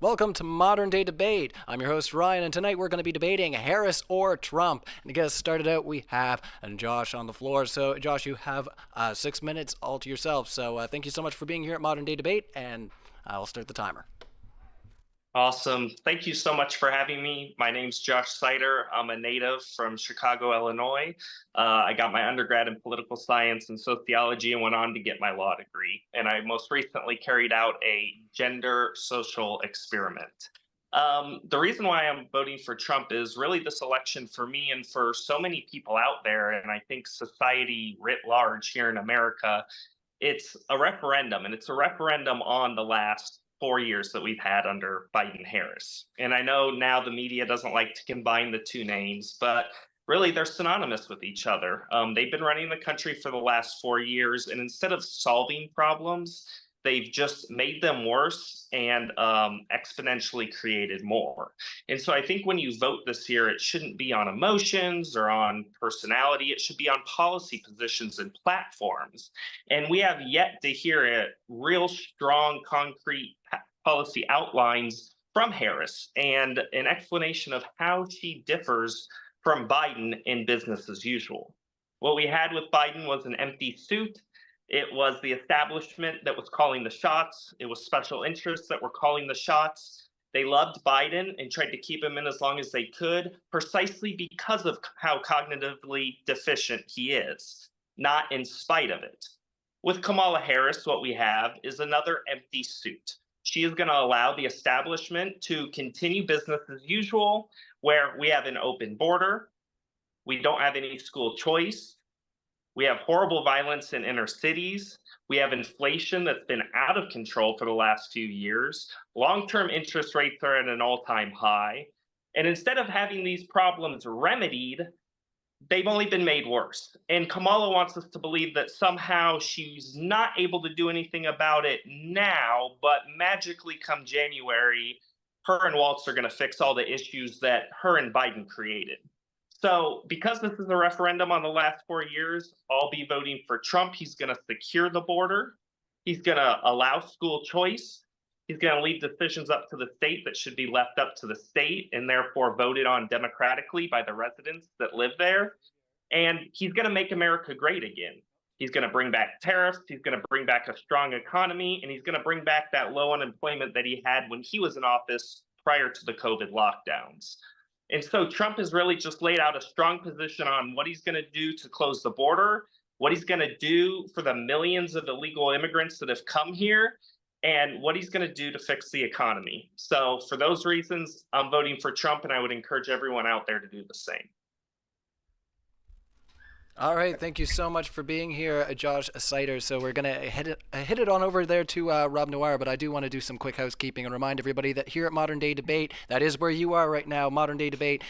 Welcome to Modern Day Debate. I'm your host, Ryan, and tonight we're going to be debating Harris or Trump. And to get us started out, we have Josh on the floor. So, Josh, you have 6 minutes all to yourself. So, thank you so much for being here at Modern Day Debate, and I'll start the timer. Awesome. Thank you so much for having me. My name's Josh Seiter. I'm a native from Chicago, Illinois. I got my undergrad in political science and sociology and went on to get my law degree. And I most recently carried out a gender social experiment. The reason why I'm voting for Trump is really this election for me and for so many people out there, and I think society writ large here in America, it's a referendum, and it's a referendum on the last 4 years that we've had under Biden Harris. And I know now the media doesn't like to combine the two names, but really they're synonymous with each other. They've been running the country for the last 4 years, and instead of solving problems, they've just made them worse and exponentially created more. And so I think when you vote this year, it shouldn't be on emotions or on personality. It should be on policy positions and platforms. And we have yet to hear real strong, concrete policy outlines from Harris and an explanation of how she differs from Biden in business as usual. What we had with Biden was an empty suit. It was the establishment that was calling the shots. It was special interests that were calling the shots. They loved Biden and tried to keep him in as long as they could, precisely because of how cognitively deficient he is, not in spite of it. With Kamala Harris, what we have is another empty suit. She is going to allow the establishment to continue business as usual, where we have an open border, we don't have any school choice, we have horrible violence in inner cities, we have inflation that's been out of control for the last few years, long-term interest rates are at an all-time high, and instead of having these problems remedied, they've only been made worse. And Kamala wants us to believe that somehow she's not able to do anything about it now, but magically come January, her and Waltz are going to fix all the issues that her and Biden created. So because this is a referendum on the last 4 years, I'll be voting for Trump. He's going to secure the border. He's going to allow school choice. He's going to leave decisions up to the state that should be left up to the state and therefore voted on democratically by the residents that live there. And he's going to make America great again. He's going to bring back tariffs. He's going to bring back a strong economy. And he's going to bring back that low unemployment that he had when he was in office prior to the COVID lockdowns. And so Trump has really just laid out a strong position on what he's going to do to close the border, what he's going to do for the millions of illegal immigrants that have come here, and what he's going to do to fix the economy. So for those reasons, I'm voting for Trump, and I would encourage everyone out there to do the same. All right, thank you so much for being here, Josh Seiter. So we're going to hit it on over there to Rob Noerr, but I do want to do some quick housekeeping and remind everybody that here at Modern Day Debate, that is where you are right now, Modern Day Debate.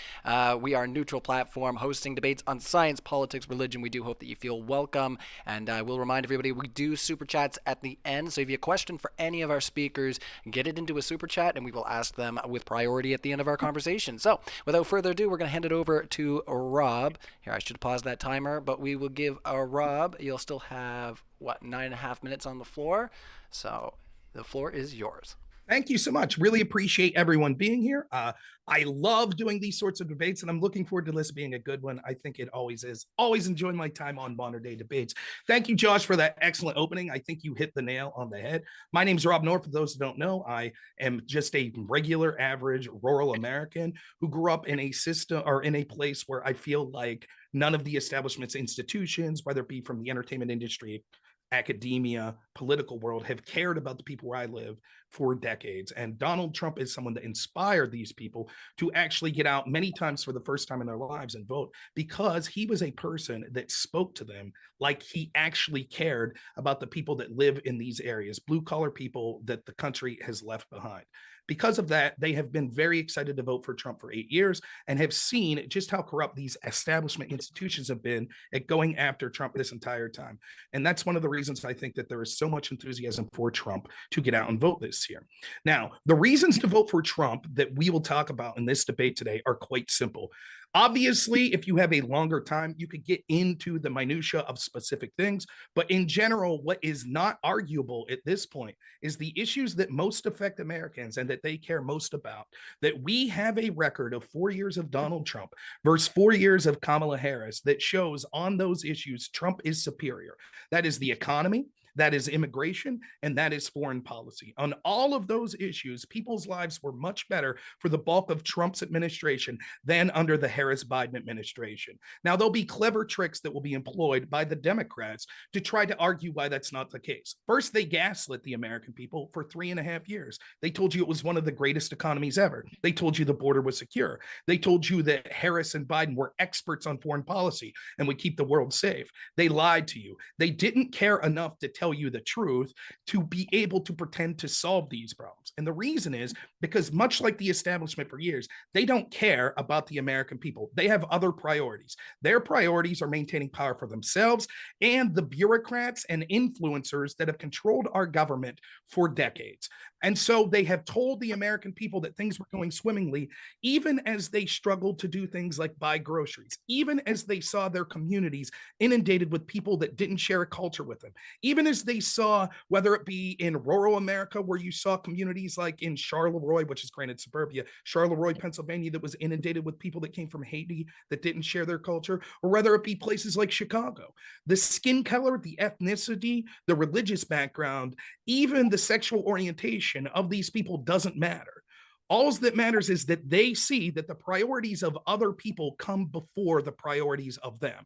We are a neutral platform hosting debates on science, politics, religion. We do hope that you feel welcome, and I will remind everybody we do super chats at the end. So if you have a question for any of our speakers, get it into a super chat, and we will ask them with priority at the end of our conversation. So without further ado, we're going to hand it over to Rob. Here, I should pause that timer, but we will give Rob, you'll still have, 9.5 minutes on the floor. So the floor is yours. Thank you so much. Really appreciate everyone being here. I love doing these sorts of debates, and I'm looking forward to this being a good one. I think it always is. Always enjoy my time on Modern Day Debates. Thank you, Josh, for that excellent opening. I think you hit the nail on the head. My name's Rob Noerr. For those who don't know, I am just a regular, average, rural American who grew up in a system or in a place where I feel like none of the establishment's institutions, whether it be from the entertainment industry, academia, political world, have cared about the people where I live for decades. And Donald Trump is someone that inspired these people to actually get out many times for the first time in their lives and vote, because he was a person that spoke to them like he actually cared about the people that live in these areas, blue collar people that the country has left behind. Because of that, they have been very excited to vote for Trump for 8 years and have seen just how corrupt these establishment institutions have been at going after Trump this entire time. And that's one of the reasons I think that there is so much enthusiasm for Trump to get out and vote this year. Now, the reasons to vote for Trump that we will talk about in this debate today are quite simple. Obviously, if you have a longer time, you could get into the minutia of specific things. But in general, what is not arguable at this point is the issues that most affect Americans and that they care most about. That we have a record of 4 years of Donald Trump versus 4 years of Kamala Harris that shows on those issues Trump is superior. That is the economy, that is immigration, and that is foreign policy. On all of those issues, people's lives were much better for the bulk of Trump's administration than under the Harris-Biden administration. Now, there'll be clever tricks that will be employed by the Democrats to try to argue why that's not the case. First, they gaslit the American people for 3.5 years. They told you it was one of the greatest economies ever. They told you the border was secure. They told you that Harris and Biden were experts on foreign policy and would keep the world safe. They lied to you. They didn't care enough to tell you the truth to be able to pretend to solve these problems. And the reason is because much like the establishment for years, they don't care about the American people. They have other priorities. Their priorities are maintaining power for themselves and the bureaucrats and influencers that have controlled our government for decades. And so they have told the American people that things were going swimmingly, even as they struggled to do things like buy groceries, even as they saw their communities inundated with people that didn't share a culture with them, even as they saw, whether it be in rural America, where you saw communities like in Charleroi, which is granted suburbia, Charleroi, Pennsylvania, that was inundated with people that came from Haiti that didn't share their culture, or whether it be places like Chicago. The skin color, the ethnicity, the religious background, even the sexual orientation of these people doesn't matter. All that matters is that they see that the priorities of other people come before the priorities of them.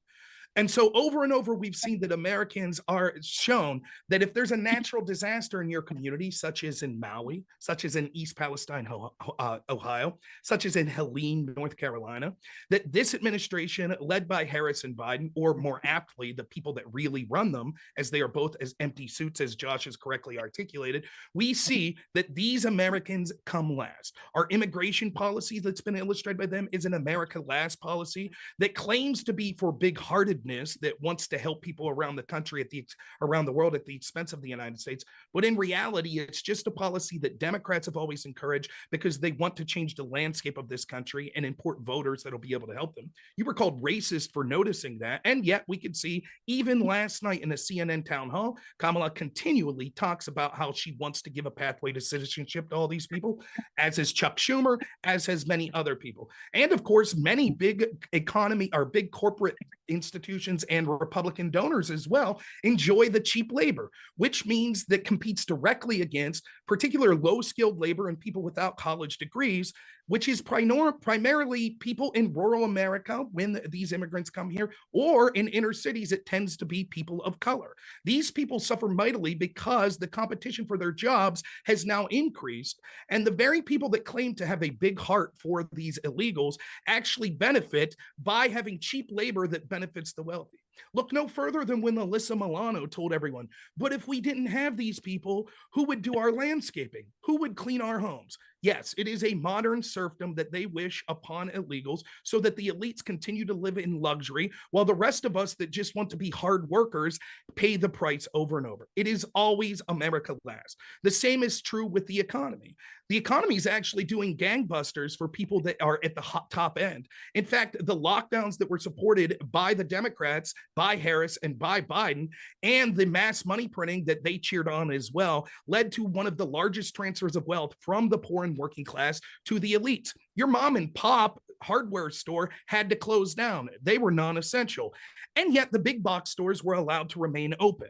And so over and over, we've seen that Americans are shown that if there's a natural disaster in your community, such as in Maui, such as in East Palestine, Ohio, such as in Helene, North Carolina, that this administration led by Harris and Biden, or more aptly, the people that really run them, as they are both as empty suits, as Josh has correctly articulated, we see that these Americans come last. Our immigration policy that's been illustrated by them is an America last policy that claims to be for big-hearted that wants to help people around the country around the world at the expense of the United States. But in reality, it's just a policy that Democrats have always encouraged because they want to change the landscape of this country and import voters that'll be able to help them. You were called racist for noticing that. And yet we could see even last night in a CNN town hall, Kamala continually talks about how she wants to give a pathway to citizenship to all these people, as has Chuck Schumer, as has many other people. And of course, many big economy or big corporate institutions and Republican donors as well enjoy the cheap labor, which means that competes directly against particular low-skilled labor and people without college degrees, which is primarily people in rural America when these immigrants come here, or in inner cities, it tends to be people of color. These people suffer mightily because the competition for their jobs has now increased, and the very people that claim to have a big heart for these illegals actually benefit by having cheap labor that benefits the wealthy. Look no further than when Alyssa Milano told everyone, but if we didn't have these people, who would do our landscaping? Who would clean our homes? Yes, it is a modern serfdom that they wish upon illegals so that the elites continue to live in luxury while the rest of us that just want to be hard workers pay the price over and over. It is always America last. The same is true with the economy. The economy is actually doing gangbusters for people that are at the top end. In fact, the lockdowns that were supported by the Democrats, by Harris and by Biden, and the mass money printing that they cheered on as well, led to one of the largest transfers of wealth from the poor and working class to the elites. Your mom and pop hardware store had to close down. They were non-essential. And yet the big box stores were allowed to remain open.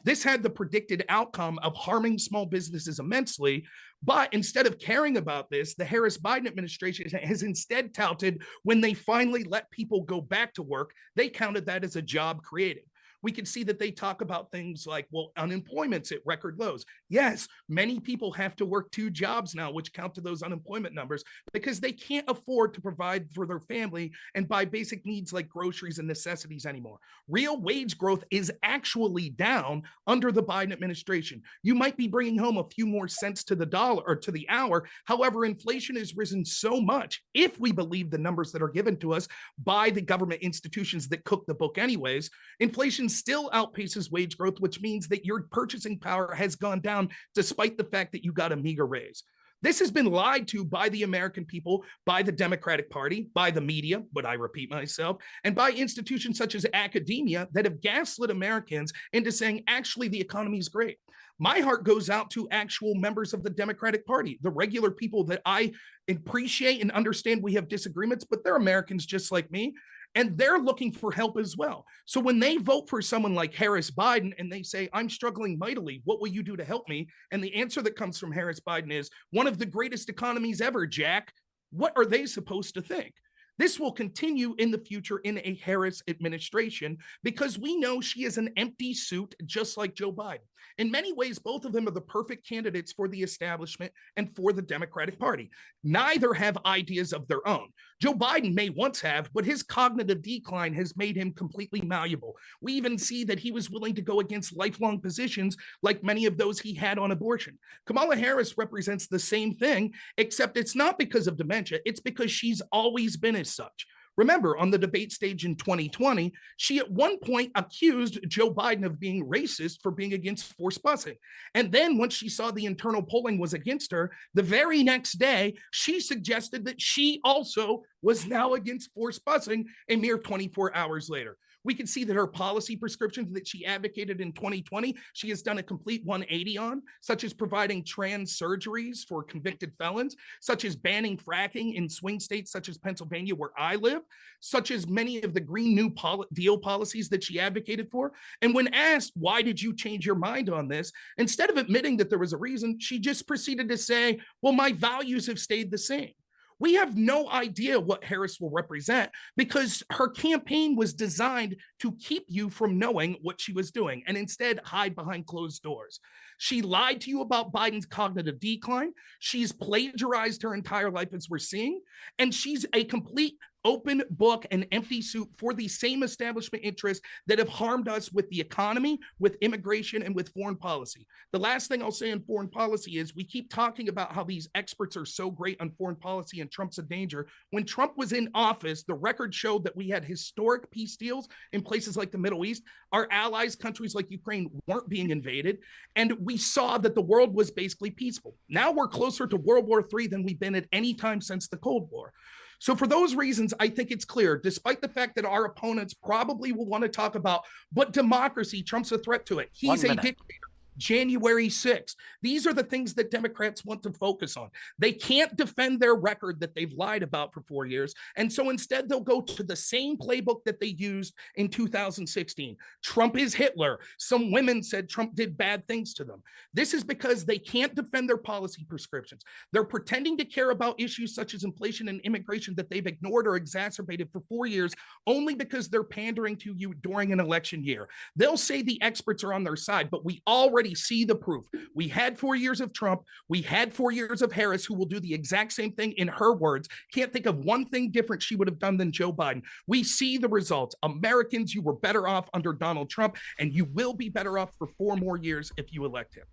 This had the predicted outcome of harming small businesses immensely. But instead of caring about this, the Harris-Biden administration has instead touted when they finally let people go back to work, they counted that as a job created. We can see that they talk about things like, well, unemployment's at record lows. Yes, many people have to work 2 jobs now, which count to those unemployment numbers because they can't afford to provide for their family and buy basic needs like groceries and necessities anymore. Real wage growth is actually down under the Biden administration. You might be bringing home a few more cents to the dollar or to the hour. However, inflation has risen so much, if we believe the numbers that are given to us by the government institutions that cook the book anyways, inflation still outpaces wage growth, which means that your purchasing power has gone down despite the fact that you got a meager raise. This has been lied to by the American people, by the Democratic Party, by the media, but I repeat myself, and by institutions such as academia that have gaslit Americans into saying, actually, the economy is great. My heart goes out to actual members of the Democratic Party, the regular people that I appreciate and understand we have disagreements, but they're Americans just like me. And they're looking for help as well. So when they vote for someone like Harris Biden and they say, I'm struggling mightily, what will you do to help me? And the answer that comes from Harris Biden is one of the greatest economies ever, Jack. What are they supposed to think? This will continue in the future in a Harris administration because we know she is an empty suit, just like Joe Biden. In many ways, both of them are the perfect candidates for the establishment and for the Democratic Party. Neither have ideas of their own. Joe Biden may once have, but his cognitive decline has made him completely malleable. We even see that he was willing to go against lifelong positions like many of those he had on abortion. Kamala Harris represents the same thing, except it's not because of dementia. It's because she's always been as such. Remember, on the debate stage in 2020, she at one point accused Joe Biden of being racist for being against forced busing. And then once she saw the internal polling was against her, the very next day, she suggested that she also was now against forced busing a mere 24 hours later. We can see that her policy prescriptions that she advocated in 2020, she has done a complete 180 on, such as providing trans surgeries for convicted felons, such as banning fracking in swing states such as Pennsylvania, where I live, such as many of the Green New Deal policies that she advocated for. And when asked, why did you change your mind on this? Instead of admitting that there was a reason, she just proceeded to say, well, my values have stayed the same. We have no idea what Harris will represent because her campaign was designed to keep you from knowing what she was doing and instead hide behind closed doors. She lied to you about Biden's cognitive decline. She's plagiarized her entire life, as we're seeing, and she's a complete open book and empty suit for the same establishment interests that have harmed us with the economy, with immigration, and with foreign policy. The last thing I'll say on foreign policy is we keep talking about how these experts are so great on foreign policy and Trump's a danger. When Trump was in office, the record showed that we had historic peace deals in places like the Middle East. Our allies, countries like Ukraine, weren't being invaded. And we saw that the world was basically peaceful. Now we're closer to World War III than we've been at any time since the Cold War. So for those reasons, I think it's clear, despite the fact that our opponents probably will want to talk about, but democracy, Trump's a threat to it. He's a dictator. January 6th. These are the things that Democrats want to focus on. They can't defend their record that they've lied about for 4 years. And so instead, they'll go to the same playbook that they used in 2016. Trump is Hitler. Some women said Trump did bad things to them. This is because they can't defend their policy prescriptions. They're pretending to care about issues such as inflation and immigration that they've ignored or exacerbated for 4 years only because they're pandering to you during an election year. They'll say the experts are on their side, but we already see the proof. We had 4 years of Trump. We had 4 years of Harris, who will do the exact same thing in her words. Can't think of one thing different she would have done than Joe Biden. We see the results. Americans, you were better off under Donald Trump, and you will be better off for 4 more years if you elect him.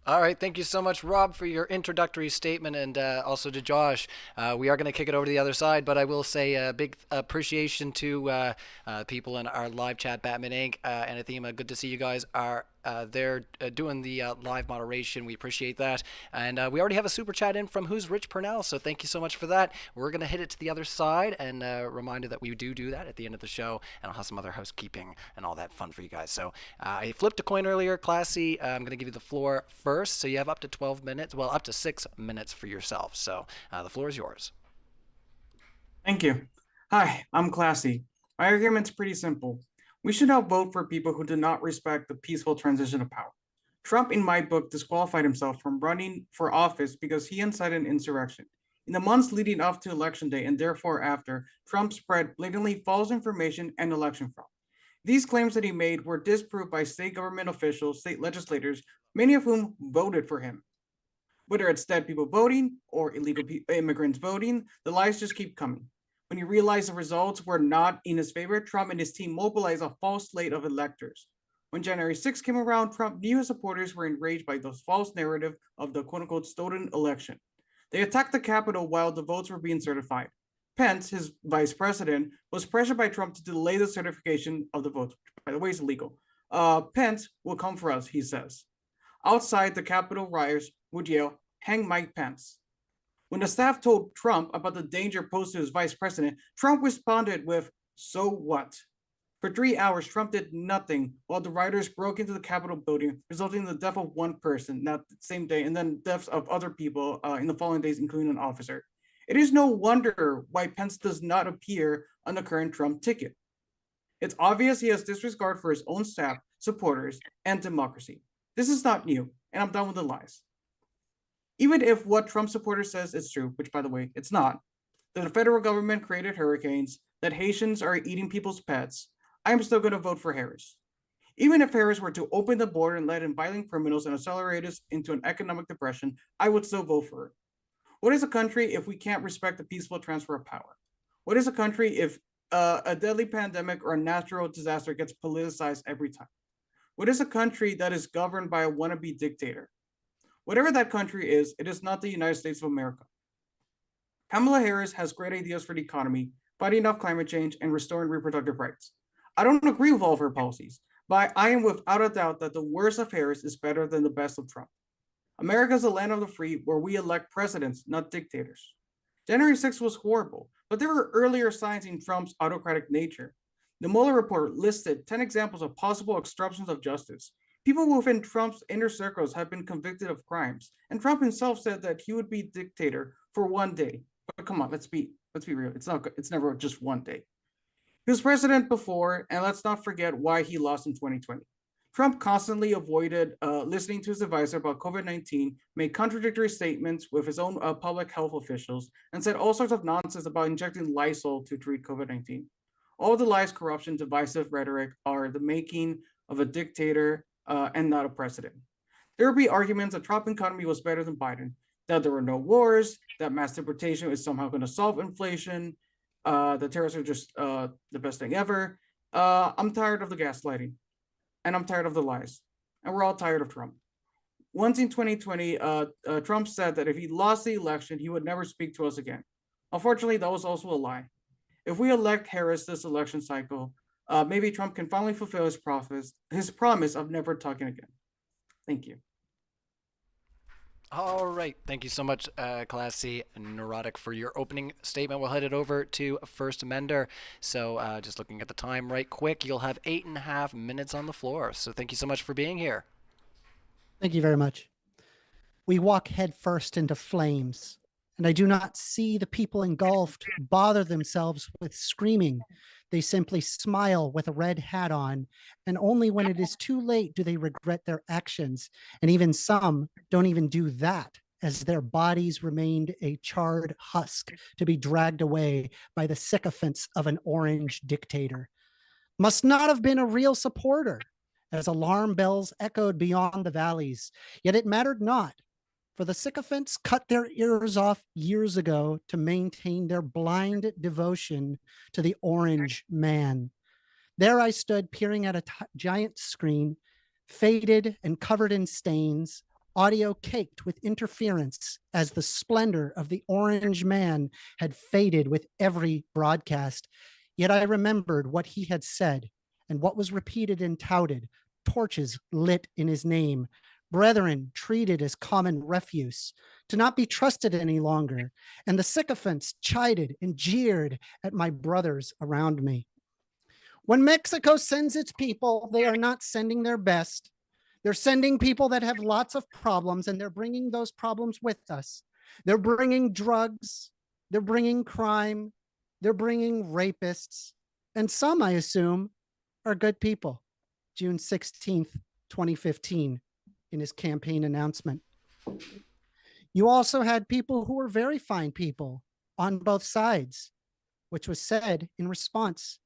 All right. Thank you so much, Rob, for your introductory statement, and also to Josh. We are going to kick it over to the other side, but I will say a big appreciation to people in our live chat, Batman Inc. And Athema. Good to see you guys are there doing the live moderation. We appreciate that. And we already have a super chat in from Who's Rich Purnell, so thank you so much for that. We're going to hit it to the other side, and reminder that we do that at the end of the show, and I'll have some other housekeeping and all that fun for you guys. So I flipped a coin earlier, Classy. I'm going to give you the floor first, so you have up to 12 minutes, well, up to 6 minutes for yourself. So the floor is yours. Thank you. Hi, I'm Classy. My argument's pretty simple. We should not vote for people who do not respect the peaceful transition of power. Trump, in my book, disqualified himself from running for office because he incited an insurrection. In the months leading up to Election Day and therefore after, Trump spread blatantly false information and election fraud. These claims that he made were disproved by state government officials, state legislators, many of whom voted for him. Whether it's dead people voting or illegal immigrants voting, the lies just keep coming. When he realized the results were not in his favor, Trump and his team mobilized a false slate of electors. When January 6th came around, Trump knew his supporters were enraged by the false narrative of the quote-unquote stolen election. They attacked the Capitol while the votes were being certified. Pence, his vice president, was pressured by Trump to delay the certification of the votes, which, by the way, is illegal. Pence will come for us, he says. Outside, the Capitol rioters would yell, hang Mike Pence. When the staff told Trump about the danger posed to his vice president, Trump responded with, "So what?" For 3 hours, Trump did nothing while the rioters broke into the Capitol building, resulting in the death of one person that same day, and then deaths of other people in the following days, including an officer. It is no wonder why Pence does not appear on the current Trump ticket. It's obvious he has disregard for his own staff, supporters, and democracy. This is not new, and I'm done with the lies. Even if what Trump supporters says is true, which by the way, it's not, that the federal government created hurricanes, that Haitians are eating people's pets, I'm still going to vote for Harris. Even if Harris were to open the border and let in violent criminals and accelerate us into an economic depression, I would still vote for her. What is a country if we can't respect the peaceful transfer of power? What is a country if a deadly pandemic or a natural disaster gets politicized every time? What is a country that is governed by a wannabe dictator? Whatever that country is, it is not the United States of America. Kamala Harris has great ideas for the economy, fighting off climate change, and restoring reproductive rights. I don't agree with all of her policies, but I am without a doubt that the worst of Harris is better than the best of Trump. America is a land of the free where we elect presidents, not dictators. January 6th was horrible, but there were earlier signs in Trump's autocratic nature. The Mueller report listed 10 examples of possible obstructions of justice. People within Trump's inner circles have been convicted of crimes, and Trump himself said that he would be dictator for one day. But come on, let's be real. It's never just one day. He was president before, and let's not forget why he lost in 2020. Trump constantly avoided listening to his advisor about COVID-19, made contradictory statements with his own public health officials, and said all sorts of nonsense about injecting Lysol to treat COVID-19. All the lies, corruption, divisive rhetoric are the making of a dictator and not a president. There will be arguments that Trump's economy was better than Biden, that there were no wars, that mass deportation is somehow going to solve inflation, the tariffs are just the best thing ever. I'm tired of the gaslighting, and I'm tired of the lies, and we're all tired of Trump. Once in 2020, Trump said that if he lost the election, he would never speak to us again. Unfortunately, that was also a lie. If we elect Harris this election cycle, maybe Trump can finally fulfill his promise of never talking again. Thank you. All right. Thank you so much, Class C and Neurotic, for your opening statement. We'll head it over to First Amender. So just looking at the time right quick, you'll have 8.5 minutes on the floor. So thank you so much for being here. Thank you very much. We walk headfirst into flames, and I do not see the people engulfed bother themselves with screaming. They simply smile with a red hat on, and only when it is too late do they regret their actions. And even some don't even do that, as their bodies remained a charred husk to be dragged away by the sycophants of an orange dictator. Must not have been a real supporter, as alarm bells echoed beyond the valleys. Yet it mattered not, for the sycophants cut their ears off years ago to maintain their blind devotion to the orange man. There I stood peering at a giant screen, faded and covered in stains, audio caked with interference as the splendor of the orange man had faded with every broadcast. Yet I remembered what he had said and what was repeated and touted, torches lit in his name, brethren treated as common refuse, to not be trusted any longer, and the sycophants chided and jeered at my brothers around me. When Mexico sends its people, they are not sending their best. They're sending people that have lots of problems, and they're bringing those problems with us. They're bringing drugs, they're bringing crime, they're bringing rapists, and some, I assume, are good people. June 16th, 2015. In his campaign announcement. You also had people who were very fine people on both sides, which was said in response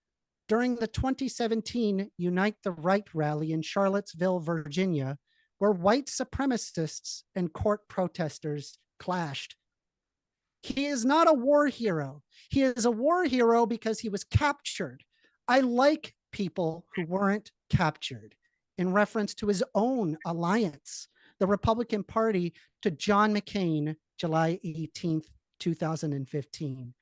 during the 2017 Unite the Right rally in Charlottesville, Virginia, where white supremacists and court protesters clashed. He is not a war hero. He is a war hero because he was captured. I like people who weren't captured, in reference to his own alliance, the Republican Party, to John McCain, July 18th, 2015.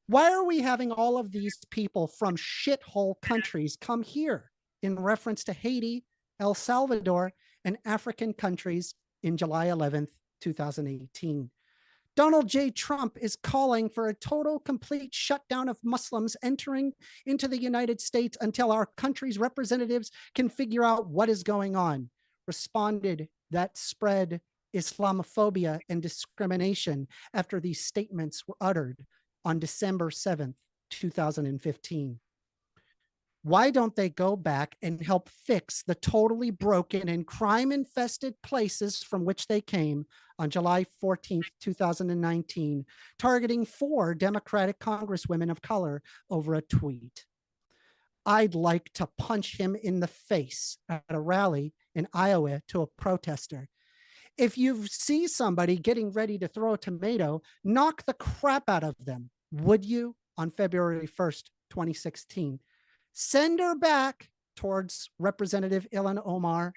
Why are we having all of these people from shithole countries come here in reference to Haiti, El Salvador, and African countries in July 11th, 2018. Donald J. Trump is calling for a total, complete shutdown of Muslims entering into the United States until our country's representatives can figure out what is going on. Responded that spread Islamophobia and discrimination after these statements were uttered on December 7th, 2015. Why don't they go back and help fix the totally broken and crime-infested places from which they came on July 14th, 2019, targeting 4 Democratic Congresswomen of color over a tweet? I'd like to punch him in the face at a rally in Iowa to a protester. If you see somebody getting ready to throw a tomato, knock the crap out of them, would you, on February 1st, 2016? Send her back towards Representative Ilhan Omar,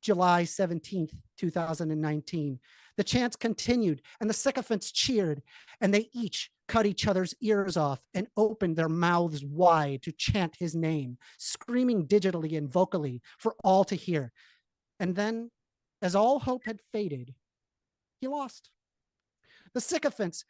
July 17th, 2019. The chants continued and the sycophants cheered, and they each cut each other's ears off and opened their mouths wide to chant his name, screaming digitally and vocally for all to hear. And then, as all hope had faded, he lost. The sycophants,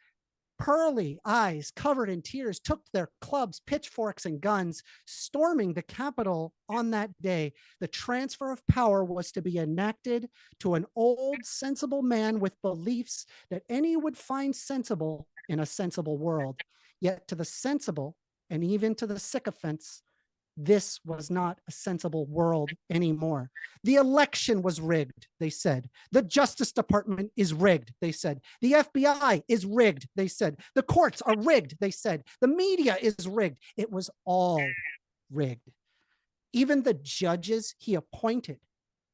pearly eyes covered in tears, took their clubs, pitchforks, and guns, storming the Capitol on that day. The transfer of power was to be enacted to an old, sensible man with beliefs that any would find sensible in a sensible world. Yet to the sensible, and even to the sycophants, this was not a sensible world anymore. The election was rigged, they said. The Justice Department is rigged, they said. The FBI is rigged, they said. The courts are rigged, they said. The media is rigged. It was all rigged. Even the judges he appointed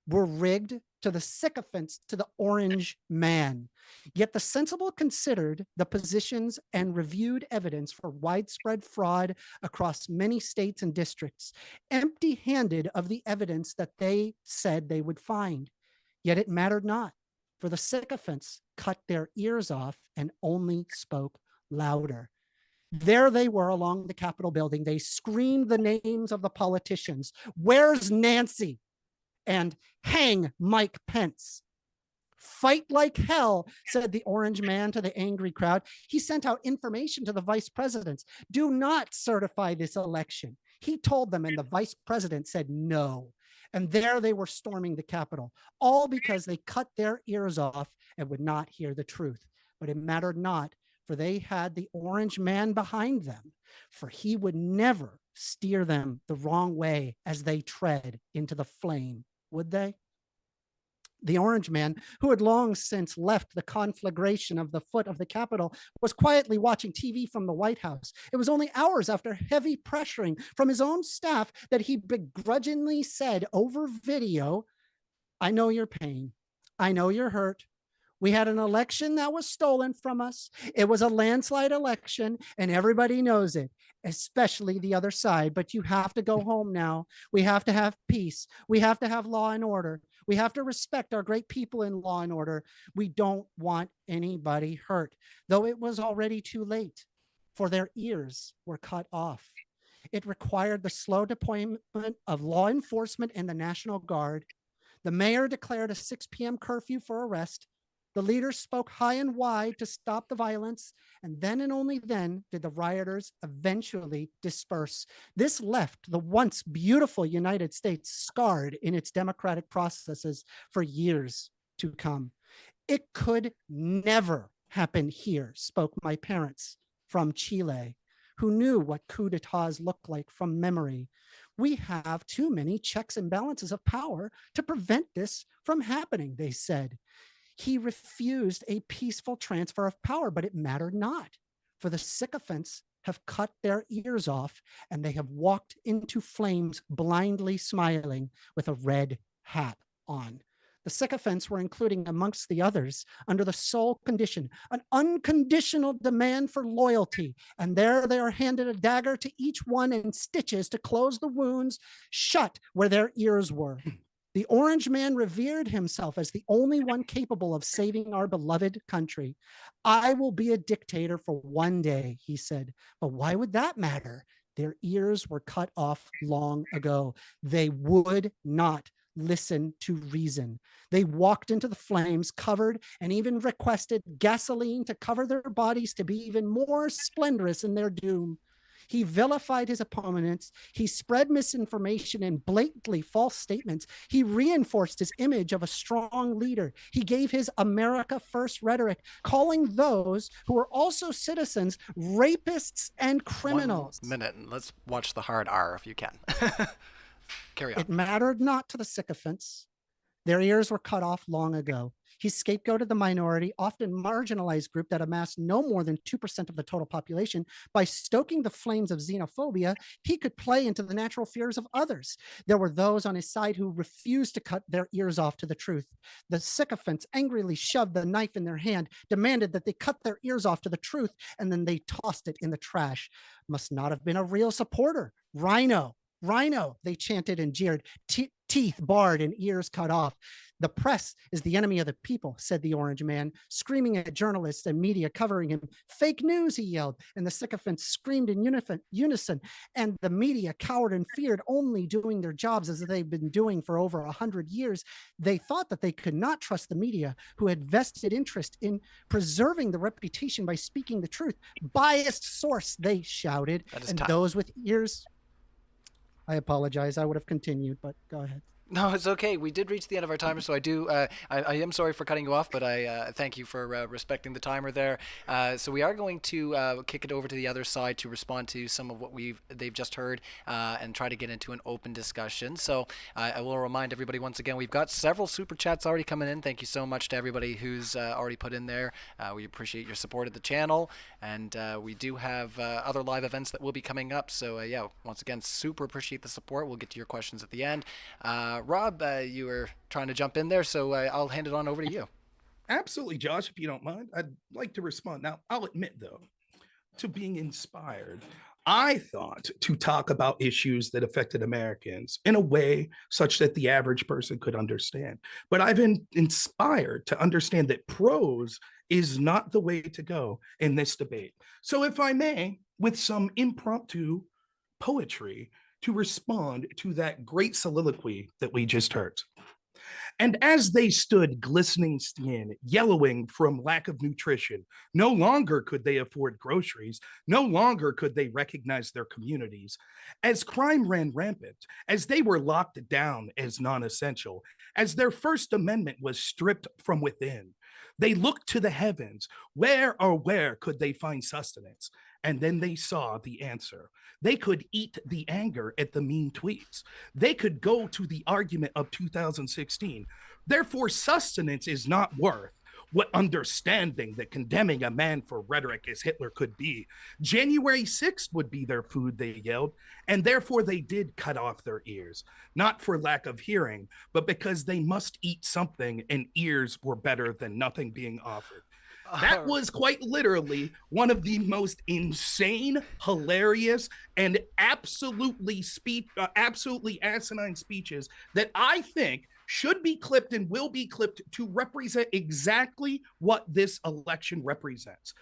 were rigged to the sycophants, to the orange man. Yet the sensible considered the positions and reviewed evidence for widespread fraud across many states and districts, empty-handed of the evidence that they said they would find. Yet it mattered not, for the sycophants cut their ears off and only spoke louder. There they were along the Capitol building. They screamed the names of the politicians. Where's Nancy? And hang Mike Pence. Fight like hell, said the orange man to the angry crowd. He sent out information to the vice presidents. Do not certify this election. He told them, and the vice president said no. And there they were storming the Capitol, all because they cut their ears off and would not hear the truth. But it mattered not, for they had the orange man behind them, for he would never steer them the wrong way as they tread into the flame. Would they? The orange man, who had long since left the conflagration of the foot of the Capitol, was quietly watching TV from the White House. It was only hours after heavy pressuring from his own staff that he begrudgingly said over video, I know your pain. I know you're hurt. We had an election that was stolen from us. It was a landslide election, and everybody knows it, especially the other side. But you have to go home now. We have to have peace. We have to have law and order. We have to respect our great people in law and order. We don't want anybody hurt, though it was already too late, for their ears were cut off. It required the slow deployment of law enforcement and the National Guard. The mayor declared a 6 p.m. curfew for arrest. The leaders spoke high and wide to stop the violence, and then and only then did the rioters eventually disperse. This left the once beautiful United States scarred in its democratic processes for years to come. It could never happen here, spoke my parents from Chile, who knew what coups d'etats looked like from memory. We have too many checks and balances of power to prevent this from happening, they said. He refused a peaceful transfer of power, but it mattered not, for the sycophants have cut their ears off and they have walked into flames blindly smiling with a red hat on. The sycophants were including amongst the others under the sole condition, an unconditional demand for loyalty. And there they are handed a dagger to each one and stitches to close the wounds shut where their ears were. The orange man revered himself as the only one capable of saving our beloved country. I will be a dictator for one day, he said. But why would that matter? Their ears were cut off long ago. They would not listen to reason. They walked into the flames covered and even requested gasoline to cover their bodies to be even more splendorous in their doom. He vilified his opponents. He spread misinformation and blatantly false statements. He reinforced his image of a strong leader. He gave his America First rhetoric, calling those who are also citizens rapists and criminals. 1 minute, and let's watch the hard R if you can. Carry on. It mattered not to the sycophants. Their ears were cut off long ago. He scapegoated the minority, often marginalized group that amassed no more than 2% of the total population. By stoking the flames of xenophobia, he could play into the natural fears of others. There were those on his side who refused to cut their ears off to the truth. The sycophants angrily shoved the knife in their hand, demanded that they cut their ears off to the truth, and then they tossed it in the trash. Must not have been a real supporter. Rhino, rhino, they chanted and jeered, teeth barred and ears cut off. The press is the enemy of the people, said the orange man, screaming at journalists and media covering him. Fake news, he yelled, and the sycophants screamed in unison, and the media cowered and feared, only doing their jobs as they've been doing for over 100 years. They thought that they could not trust the media, who had vested interest in preserving the reputation by speaking the truth. Biased source, they shouted, and time. Those with ears... I apologize. I would have continued, but go ahead. No, it's okay. We did reach the end of our timer, so I do. I am sorry for cutting you off, but I thank you for respecting the timer there. So we are going to kick it over to the other side to respond to some of what they've just heard and try to get into an open discussion. So I will remind everybody once again, we've got several super chats already coming in. Thank you so much to everybody who's already put in there. We appreciate your support of the channel, and we do have other live events that will be coming up. So yeah, once again, super appreciate the support. We'll get to your questions at the end. Rob, you were trying to jump in there, so I'll hand it on over to you. Absolutely, Josh, if you don't mind. I'd like to respond. Now, I'll admit, though, to being inspired. I thought to talk about issues that affected Americans in a way such that the average person could understand. But I've been inspired to understand that prose is not the way to go in this debate. So if I may, with some impromptu poetry, to respond to that great soliloquy that we just heard. And as they stood, glistening skin, yellowing from lack of nutrition, no longer could they afford groceries, no longer could they recognize their communities. As crime ran rampant, as they were locked down as non-essential, as their First Amendment was stripped from within, they looked to the heavens. Where could they find sustenance? And then they saw the answer. They could eat the anger at the mean tweets. They could go to the argument of 2016. Therefore, sustenance is not worth what understanding that condemning a man for rhetoric as Hitler could be. January 6th would be their food, they yelled, and therefore they did cut off their ears, not for lack of hearing, but because they must eat something and ears were better than nothing being offered. That was quite literally one of the most insane, hilarious, and absolutely asinine speeches that I think should be clipped and will be clipped to represent exactly what this election represents.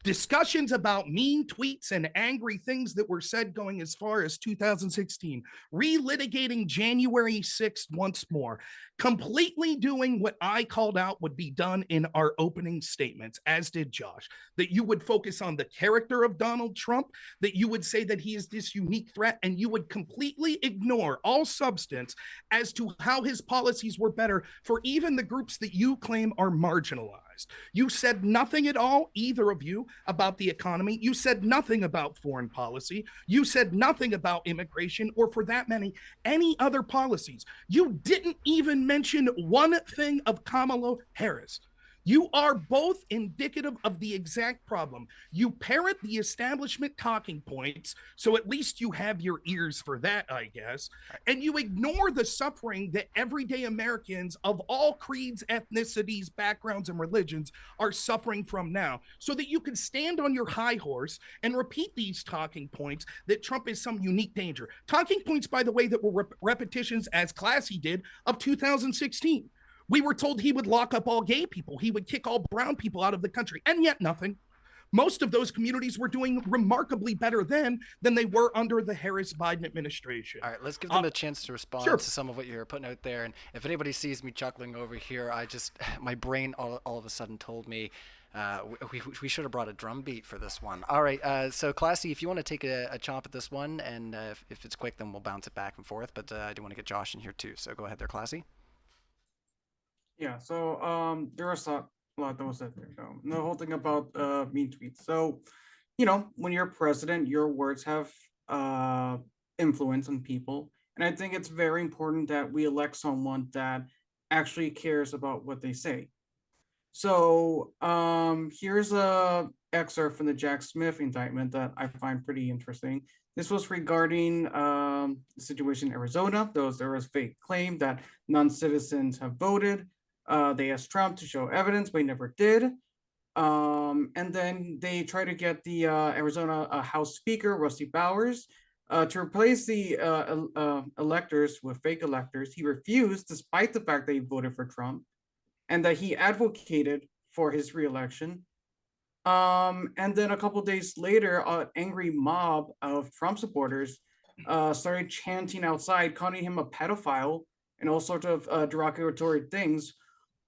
Discussions about mean tweets and angry things that were said going as far as 2016, relitigating January 6th once more, completely doing what I called out would be done in our opening statements, as did Josh, that you would focus on the character of Donald Trump, that you would say that he is this unique threat, and you would completely ignore all substance as to how his policies were better for even the groups that you claim are marginalized. You said nothing at all, either of you, about the economy. You said nothing about foreign policy. You said nothing about immigration, or for that many, any other policies. You didn't even mention one thing of Kamala Harris. You are both indicative of the exact problem. You parrot the establishment talking points, so at least you have your ears for that, I guess. And you ignore the suffering that everyday Americans of all creeds, ethnicities, backgrounds, and religions are suffering from now, so that you can stand on your high horse and repeat these talking points that Trump is some unique danger. Talking points, by the way, that were repetitions, as Classy did, of 2016. We were told he would lock up all gay people. He would kick all brown people out of the country, and yet nothing. most of those communities were doing remarkably better then than they were under the Harris-Biden administration. All right, let's give them a chance to respond sure. to some of what you're putting out there. And if anybody sees me chuckling over here, my brain all of a sudden told me we should have brought a drum beat for this one. All right, so Classy, if you want to take a chomp at this one, and if it's quick, then we'll bounce it back and forth. But I do want to get Josh in here too. So go ahead there, Classy. Yeah, so there was a lot that was said there. So the whole thing about mean tweets. So, when you're president, your words have influence on people. And I think it's very important that we elect someone that actually cares about what they say. So here's a excerpt from the Jack Smith indictment that I find pretty interesting. This was regarding the situation in Arizona. There was fake claim that non-citizens have voted. They asked Trump to show evidence, but he never did. And then they tried to get the Arizona House Speaker, Rusty Bowers, to replace the electors with fake electors. He refused, despite the fact that he voted for Trump, and that he advocated for his reelection. And then a couple of days later, an angry mob of Trump supporters started chanting outside, calling him a pedophile and all sorts of derogatory things,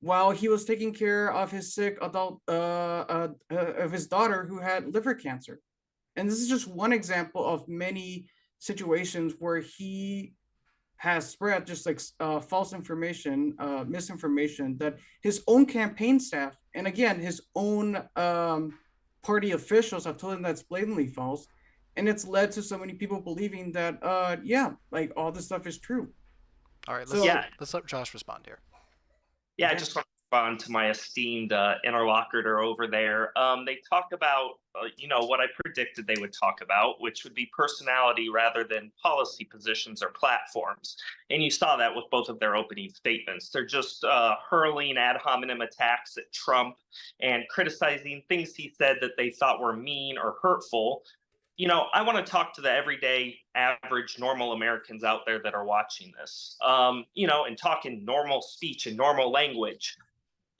while he was taking care of his sick adult, of his daughter who had liver cancer. And this is just one example of many situations where he has spread just like false information, misinformation that his own campaign staff, and again, his own party officials have told him that's blatantly false. And it's led to so many people believing that, yeah, like all this stuff is true. All right, let's let Josh respond here. Yeah, I just want to respond to my esteemed interlocutor over there. They talk about, what I predicted they would talk about, which would be personality rather than policy positions or platforms. And you saw that with both of their opening statements. They're just hurling ad hominem attacks at Trump and criticizing things he said that they thought were mean or hurtful. I want to talk to the everyday, average, normal Americans out there that are watching this, and talk in normal speech and normal language.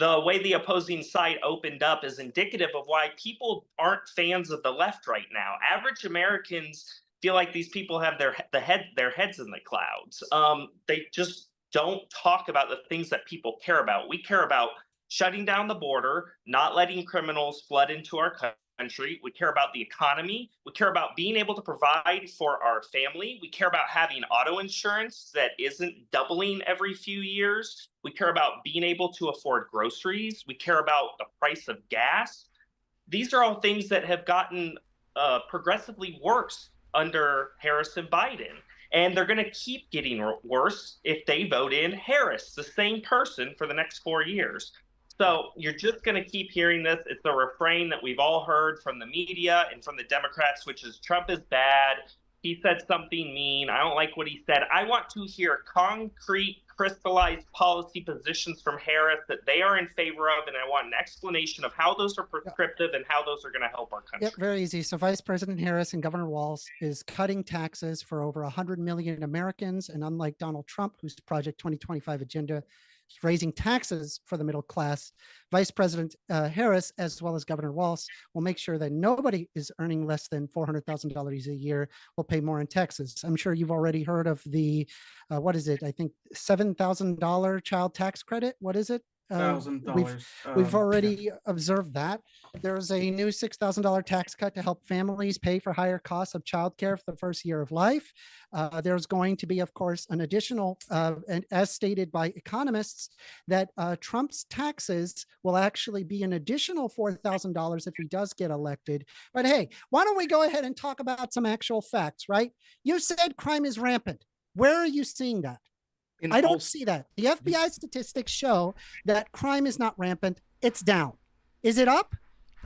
The way the opposing side opened up is indicative of why people aren't fans of the left right now. Average Americans feel like these people have their heads in the clouds. They just don't talk about the things that people care about. We care about shutting down the border, not letting criminals flood into our country. We care about the economy. We care about being able to provide for our family. We care about having auto insurance that isn't doubling every few years. We care about being able to afford groceries. We care about the price of gas. These are all things that have gotten progressively worse under Harris and Biden. And they're going to keep getting worse if they vote in Harris, the same person, for the next 4 years. So you're just going to keep hearing this. It's a refrain that we've all heard from the media and from the Democrats, which is Trump is bad. He said something mean. I don't like what he said. I want to hear concrete, crystallized policy positions from Harris that they are in favor of, and I want an explanation of how those are prescriptive and how those are going to help our country. Yep, very easy. So Vice President Harris and Governor Walz is cutting taxes for over 100 million Americans, and unlike Donald Trump, whose Project 2025 agenda raising taxes for the middle class, Vice President Harris, as well as Governor Walz, will make sure that nobody is earning less than $400,000 a year will pay more in taxes. I'm sure you've already heard of the, what is it? I think $7,000 child tax credit. What is it? $1,000. We've already observed that. There's a new $6,000 tax cut to help families pay for higher costs of childcare for the first year of life. There's going to be, of course, an additional, and as stated by economists, that Trump's taxes will actually be an additional $4,000 if he does get elected. But hey, why don't we go ahead and talk about some actual facts, right? You said crime is rampant. Where are you seeing that? I don't see that. The FBI statistics show that crime is not rampant. It's down. Is it up?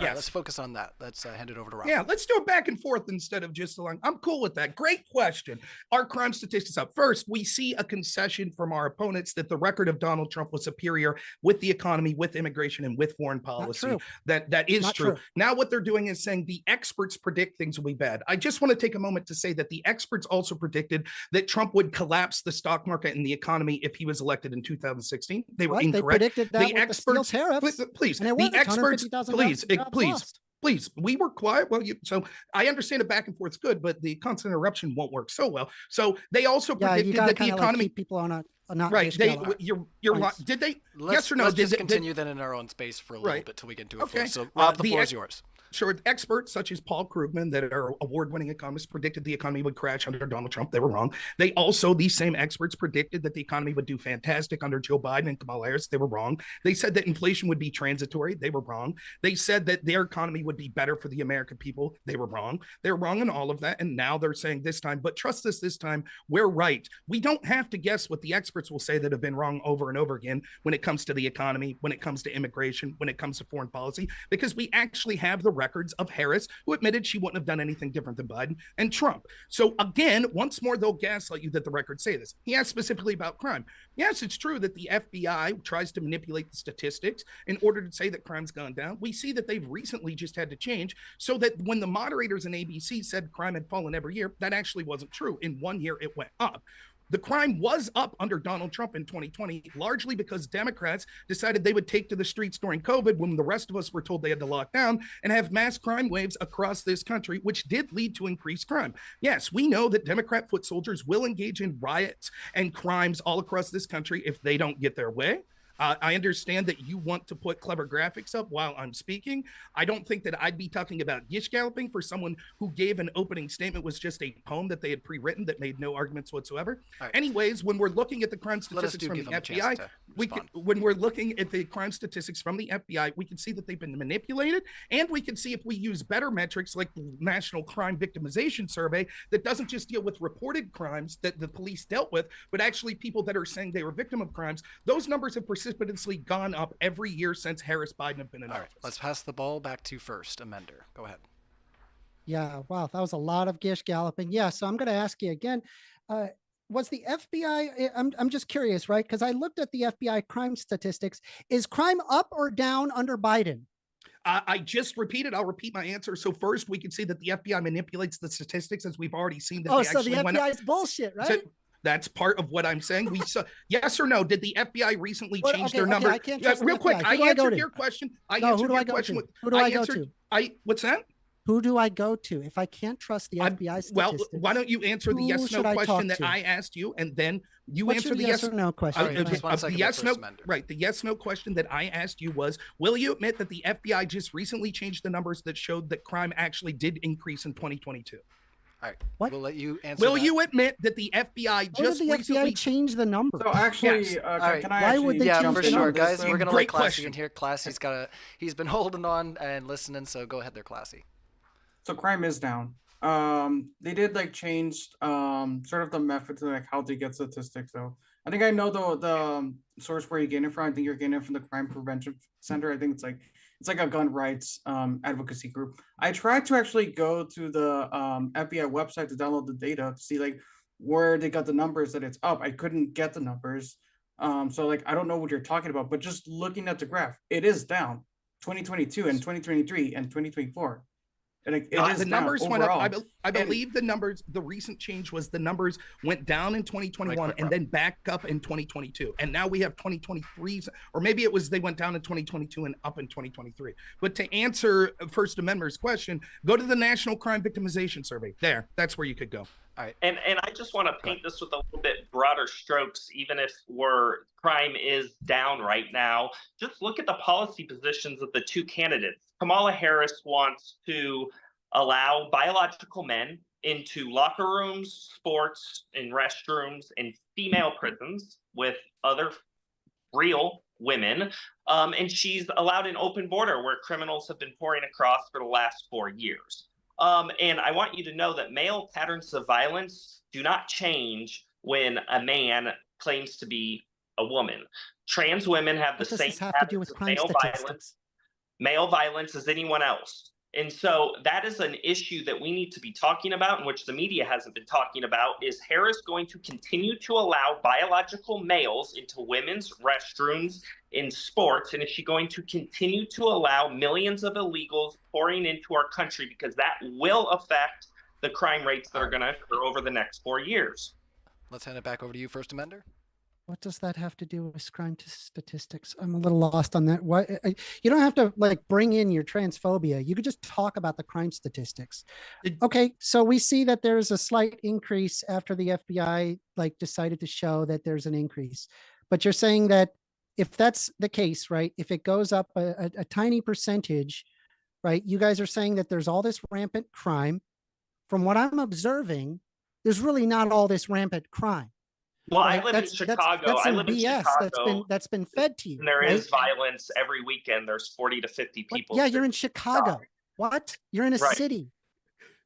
All right, let's focus on that. Let's hand it over to Rob. Yeah, let's do it back and forth instead of just along. I'm cool with that. Great question. Our crime statistics up. First, we see a concession from our opponents that the record of Donald Trump was superior with the economy, with immigration, and with foreign policy. That is true. Now what they're doing is saying the experts predict things will be bad. I just want to take a moment to say that the experts also predicted that Trump would collapse the stock market and the economy if he was elected in 2016. They were incorrect. They predicted that the with experts, the steel tariffs. please, and it the experts, please. Please, we were quiet. Well, so I understand the back and forth is good, but the constant interruption won't work so well. So they also Yeah, you predicted got to that the kind of like economy, keep people on a not right? gish They, gallop. you're Points. did they? Let's, yes or no? let's Did just they- continue then in our own space for a little Right. bit till we get to a Okay. floor. So Rob, the the floor ex- is yours. Sure, experts such as Paul Krugman, that are award-winning economists, predicted the economy would crash under Donald Trump. They were wrong. They also, these same experts, predicted that the economy would do fantastic under Joe Biden and Kamala Harris. They were wrong. They said that inflation would be transitory. They were wrong. They said that their economy would be better for the American people. They were wrong. They're wrong in all of that. And now they're saying this time, but trust us, this time, we're right. We don't have to guess what the experts will say that have been wrong over and over again when it comes to the economy, when it comes to immigration, when it comes to foreign policy, because we actually have the records of Harris, who admitted she wouldn't have done anything different than Biden, and Trump. So again, once more, they'll gaslight you that the records say this. He asked specifically about crime. Yes, it's true that the FBI tries to manipulate the statistics in order to say that crime's gone down. We see that they've recently just had to change so that when the moderators in ABC said crime had fallen every year, that actually wasn't true. In 1 year, it went up. The crime was up under Donald Trump in 2020, largely because Democrats decided they would take to the streets during COVID when the rest of us were told they had to lock down and have mass crime waves across this country, which did lead to increased crime. Yes, we know that Democrat foot soldiers will engage in riots and crimes all across this country if they don't get their way. I understand that you want to put clever graphics up while I'm speaking. I don't think that I'd be talking about gish galloping for someone who gave an opening statement was just a poem that they had pre-written that made no arguments whatsoever. Right. Anyways, when we're looking at the crime Let us statistics do from give the them a chance FBI, to when we're looking at the crime statistics from the FBI, we can see that they've been manipulated, and we can see if we use better metrics like the National Crime Victimization Survey that doesn't just deal with reported crimes that the police dealt with, but actually people that are saying they were victim of crimes. Those numbers have precipitously gone up every year since Harris Biden have been in All right, office. let's pass the ball back to first Amender. Go ahead. Yeah, wow, that was a lot of gish galloping. Yeah, so I'm going to ask you again. Was the FBI? I'm just curious, right? Because I looked at the FBI crime statistics. Is crime up or down under Biden? I just repeated. I'll repeat my answer. So first, we can see that the FBI manipulates the statistics, as we've already seen. That Oh, they so the actually went up. FBI is bullshit, right? So that's part of what I'm saying. We saw, yes or no? Did the FBI recently Well, change okay, their okay, number? I can't trust the real quick, FBI. I Who do I go answered to? your question. I No, who answered do your I go question. to? Who do I go answered, to? What's that? Who do I go to if I can't trust the FBI Well, statistics? why don't you answer the Who yes/no should I question talk that to? I asked you, and then you What's answer your the yes or no question? All right, just one the second yes there, no first, Amender. right. The yes/no question that I asked you was: will you admit that the FBI just recently changed the numbers that showed that crime actually did increase in 2022? All right, What? we'll let you answer. Will that. you admit that the FBI How just did the recently FBI change the numbers? So actually, Yes. can, All right. can I Why actually would they Yeah, jump for in on sure, this guys. then? We're gonna Great let Classy question. in here. He's been holding on and listening. So go ahead there, Classy. So crime is down. They did like change sort of the method to like how they get statistics though. I think I know the source where you get it from. I think you're getting it from the Crime Prevention Center. I think it's like a gun rights advocacy group. I tried to actually go to the FBI website to download the data to see like where they got the numbers that it's up. I couldn't get the numbers. So like I don't know what you're talking about, but just looking at the graph, it is down 2022 and 2023 and 2024. And it is the numbers down went up. overall. I believe the numbers, the recent change was the numbers went down in 2021 Right, and then back up in 2022. And now we have 2023, or maybe it was they went down in 2022 and up in 2023. But to answer First Amendment's question, go to the National Crime Victimization Survey. That's where you could go. All right. And I just want to paint this with a little bit broader strokes, even if crime is down right now. Just look at the policy positions of the two candidates. Kamala Harris wants to allow biological men into locker rooms, sports, and restrooms, and female prisons with other real women. And she's allowed an open border where criminals have been pouring across for the last 4 years. And I want you to know that male patterns of violence do not change when a man claims to be a woman. Trans women have the What does same this have to do patterns with of crime male violence as anyone else. And so that is an issue that we need to be talking about, in which the media hasn't been talking about. Is Harris going to continue to allow biological males into women's restrooms in sports? And is she going to continue to allow millions of illegals pouring into our country? Because that will affect the crime rates that are going to occur over the next 4 years. Let's hand it back over to you, First Amender. What does that have to do with crime statistics? I'm a little lost on that. Why you don't have to like bring in your transphobia. You could just talk about the crime statistics. Okay, so we see that there's a slight increase after the FBI like decided to show that there's an increase. But you're saying that if that's the case, right? If it goes up a tiny percentage, right? You guys are saying that there's all this rampant crime. From what I'm observing, there's really not all this rampant crime. Well, Right? I live in Chicago. That's I some live in BS Chicago. that's been fed to you. And there right? is violence every weekend. There's 40 to 50 What? people. Yeah, you're in Chicago. What? You're in a Right. city.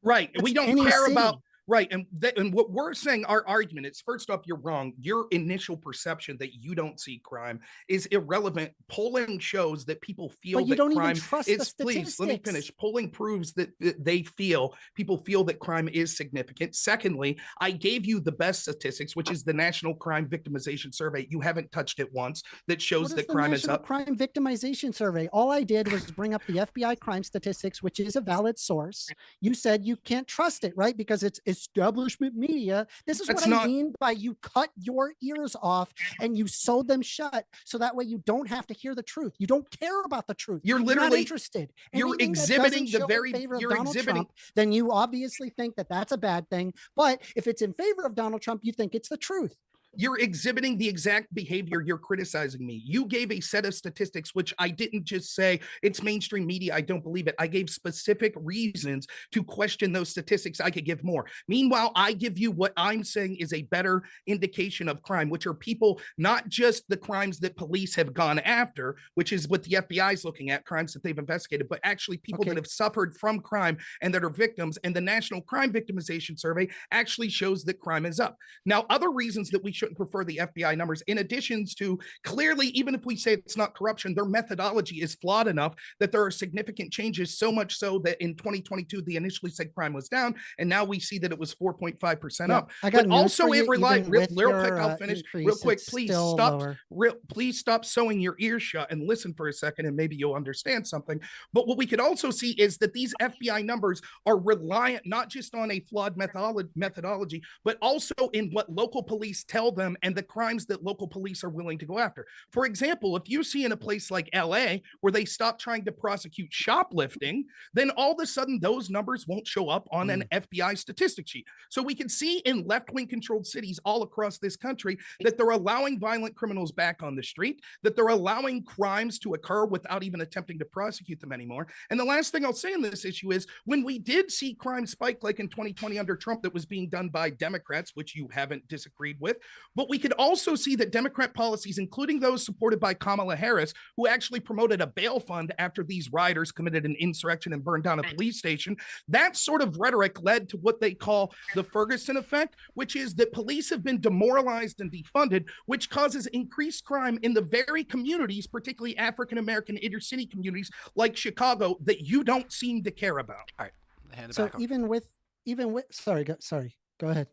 Right. That's We don't any care city. about right. And what we're saying, our argument is first off, you're wrong. Your initial perception that you don't see crime is irrelevant. Polling shows that people feel But you that don't even crime trust is the please let me statistics. finish. Polling proves that they feel people feel that crime is significant. Secondly, I gave you the best statistics, which is the National Crime Victimization Survey. You haven't touched it once. That shows that crime is up. Crime Victimization Survey. All I did was bring up the FBI crime statistics, which is a valid source. You said you can't trust it, right? Because it's establishment media. This is That's what I not- mean by you cut your ears off and you sewed them shut so that way you don't have to hear the truth. You don't care about the truth. You're not literally- interested. you're Anything that exhibiting doesn't the show in very- favor of you're Donald exhibiting- Trump, then you obviously think that that's a bad thing. But if it's in favor of Donald Trump, you think it's the truth. You're exhibiting the exact behavior you're criticizing me. You gave a set of statistics, which I didn't just say it's mainstream media. I don't believe it. I gave specific reasons to question those statistics. I could give more. Meanwhile, I give you what I'm saying is a better indication of crime, which are people, not just the crimes that police have gone after, which is what the FBI is looking at, crimes that they've investigated, but actually people that have suffered from crime and that are victims. And the National Crime Victimization Survey actually shows that crime is up. Now, other reasons that we shouldn't prefer the FBI numbers, in addition to clearly, even if we say it's not corruption, their methodology is flawed enough that there are significant changes, so much so that in 2022, they initially said crime was down, and now we see that it was 4.5% up. I got But news also for it you, relied, even real with quick, your, I'll finish real increase, quick. it's Please still stop, lower. please stop sewing your ears shut and listen for a second, and maybe you'll understand something. But what we could also see is that these FBI numbers are reliant not just on a flawed methodology, but also in what local police tell them and the crimes that local police are willing to go after. For example, if you see in a place like LA where they stop trying to prosecute shoplifting, then all of a sudden those numbers won't show up on an FBI statistic sheet. So we can see in left-wing controlled cities all across this country that they're allowing violent criminals back on the street, that they're allowing crimes to occur without even attempting to prosecute them anymore. And the last thing I'll say in this issue is when we did see crime spike like in 2020 under Trump, that was being done by Democrats, which you haven't disagreed with, but we could also see that Democrat policies, including those supported by Kamala Harris, who actually promoted a bail fund after these rioters committed an insurrection and burned down a police station, that sort of rhetoric led to what they call the Ferguson effect, which is that police have been demoralized and defunded, which causes increased crime in the very communities, particularly African-American inner city communities like Chicago, that you don't seem to care about. All right, hand it So back over. even with, sorry, go ahead.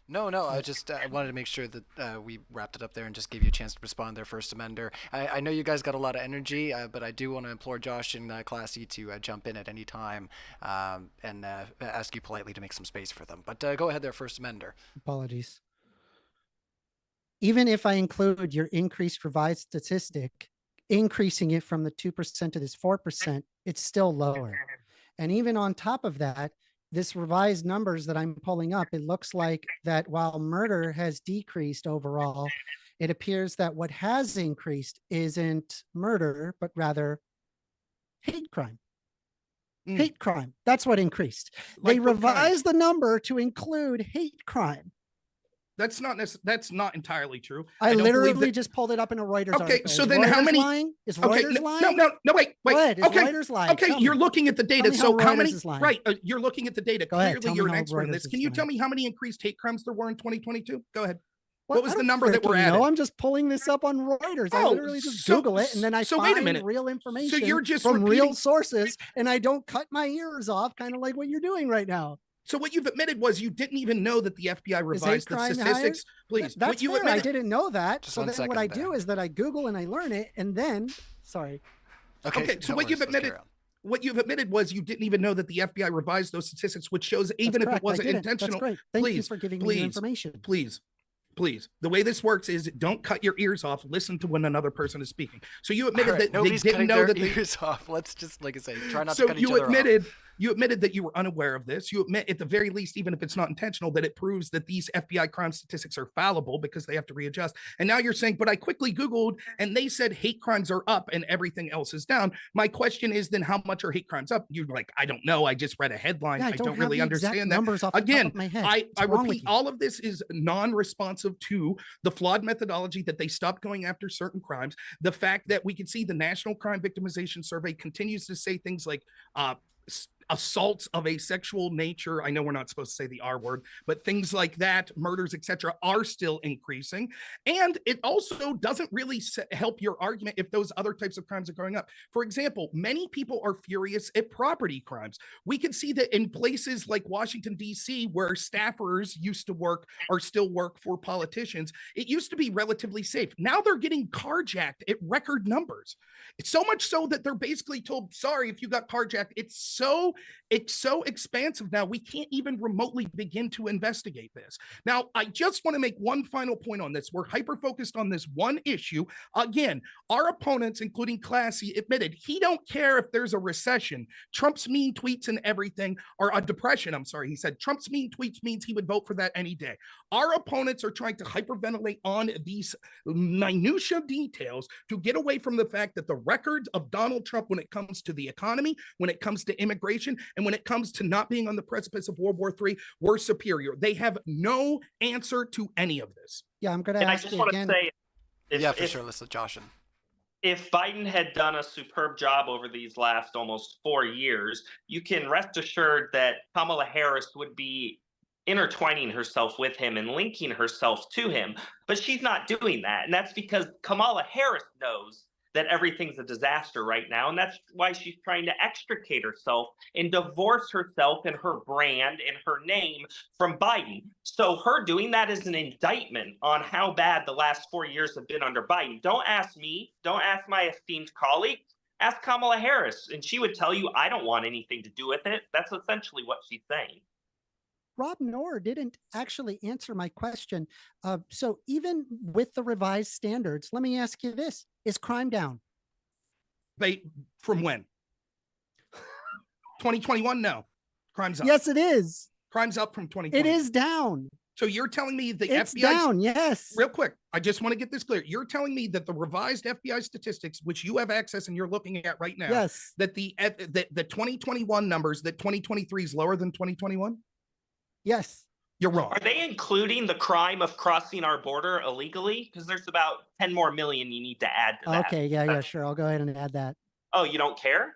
No, I just wanted to make sure that we wrapped it up there and just gave you a chance to respond there, First Amender. I know you guys got a lot of energy, but I do want to implore Josh and Classy to jump in at any time and ask you politely to make some space for them. But go ahead there, First Amender. Apologies. Even if I include your increased revised statistic, increasing it from the 2% to this 4%, it's still lower. And even on top of that, this revised numbers that I'm pulling up, it looks like that while murder has decreased overall, it appears that what has increased isn't murder, but rather hate crime. Hate crime. That's what increased. Like they what kind? revised the number to include hate crime. That's not entirely true. I don't believe literally that- just pulled it up in a Reuters Okay, article. so Is then how Reuters many- lying? Is Okay, Reuters lying? no, wait. Go ahead. Is Okay, Reuters lying? okay, Tell you're me. looking at the data. Tell me So how how Reuters many? is lying. Right, you're looking at the data. Go ahead, Clearly, tell you're me an how expert in Reuters this. is Can you tell lying. me how many increased hate crimes there were in 2022? Go ahead. Well, What was I the don't number that we're freaking at? know. I'm just pulling this up on Reuters. I Oh, literally just so- Google it and then I so wait a find minute. real information you're just from real repeating- sources, and I don't cut my ears off, kind of like what you're doing right now. So what you've admitted was you didn't even know that the FBI revised the crime statistics. Please, That's what you fair. I admitted. didn't know that. Just So one then what second I there. do is that I Google and I learn it, and then, sorry. Okay, so no what you've worries, let's admitted. carry on. What you've admitted was you didn't even know that the FBI revised those statistics, which shows even That's if correct. it wasn't I didn't. intentional. That's great. Thank you Please, for giving me please, the information. Please. please. The way this works is don't cut your ears off. Listen to when another person is speaking. So you admitted All right, that they nobody's didn't cutting know their that they ears off. Let's just, like I say, try not to so cut each other off. you admitted that you were unaware of this. You admit, at the very least, even if it's not intentional, that it proves that these FBI crime statistics are fallible because they have to readjust. And now you're saying, but I quickly Googled and they said hate crimes are up and everything else is down. My question is then how much are hate crimes up? You're like, I don't know. I just read a headline. Yeah, I don't really understand that. Numbers off the Again, top of my head. I What's wrong with repeat, you? all of this is non-responsive to the flawed methodology that they stopped going after certain crimes. The fact that we can see the National Crime Victimization Survey continues to say things like assaults of a sexual nature. I know we're not supposed to say the R word, but things like that, murders, etc., are still increasing. And it also doesn't really help your argument if those other types of crimes are going up. For example, many people are furious at property crimes. We can see that in places like Washington, D.C., where staffers used to work or still work for politicians, it used to be relatively safe. Now they're getting carjacked at record numbers. It's so much so that they're basically told, sorry, if you got carjacked. It's so expansive now, we can't even remotely begin to investigate this. Now, I just want to make one final point on this. We're hyper-focused on this one issue. Again, our opponents, including Classy, admitted he don't care if there's a recession. Trump's mean tweets and everything, or a depression, I'm sorry. He said Trump's mean tweets means he would vote for that any day. Our opponents are trying to hyperventilate on these minutia details to get away from the fact that the records of Donald Trump when it comes to the economy, when it comes to immigration, and when it comes to not being on the precipice of World War III, were superior. They have no answer to any of this. Yeah, I'm going to And I ask just you want to again. say, Yeah, for sure. Let's let Josh in. if Biden had done a superb job over these last almost 4 years, you can rest assured that Kamala Harris would be intertwining herself with him and linking herself to him. But she's not doing that. And that's because Kamala Harris knows that everything's a disaster right now. And that's why she's trying to extricate herself and divorce herself and her brand and her name from Biden. So her doing that is an indictment on how bad the last 4 years have been under Biden. Don't ask me. Don't ask my esteemed colleague. Ask Kamala Harris. And she would tell you, I don't want anything to do with it. That's essentially what she's saying. Rob Noerr didn't actually answer my question. So even with the revised standards, let me ask you this. Is crime down? From when? 2021? No. Crime's up. Yes, it is. Crime's up from 2020. It is down. So you're telling me the It's FBI down, yes. Real quick, I just want to get this clear. You're telling me that the revised FBI statistics, which you have access and you're looking at right now, Yes. that the 2021 numbers, that 2023 is lower than 2021? Yes. You're wrong. Are they including the crime of crossing our border illegally? Because there's about 10 more million you need to add to that. Okay, yeah, sure. I'll go ahead and add that. Oh, you don't care?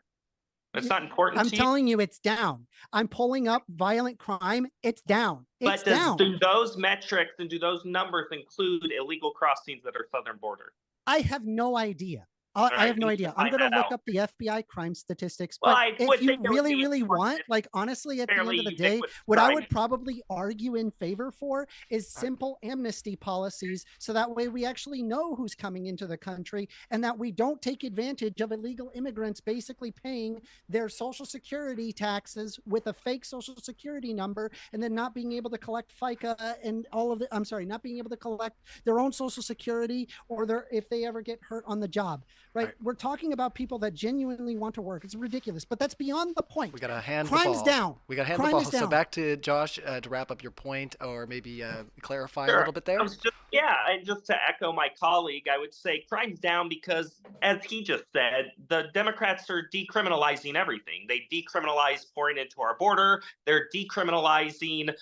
That's not important I'm to you? telling you it's down. I'm pulling up violent crime. It's down. It's But down. do those metrics and do those numbers include illegal crossings at our southern border? I have no idea. I right, have no you idea. can I'm find going to that look out. up the FBI crime statistics. Well, But I would if you think there would really, be really important, want, like honestly, at the end fairly of the day, ubiquitous what I crime. would probably argue in favor for is simple amnesty policies. So that way we actually know who's coming into the country and that we don't take advantage of illegal immigrants basically paying their social security taxes with a fake social security number and then not being able to collect FICA and all of the, I'm sorry, not being able to collect their own social security or their, if they ever get hurt on the job, right? We're talking about people that genuinely want to work. It's ridiculous, but that's beyond the point. We got to hand Crime's the ball. down. We got to hand Crime the ball. is So down. back to Josh to wrap up your point or maybe clarify Sure. a little bit there. And just to echo my colleague, I would say crime's down because, as he just said, the Democrats are decriminalizing everything. They decriminalize pouring into our border. They're decriminalizing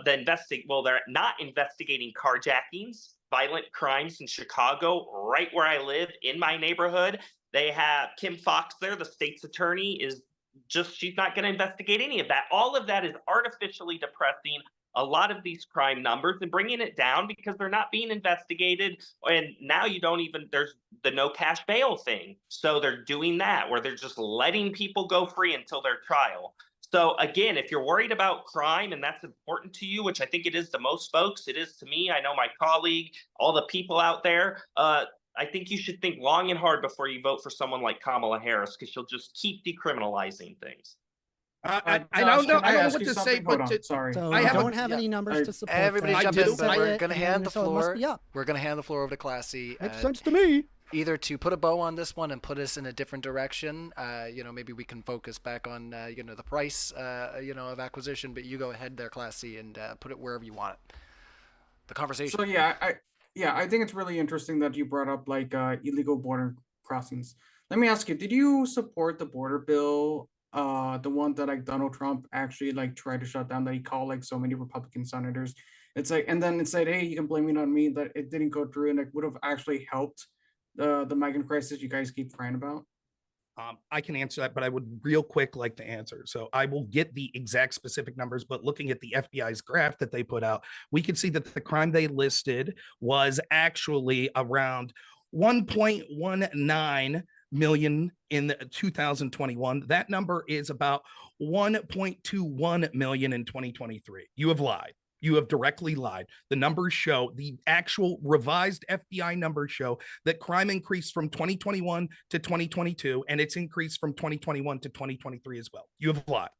they're not investigating carjackings, violent crimes in Chicago, right where I live, in my neighborhood. They have Kim Foxx there, the state's attorney, she's not going to investigate any of that. All of that is artificially depressing a lot of these crime numbers and bringing it down because they're not being investigated. And now there's the no cash bail thing. So they're doing that where they're just letting people go free until their trial. So again, if you're worried about crime and that's important to you, which I think it is to most folks, it is to me, I know my colleague, all the people out there, I think you should think long and hard before you vote for someone like Kamala Harris because she'll just keep decriminalizing things. I don't know. Can I don't know ask what you to say, something? Hold but on, sorry. So I we have a- don't have any numbers I- to support Everybody that. I jump do. in, but Say we're it, going to and hand the so it must floor. be up. We're going to hand the floor over to Classy. Makes sense to me. Either to put a bow on this one and put us in a different direction. Maybe we can focus back on, the price, of acquisition. But you go ahead there, Classy, and put it wherever you want it. The conversation. So I think it's really interesting that you brought up like illegal border crossings. Let me ask you, did you support the border bill, the one that like Donald Trump actually like tried to shut down, that he called like so many Republican senators? It's like, and then it said, hey, you can blame it on me, that it didn't go through, and it would have actually helped the migrant crisis you guys keep crying about. I can answer that, but I would real quick like to answer. So I will get the exact specific numbers, but looking at the FBI's graph that they put out, we could see that the crime they listed was actually around 1.19 million in 2021. That number is about 1.21 million in 2023. You have lied. You have directly lied. The numbers show, the actual revised FBI numbers show that crime increased from 2021 to 2022, and it's increased from 2021 to 2023 as well. You have lied.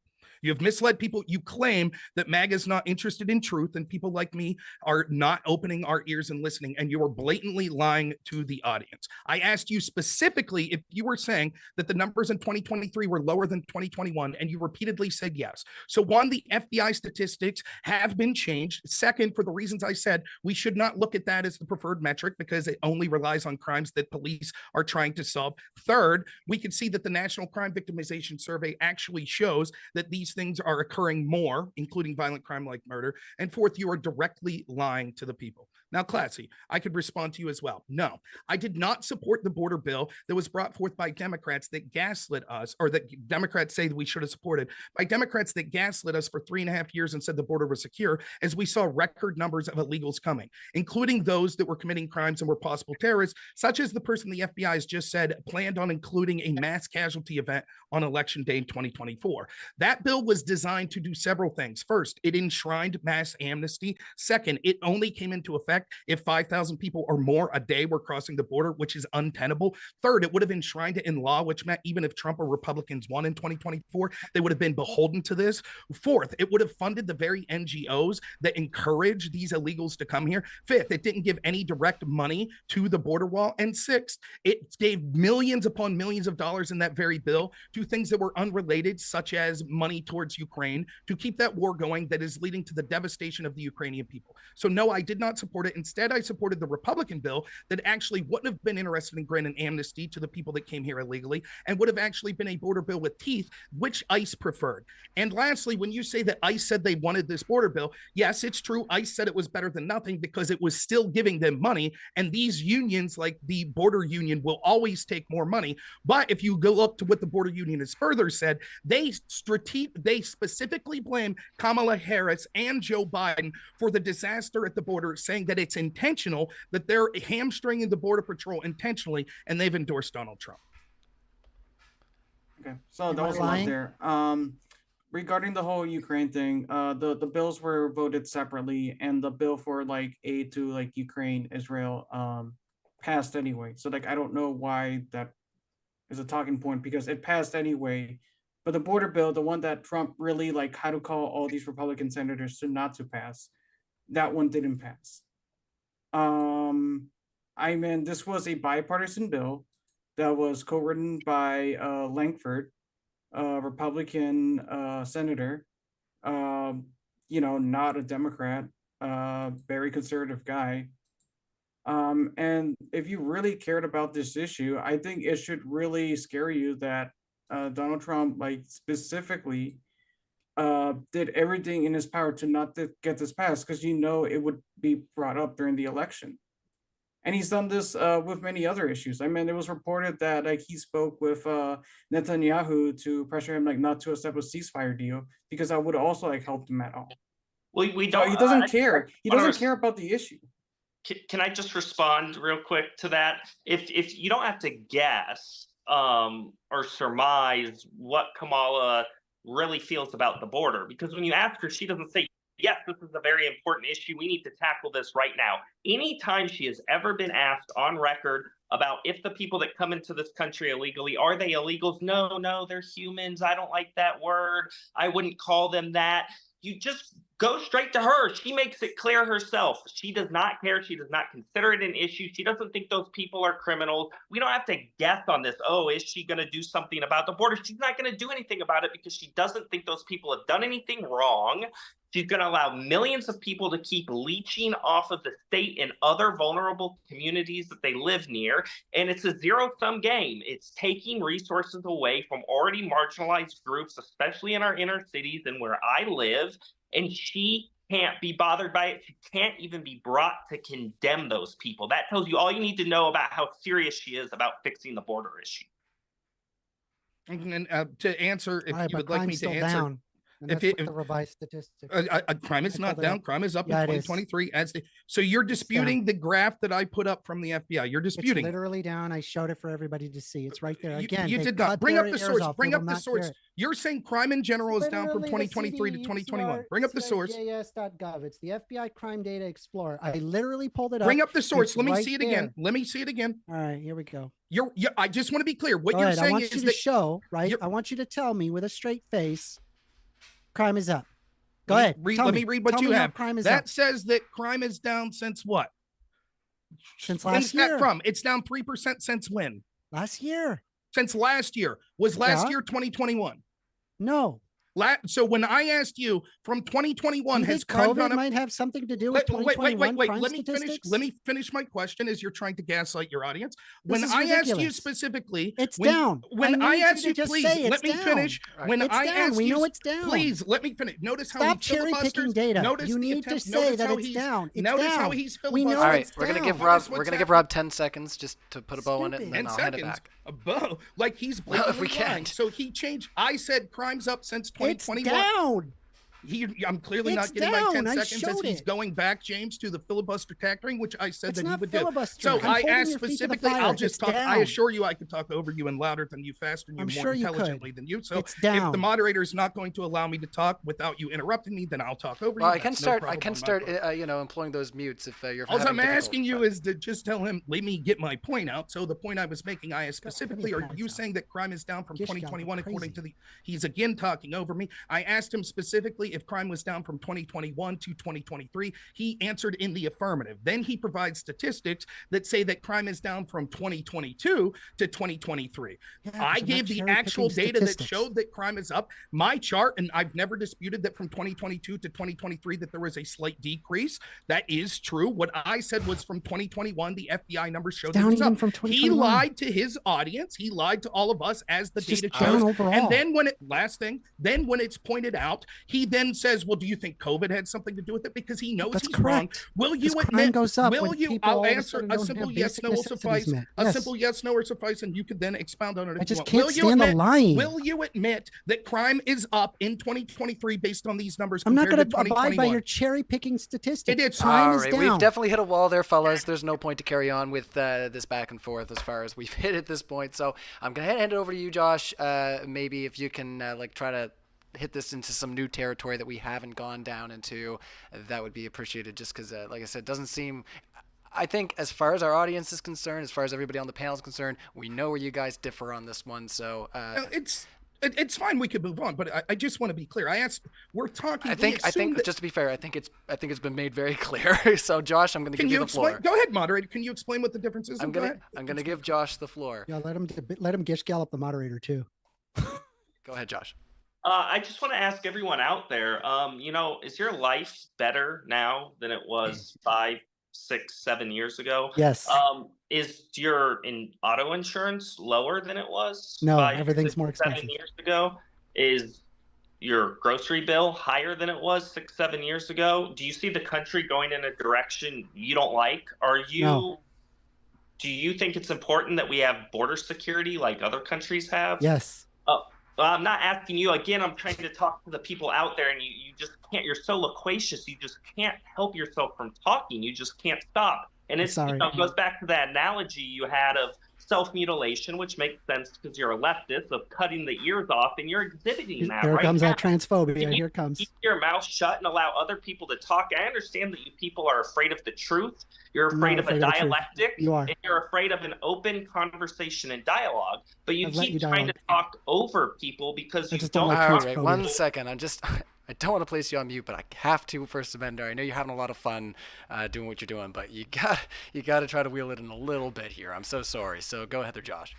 You have misled people. You claim that MAGA is not interested in truth, and people like me are not opening our ears and listening, and you are blatantly lying to the audience. I asked you specifically if you were saying that the numbers in 2023 were lower than 2021, and you repeatedly said yes. So one, the FBI statistics have been changed. Second, for the reasons I said, we should not look at that as the preferred metric because it only relies on crimes that police are trying to solve. Third, we can see that the National Crime Victimization Survey actually shows that these things are occurring more, including violent crime like murder. And fourth, you are directly lying to the people. Now, Classy, I could respond to you as well. No, I did not support the border bill that was brought forth by Democrats that gaslit us, or that Democrats say that we should have supported, by Democrats that gaslit us for 3.5 years and said the border was secure, as we saw record numbers of illegals coming, including those that were committing crimes and were possible terrorists, such as the person the FBI has just said planned on including a mass casualty event on Election Day in 2024. That bill was designed to do several things. First, it enshrined mass amnesty. Second, it only came into effect if 5,000 people or more a day were crossing the border, which is untenable. Third, it would have enshrined it in law, which meant even if Trump or Republicans won in 2024, they would have been beholden to this. Fourth, it would have funded the very NGOs that encourage these illegals to come here. Fifth, it didn't give any direct money to the border wall. And sixth, it gave millions upon millions of dollars in that very bill to things that were unrelated, such as money towards Ukraine, to keep that war going that is leading to the devastation of the Ukrainian people. So no, I did not support it. Instead, I supported the Republican bill that actually wouldn't have been interested in granting amnesty to the people that came here illegally, and would have actually been a border bill with teeth, which ICE preferred. And lastly, when you say that ICE said they wanted this border bill, yes, it's true. ICE said it was better than nothing because it was still giving them money. And these unions, like the border union, will always take more money. But if you go up to what the border union has further said, they specifically blame Kamala Harris and Joe Biden for the disaster at the border, saying that it's intentional, that they're hamstringing the Border Patrol intentionally, and they've endorsed Donald Trump. Okay, so Am that I was a lot lying? there. Regarding the whole Ukraine thing, the bills were voted separately, and the bill for like aid to like Ukraine, Israel, passed anyway. So like I don't know why that is a talking point, because it passed anyway. But the border bill, the one that Trump really like had to call all these Republican senators to not to pass, that one didn't pass. I mean, this was a bipartisan bill that was co-written by Langford, Republican senator, not a Democrat, very conservative guy. And if you really cared about this issue, I think it should really scare you that Donald Trump, like specifically, did everything in his power to not get this passed, because it would be brought up during the election. And he's done this with many other issues. I mean, it was reported that like he spoke with Netanyahu to pressure him like not to accept a ceasefire deal, because that would also like help him at all. We So don't. he doesn't care. He wanna doesn't care about the issue. Can I just respond real quick to that? If you don't have to guess or surmise what Kamala really feels about the border, because when you ask her, she doesn't say yes, this is a very important issue. We need to tackle this right now. Anytime she has ever been asked on record about if the people that come into this country illegally, are they illegals? No, no, they're humans. I don't like that word. I wouldn't call them that. You just go straight to her. She makes it clear herself. She does not care. She does not consider it an issue. She doesn't think those people are criminals. We don't have to guess on this. Oh, is she going to do something about the border? She's not going to do anything about it because she doesn't think those people have done anything wrong. She's going to allow millions of people to keep leeching off of the state and other vulnerable communities that they live near. And it's a zero-sum game. It's taking resources away from already marginalized groups, especially in our inner cities and where I live. And she can't be bothered by it. She can't even be brought to condemn those people. That tells you all you need to know about how serious she is about fixing the border issue. And to answer, if All right, you but would like me crime's to still answer, down. And if that's it- with the revised statistics. crime is I not pulled it down. up. Crime is up Yeah, in it is. 2023. So you're disputing the graph that I put up from the FBI. You're It's disputing. literally down. I showed it for everybody to see. It's right there. You- Again, you they did not cut bring their up the ears source. off. Bring They up will the not source. hear it. You're saying crime in general is down from Literally, 2023 to the 2021. Bring up the source. CRJS.gov. It's the FBI Crime Data Explorer. I literally pulled it up. Bring up the source. It's Let me right see it again. there. Let me see it again. All right, here we go. I just want to be clear. What Go you're ahead. I saying want you is to that show, right? you're- I want you to tell me with a straight face, crime is up. Go Let me ahead. read- Tell let me. me read what Tell you me how have. crime is that up says that crime is down since what? since When's last that year. from? It's down 3% since when? Last year. Since last year. Was last Yeah. year 2021? No. So when I asked you from 2021, You has think crime COVID gone up? might have something to do with Wait. 2021 crime Let me finish. statistics? Let me finish my question as you're trying to gaslight your audience. This When is I asked you ridiculous. specifically, It's when, down. When I I need you asked to you, just please say let it's me down. finish. Right. When It's I down. asked We you, know it's down. please let me finish. Notice how Stop he cherry picking filibusters. data. Notice You the need to attempt. say Notice that how it's he's down. It's notice how down. he's We know filibustering. All right, it's we're gonna down. give Notice Rob. what's We're gonna give happening. Rob 10 seconds just to put a bow on it, and Stupid. then 10 I'll hand it seconds. back. A bow. Like he's Well, if blatantly we lying. can't. So he changed. I said crime's up since It's 2021. down. I'm clearly It's not getting my 10 down. I seconds as showed he's it. going back, James, to the filibuster tactering, which I said It's that he not would do. filibustering. So I'm I holding asked your feet to the specifically, fire. I'll just It's talk. I down. assure you I could talk over you and louder than you, faster than you, I'm more sure you could. intelligently than you. So It's if down. the moderator is not going to allow me to talk without you interrupting me, then I'll talk over Well, you. I can That's no start. I problem can on my start. part. Employing those mutes if you're. All having I'm difficult- asking you is to just tell him, let me get my point out. So the point I was making, I asked specifically, are points you out. saying that crime is down from Gish got 2021 according to crazy. he's again talking over me. I asked him specifically if crime was down from 2021 to 2023. He answered in the affirmative. Then he provides statistics that say that crime is down from 2022 to 2023. Yeah, 'cause I I'm not gave the cherry-picking actual data that statistics. showed that crime is up. My chart, and I've never disputed that from 2022 to 2023 that there was a slight decrease. That is true. What I said was from 2021, the FBI numbers showed that down it was even up. from He 2021. lied to his audience. He lied to all of us as the It's just data down shows. overall. And then then when it's pointed out, he then says, well, do you think COVID had something to do with it? Because he knows That's he's wrong. correct. Will you 'Cause crime admit, goes up will when you, people all I'll of a answer sudden a don't simple have yes, basic no will necessities suffice. met. A Yes. simple yes, no will suffice, and you could then expound on it if I you just want. can't Will you stand the admit, lying. will you admit that crime is up in 2023 based on these numbers I'm not compared going to to abide by 2021? your cherry picking statistics. It is. Crime All is right, down. we've definitely hit a wall there, fellas. There's no point to carry on with this back and forth as far as we've hit at this point. So I'm gonna hand it over to you, Josh. Maybe if you can try to hit this into some new territory that we haven't gone down into, that would be appreciated. Just because, like I said, it doesn't seem. I think as far as our audience is concerned, as far as everybody on the panel is concerned, we know where you guys differ on this one. So It's fine. We could move on, but I just want to be clear. We're talking. I think just to be fair, I think it's been made very clear. So Josh, I'm going to give you the floor. Go ahead, moderator. Can you explain what the difference is? I'm gonna give Josh the floor. Yeah, let him Gish Gallop the moderator too. Go ahead, Josh. I just want to ask everyone out there, is your life better now than it was 5, 6, 7 years ago? Yes. Is your auto insurance lower than it was? No, 5, everything's 6, more 7 expensive. years ago? Is your grocery bill higher than it was 6, 7 years ago? Do you see the country going in a direction you don't like? No. Do you think it's important that we have border security like other countries have? Yes. Well, I'm not asking you again. I'm trying to talk to the people out there, and you just can't. You're so loquacious. You just can't help yourself from talking. You just can't stop. And it Sorry. goes back to that analogy you had of self-mutilation, which makes sense because you're a leftist, of cutting the ears off, and you're exhibiting that Here right comes now. that transphobia. You Here it comes. keep your mouth shut and allow other people to talk. I understand that you people are afraid of the truth. You're I'm afraid not of a afraid of the truth. dialectic. You are. And you're afraid of an open conversation and dialogue. But you I've let keep you trying to dialogue. talk over people because I you just don't don't like All want right, transphobia. one second. I don't want to place you on mute, but I have to first, Amender. I know you're having a lot of fun doing what you're doing, but you got to try to wheel it in a little bit here. I'm so sorry. So go ahead there, Josh.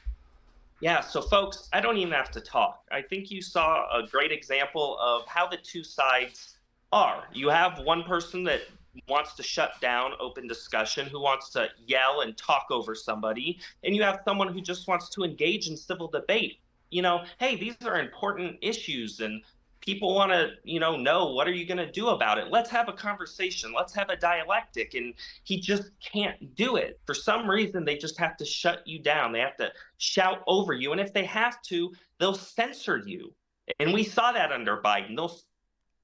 Yeah, so folks, I don't even have to talk. I think you saw a great example of how the two sides are. You have one person that wants to shut down open discussion, who wants to yell and talk over somebody, and you have someone who just wants to engage in civil debate. Hey, these are important issues, and people want to, know what are you going to do about it? Let's have a conversation. Let's have a dialectic. And he just can't do it. For some reason, they just have to shut you down. They have to shout over you. And if they have to, they'll censor you. And we saw that under Biden. They'll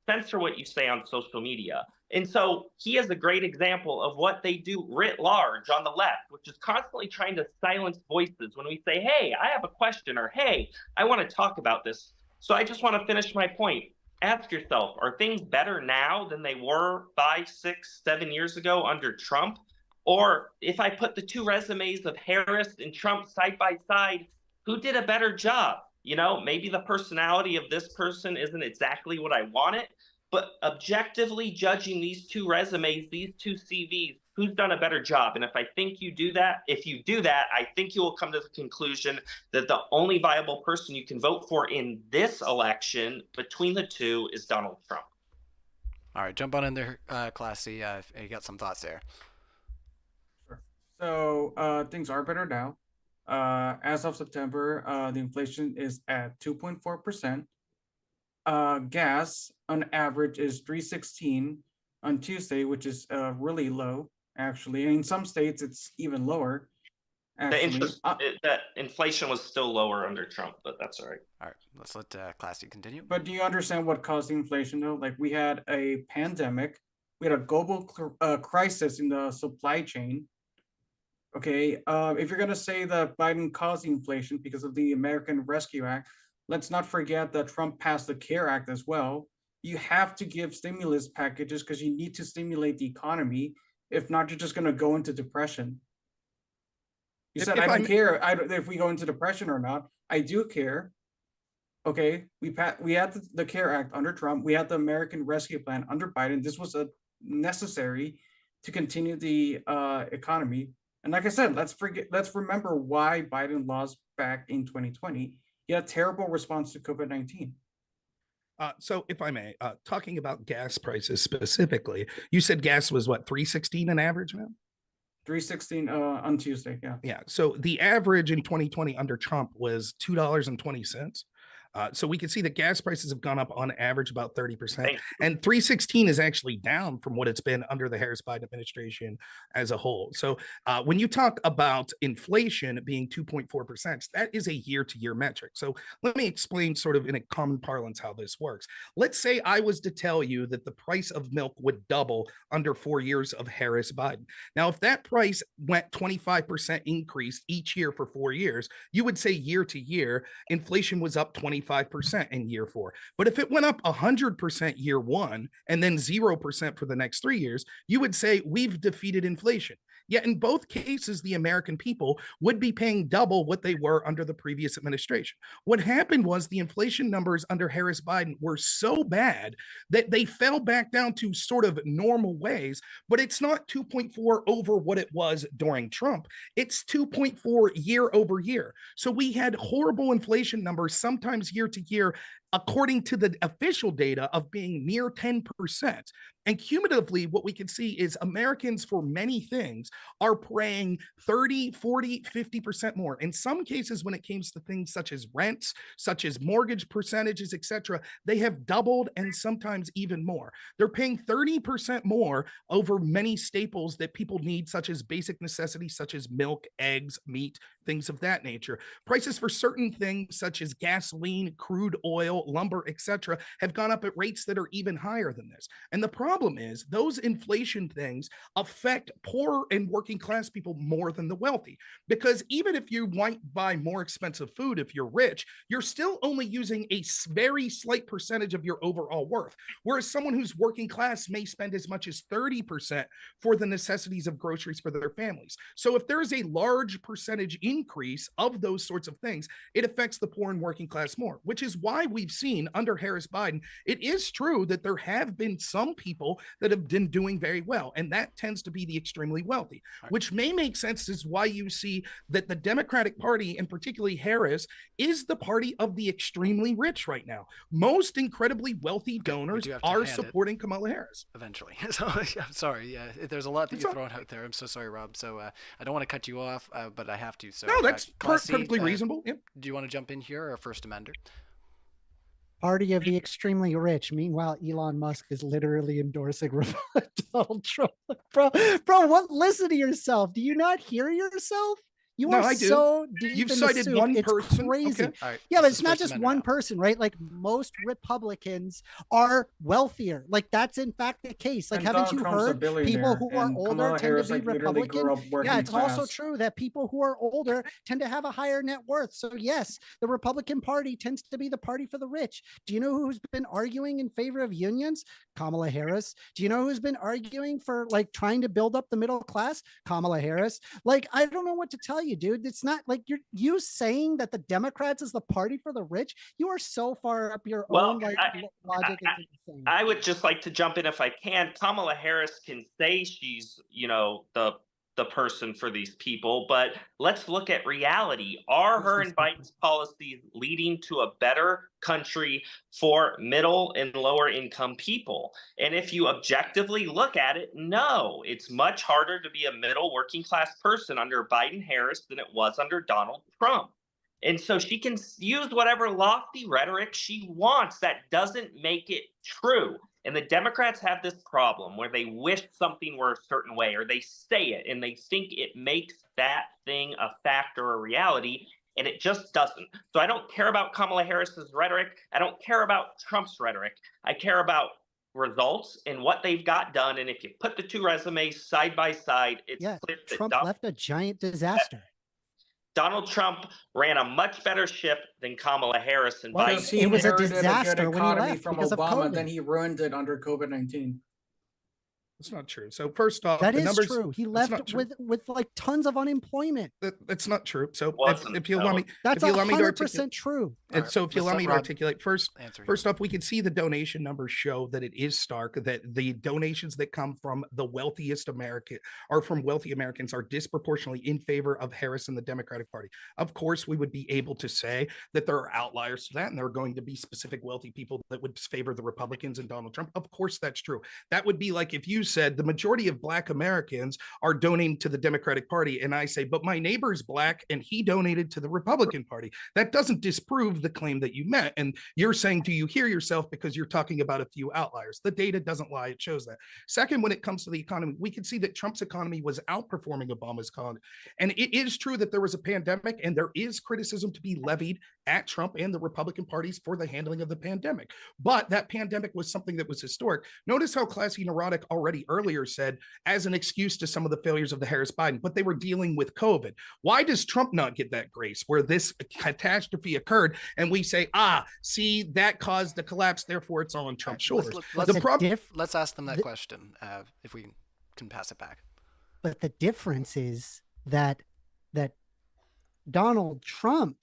censor what you say on social media. And so he is a great example of what they do writ large on the left, which is constantly trying to silence voices when we say, hey, I have a question, or hey, I want to talk about this. So I just want to finish my point. Ask yourself, are things better now than they were 5, 6, 7 years ago under Trump? Or if I put the two resumes of Harris and Trump side by side, who did a better job? Maybe the personality of this person isn't exactly what I wanted, but objectively judging these two resumes, these two CVs, who's done a better job? And if you do that, I think you will come to the conclusion that the only viable person you can vote for in this election between the two is Donald Trump. All right, jump on in there, Classy. If you got some thoughts there. Sure. So things are better now. As of September, the inflation is at 2.4%. Gas on average is $3.16 on Tuesday, which is really low, actually. And in some states, it's even lower. Actually, That inflation was still lower under Trump, but that's all right. All right, let's let Classy continue. but do you understand what caused the inflation, though? Like, we had a pandemic, we had a global crisis in the supply chain. Okay, if you're gonna say that Biden caused the inflation because of the American Rescue Act, let's not forget that Trump passed the CARE Act as well. You have to give stimulus packages because you need to stimulate the economy. If not, you're just gonna go into depression. You said, I don't care if we go into depression or not. I do care. Okay, we had the CARE Act under Trump. We had the American Rescue Plan under Biden. This was necessary to continue the economy. And like I said, let's remember why Biden lost back in 2020. He had a terrible response to COVID-19. So if I may, talking about gas prices specifically, you said gas was what, $3.16 an average, man? $3.16 on Tuesday, yeah. Yeah, so the average in 2020 under Trump was $2.20. So we can see that gas prices have gone up on average about 30%. And $3.16 is actually down from what it's been under the Harris-Biden administration as a whole. So when you talk about inflation being 2.4%, that is a year-to-year metric. So let me explain sort of in a common parlance how this works. Let's say I was to tell you that the price of milk would double under 4 years of Harris-Biden. Now, if that price went 25% increase each year for 4 years, you would say year to year, inflation was up 25% in year 4. But if it went up 100% year 1 and then 0% for the next 3 years, you would say we've defeated inflation. Yet in both cases, the American people would be paying double what they were under the previous administration. What happened was the inflation numbers under Harris-Biden were so bad that they fell back down to sort of normal ways, but it's not 2.4 over what it was during Trump. It's 2.4 year over year. So we had horrible inflation numbers, sometimes year to year, according to the official data of being near 10%. And cumulatively, what we can see is Americans for many things are paying 30, 40, 50% more. In some cases, when it comes to things such as rents, such as mortgage percentages, etc., they have doubled and sometimes even more. They're paying 30% more over many staples that people need, such as basic necessities, such as milk, eggs, meat, things of that nature. Prices for certain things such as gasoline, crude oil, oil, lumber, etc., have gone up at rates that are even higher than this. And the problem is those inflation things affect poor and working class people more than the wealthy. Because even if you might buy more expensive food, if you're rich, you're still only using a very slight percentage of your overall worth. Whereas someone who's working class may spend as much as 30% for the necessities of groceries for their families. So if there is a large percentage increase of those sorts of things, it affects the poor and working class more, which is why we've seen under Harris Biden, it is true that there have been some people that have been doing very well, and that tends to be the extremely wealthy, which may make sense as why you see that the Democratic Party, and particularly Harris, is the party of the extremely rich right now. Most incredibly wealthy donors are supporting Kamala Harris. Eventually. So I'm sorry. Yeah, there's a lot that you're throwing out there. I'm so sorry, Rob. So I don't want to cut you off, but I have to. So no, that's Classy, perfectly reasonable. Yeah. Do you want to jump in here or first amender? Party of the extremely rich. Meanwhile, Elon Musk is literally endorsing Donald Trump. Bro, listen to yourself. Do you not hear yourself? You no, are I do. so deep. You've in the cited soup. one it's person. Crazy. Okay. Right, yeah, but it's not just one person, right? Like most Republicans are wealthier. Like that's in fact the case. Like, And haven't Donald you Trump's a heard people billionaire, who are and older Kamala tend Harris, to be like, literally grew Republican? up working Yeah, it's also class. true that people who are older tend to have a higher net worth. So yes, the Republican Party tends to be the party for the rich. Do you know who's been arguing in favor of unions? Kamala Harris. Do you know who's been arguing for like trying to build up the middle class? Kamala Harris. Like, I don't know what to tell you, dude. It's not like you saying that the Democrats is the party for the rich. You are so far up your own like logic. I would just like to jump in if I can. Kamala Harris can say she's, the person for these people, but let's look at reality. Are her and Biden's policies leading to a better country for middle and lower income people? And if you objectively look at it, no, it's much harder to be a middle working class person under Biden Harris than it was under Donald Trump. And so she can use whatever lofty rhetoric she wants. That doesn't make it true. And the Democrats have this problem where they wish something were a certain way, or they say it and they think it makes that thing a fact or a reality, and it just doesn't. So I don't care about Kamala Harris's rhetoric. I don't care about Trump's rhetoric. I care about results and what they've got done. And if you put the two resumes side by side, it's clear that Trump left a giant disaster. Donald Trump ran a much better ship than Kamala Harris and Biden. He was a inherited disaster good when he economy left from because of Obama, COVID. then he ruined it under COVID-19. It's not true. So first off, that the is numbers, true. He left with like tons of unemployment. That's not true. So if you no. allow me, That's if you allow me to 100% articulate, true. and so if you allow me to articulate first Answer off, we can see the donation numbers show that it is stark that the donations that come from the wealthiest American or from wealthy Americans are disproportionately in favor of Harris and the Democratic Party. Of course, we would be able to say that there are outliers to that, and there are going to be specific wealthy people that would favor the Republicans and Donald Trump. Of course, that's true. That would be like if you said the majority of Black Americans are donating to the Democratic Party, and I say, but my neighbor's Black and he donated to the Republican Party. That doesn't disprove the claim that you met. And you're saying, do you hear yourself? Because you're talking about a few outliers. The data doesn't lie. It shows that. Second, when it comes to the economy, we can see that Trump's economy was outperforming Obama's economy. And it is true that there was a pandemic, and there is criticism to be levied at Trump and the Republican parties for the handling of the pandemic. But that pandemic was something that was historic. Notice how Classy Neurotic already earlier said, as an excuse to some of the failures of the Harris-Biden, but they were dealing with COVID. Why does Trump not get that grace where this catastrophe occurred and we say, see, that caused the collapse, therefore it's all on Trump's shoulders? Let's ask them that question if we can pass it back. But the difference is that Donald Trump,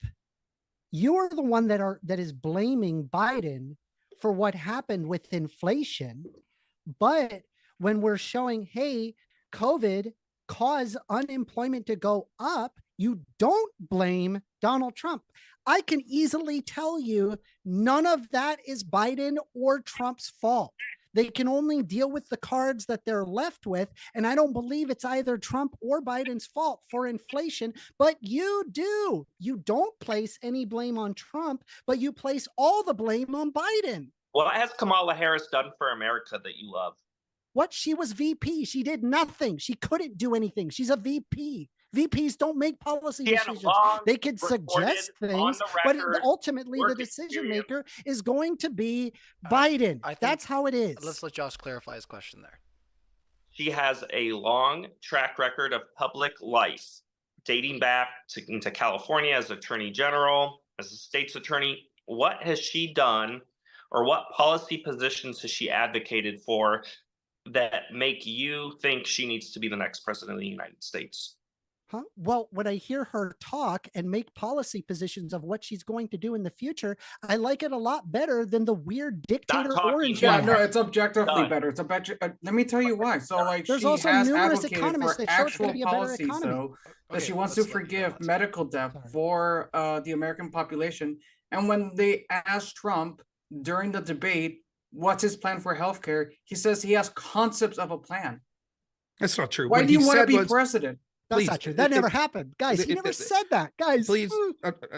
you're the one that is blaming Biden for what happened with inflation, but when we're showing, hey, COVID caused unemployment to go up, you don't blame Donald Trump. I can easily tell you none of that is Biden or Trump's fault. They can only deal with the cards that they're left with. And I don't believe it's either Trump or Biden's fault for inflation, but you do. You don't place any blame on Trump, but you place all the blame on Biden. What has Kamala Harris done for America that you love? What? She was VP. She did nothing. She couldn't do anything. She's a VP. VPs don't make policy He had a decisions. long They could reported suggest on things, the but record ultimately the work decision experience. maker is going to be All right. Biden. I think- That's how it is. Let's let Josh clarify his question there. She has a long track record of public life, dating back into California as Attorney General, as a state's attorney. What has she done, or what policy positions has she advocated for that make you think she needs to be the next president of the United States? Huh? Well, when I hear her talk and make policy positions of what she's going to do in the future, I like it a lot better than the weird dictator talking orange Yeah, about man. no, it's objectively Done. better. It's let me tell you why. So, like, There's she also has numerous advocated economists for that show it's actual gonna be a better policies, economy. though, that Okay, she wants let's to let you go, forgive Matsu. medical debt Sorry. for the American population. And when they asked Trump during the debate, what's his plan for healthcare, he says he has concepts of a plan. That's not true. Why What do you he want to said be was, president? That's please, not true. That never happened. Guys, he never said that. Guys, please,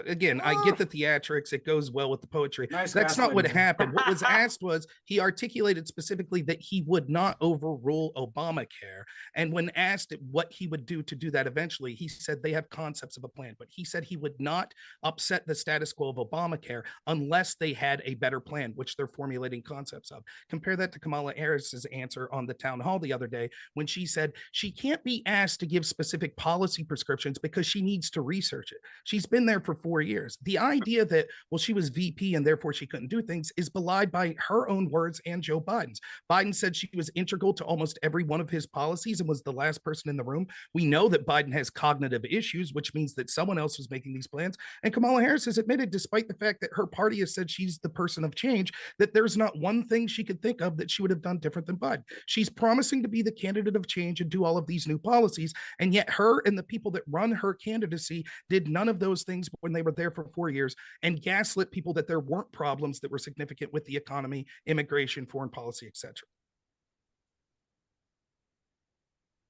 again, I get the theatrics. It goes well with the poetry. Nice That's not what gaslighting. happened. What was asked was, he articulated specifically that he would not overrule Obamacare. And when asked what he would do to do that eventually, he said they have concepts of a plan, but he said he would not upset the status quo of Obamacare unless they had a better plan, which they're formulating concepts of. Compare that to Kamala Harris's answer on the town hall the other day, when she said she can't be asked to give specific policy prescriptions because she needs to research it. She's been there for 4 years. The idea that, well, she was VP and therefore she couldn't do things is belied by her own words and Joe Biden's. Biden said she was integral to almost every one of his policies and was the last person in the room. We know that Biden has cognitive issues, which means that someone else was making these plans. And Kamala Harris has admitted, despite the fact that her party has said she's the person of change, that there's not one thing she could think of that she would have done different than Biden. She's promising to be the candidate of change and do all of these new policies, and yet her and the people that run her candidacy did none of those things when they were there for 4 years, and gaslit people that there weren't problems that were significant with the economy, immigration, foreign policy, etc.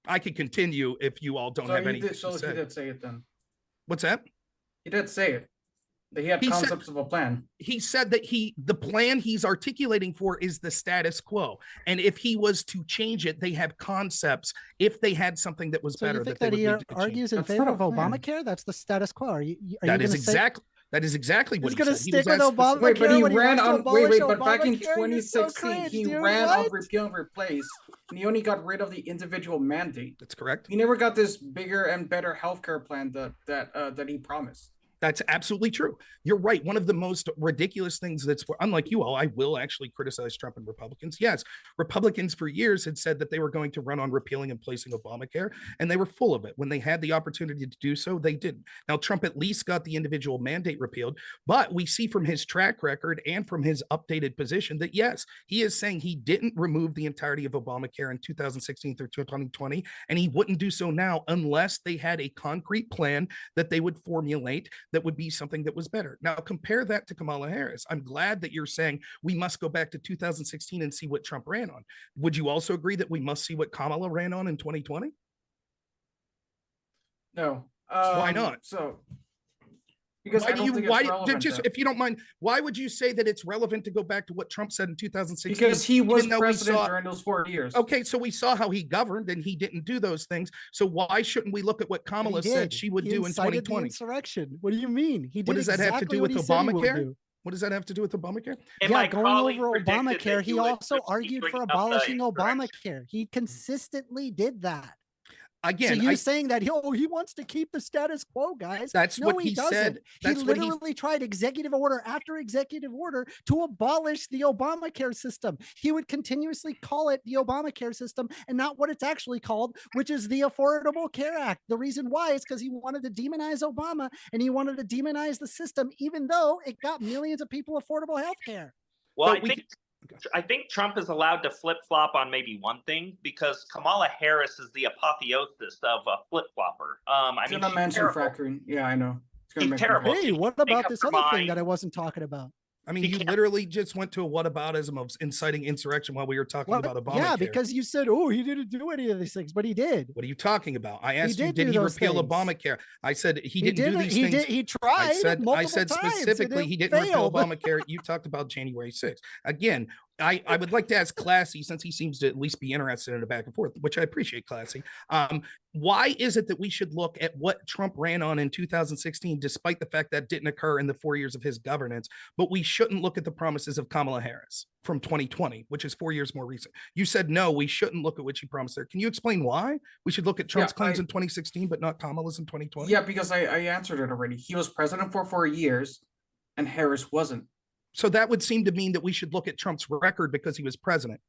I could continue if you all don't have anything to So he say. did say it then. What's that? He did say it. That he had He said- concepts of a plan. He said that the plan he's articulating for is the status quo, and if he was to change it, they have concepts. If they had something that was so better, you think that that they he would need to change. argues in That's favor not of a plan. Obamacare? That's the status quo. Are you That is gonna exactly what He's he gonna said. He stick was with asked Obama? specifically- Wait, but he when he ran wants to on. Wait, abolish but back in Obamacare? You're so 2016, cringe, he dude. ran on What? repeal and replace, and he only got rid of the individual mandate. That's correct. He never got this bigger and better healthcare plan that he promised. That's absolutely true. You're right. One of the most ridiculous things that's, unlike you all, I will actually criticize Trump and Republicans. Yes, Republicans for years had said that they were going to run on repealing and placing Obamacare, and they were full of it. When they had the opportunity to do so, they didn't. Now, Trump at least got the individual mandate repealed, but we see from his track record and from his updated position that, yes, he is saying he didn't remove the entirety of Obamacare in 2016 through 2020, and he wouldn't do so now unless they had a concrete plan that they would formulate that would be something that was better. Now, compare that to Kamala Harris. I'm glad that you're saying we must go back to 2016 and see what Trump ran on. Would you also agree that we must see what Kamala ran on in 2020? No. Why not? So, because I don't think it's relevant. Just though. if you don't mind, why would you say that it's relevant to go back to what Trump said in 2016? Because he was even though we president saw- during those 4 years. Okay, so we saw how he governed and he didn't do those things. So why shouldn't we look at what But Kamala he said did. she would He do in incited the 2020? insurrection. What do you mean? He did What does that have to exactly do what with he said he would Obamacare? do. What does that have to do with Obamacare? And Yeah, my going colleague over predicted that Obamacare, he you would also just be argued for bringing up the abolishing insurrection. Obamacare. He consistently did that. Again, so you I, saying that he wants to keep the status quo, guys? That's no, what he doesn't. said. He That's what he- literally tried executive order after executive order to abolish the Obamacare system. He would continuously call it the Obamacare system and not what it's actually called, which is the Affordable Care Act. The reason why is because he wanted to demonize Obama and he wanted to demonize the system, even though it got millions of people affordable health care. Well, So I think Trump is allowed to flip flop on maybe one thing because Kamala Harris is the apotheosis of a flip flopper. He's mean, gonna she's mention terrible. fracking. Yeah, I know. It's gonna She's make terrible. Hey, She what can't make about up this her other thing mind. that I wasn't talking about? I mean, He you can't- literally just went to a whataboutism of inciting insurrection while we were talking What? about Obamacare. Yeah, because you said, oh, he didn't do any of these things, but he did. What are you talking about? I asked you, did did do he those repeal things. Obamacare? I said he didn't do these he things. Did, he tried I said multiple times, and specifically it he didn't repeal failed. Obamacare. You talked about January 6th. Again, I would like to ask Classy, since he seems to at least be interested in a back and forth, which I appreciate, Classy. Why is it that we should look at what Trump ran on in 2016, despite the fact that didn't occur in the 4 years of his governance, but we shouldn't look at the promises of Kamala Harris from 2020, which is 4 years more recent? You said, no, we shouldn't look at what she promised there. Can you explain why we should look at Trump's claims in 2016, but not Kamala's in 2020? Yeah, because I answered it already. He was president for 4 years and Harris wasn't. So that would seem to mean that we should look at Trump's record because he was president,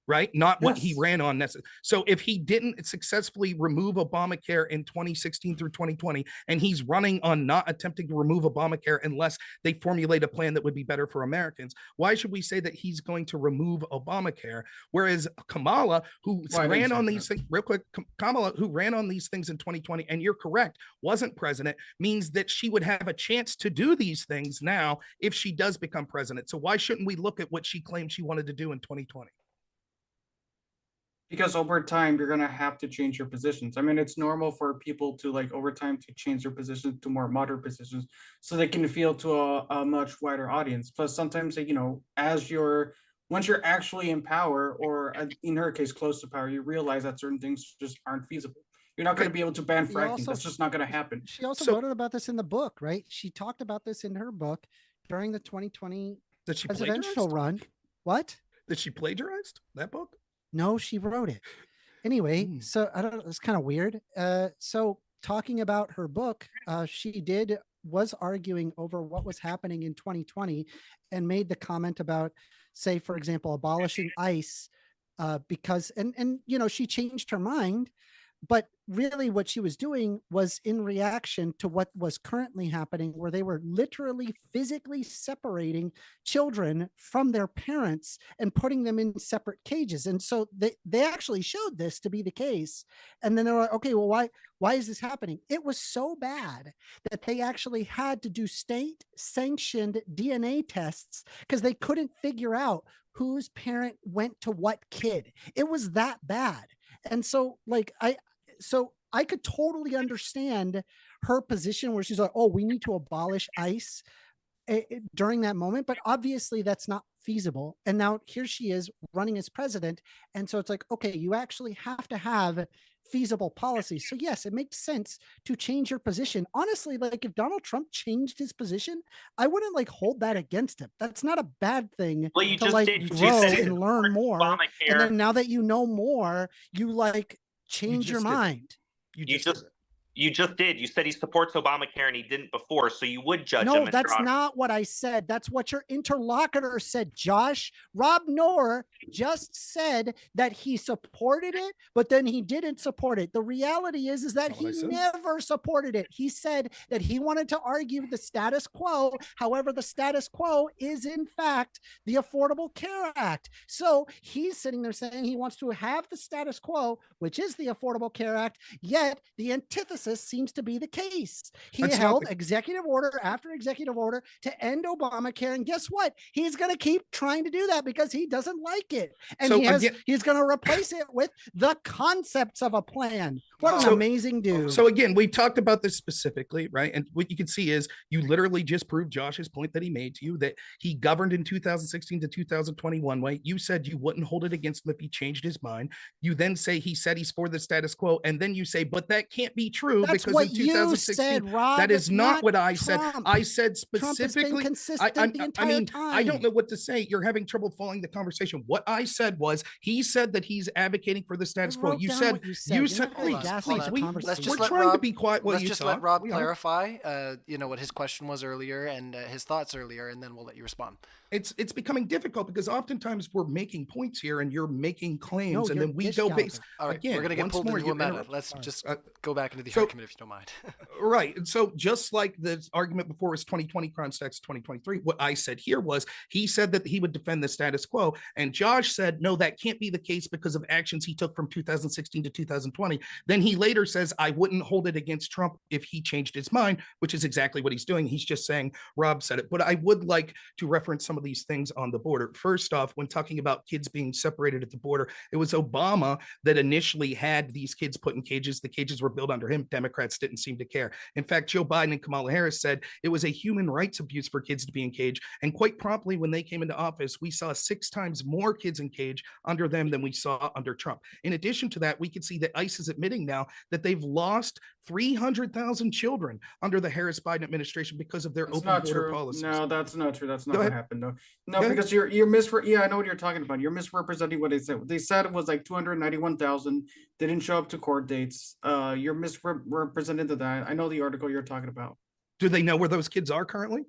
right? Not what he Yes. ran on necessarily. So if he didn't successfully remove Obamacare in 2016 through 2020, and he's running on not attempting to remove Obamacare unless they formulate a plan that would be better for Americans, why should we say that he's going to remove Obamacare? Whereas Kamala, who Well, I didn't ran say on that. these things, real quick, Kamala, who ran on these things in 2020, and you're correct, wasn't president, means that she would have a chance to do these things now if she does become president. So why shouldn't we look at what she claimed she wanted to do in 2020? Because over time, you're going to have to change your positions. I mean, it's normal for people to like over time to change their positions to more moderate positions so they can appeal to a much wider audience. Plus, sometimes, you know, once you're actually in power, or in her case, close to power, you realize that certain things just aren't feasible. You're not going to be able to ban You fracking. also- That's just not going to happen. She also So- wrote about this in the book, right? She talked about this in her book during the 2020 Did she presidential plagiarize? run. What? Did she plagiarize that book? No, she wrote it. Anyway, Hmm. so I don't know, it's kind of weird. So talking about her book, she was arguing over what was happening in 2020 and made the comment about, say, for example, abolishing ICE, because and you know, she changed her mind. But really what she was doing was in reaction to what was currently happening, where they were literally physically separating children from their parents and putting them in separate cages. And so they actually showed this to be the case. And then they're like, okay, well, why is this happening? It was so bad that they actually had to do state sanctioned DNA tests because they couldn't figure out whose parent went to what kid. It was that bad. And so like I could totally understand her position where she's like, oh, we need to abolish ICE during that moment, but obviously that's not feasible. And now here she is running as president. And so it's like, okay, you actually have to have feasible policies. So yes, it makes sense to change your position. Honestly, like if Donald Trump changed his position, I wouldn't like hold that against him. That's not a bad thing Well, you to just like did. You grow said and learn more. And Obamacare. then now that you know more, you like change your just did. mind. You just did. You said he supports Obamacare and he didn't before, so you would judge him. No, as that's your- not what I said. That's what your interlocutor said, Josh. Rob Noerr just said that he supported it, but then he didn't support it. The reality is that Not what I he said. never supported it. He said that he wanted to argue the status quo. However, the status quo is in fact the Affordable Care Act. So he's sitting there saying he wants to have the status quo, which is the Affordable Care Act, yet the antithesis seems to be the case. He That's not held the- executive order after executive order to end Obamacare. And guess what? He's going to keep trying to do that because he doesn't like it. And So he's again- going to replace it with the concepts of a plan. What an So- amazing dude. So again, we talked about this specifically, right? And what you can see is you literally just proved Josh's point that he made to you that he governed in 2016 to 2021 way. You said you wouldn't hold it against him if he changed his mind. You then say he said he's for the status quo, and then you say, but that can't be true That's because what in you 2016 said, Rob. that is not what I said. Trump. I said Trump has been specifically. consistent the entire I mean, time. I don't know what to say. You're having trouble following the conversation. What I said was he said that he's advocating for the status quo. wrote You down said what you said. you You're said not gonna please, gas please. the We're conversation. trying to be quiet while Let's you just talk. let Rob We are. clarify, you know, what his question was earlier and his thoughts earlier, and then we'll let you respond. It's becoming difficult because oftentimes we're making points here and you're making claims, No, and you're then we dish go gouger. based. All right, Again, we're going to get once pulled more, into you a meta. interrupt. Let's Sorry. just go back into the so- argument if you don't mind. Right. And so just like the argument before was 2020 crime stats 2023, what I said here was he said that he would defend the status quo. And Josh said, no, that can't be the case because of actions he took from 2016 to 2020. Then he later says, I wouldn't hold it against Trump if he changed his mind, which is exactly what he's doing. He's just saying Rob said it. But I would like to reference some of some of these things on the border. First off, when talking about kids being separated at the border, it was Obama that initially had these kids put in cages. The cages were built under him. Democrats didn't seem to care. In fact, Joe Biden and Kamala Harris said it was a human rights abuse for kids to be in cage. And quite promptly, when they came into office, we saw 6 times more kids in cage under them than we saw under Trump. In addition to that, we can see that ICE is admitting now that they've lost 300,000 children under the Harris-Biden administration because of their That's open not border true. policies. No, that's not true. That's not Go what ahead. happened. No, Go ahead. because yeah, I know what you're talking about. You're misrepresenting what they said. What they said it was like 291,000 didn't show up to court dates. You're misrepresenting that. I know the article you're talking about. Do they know where those kids are currently?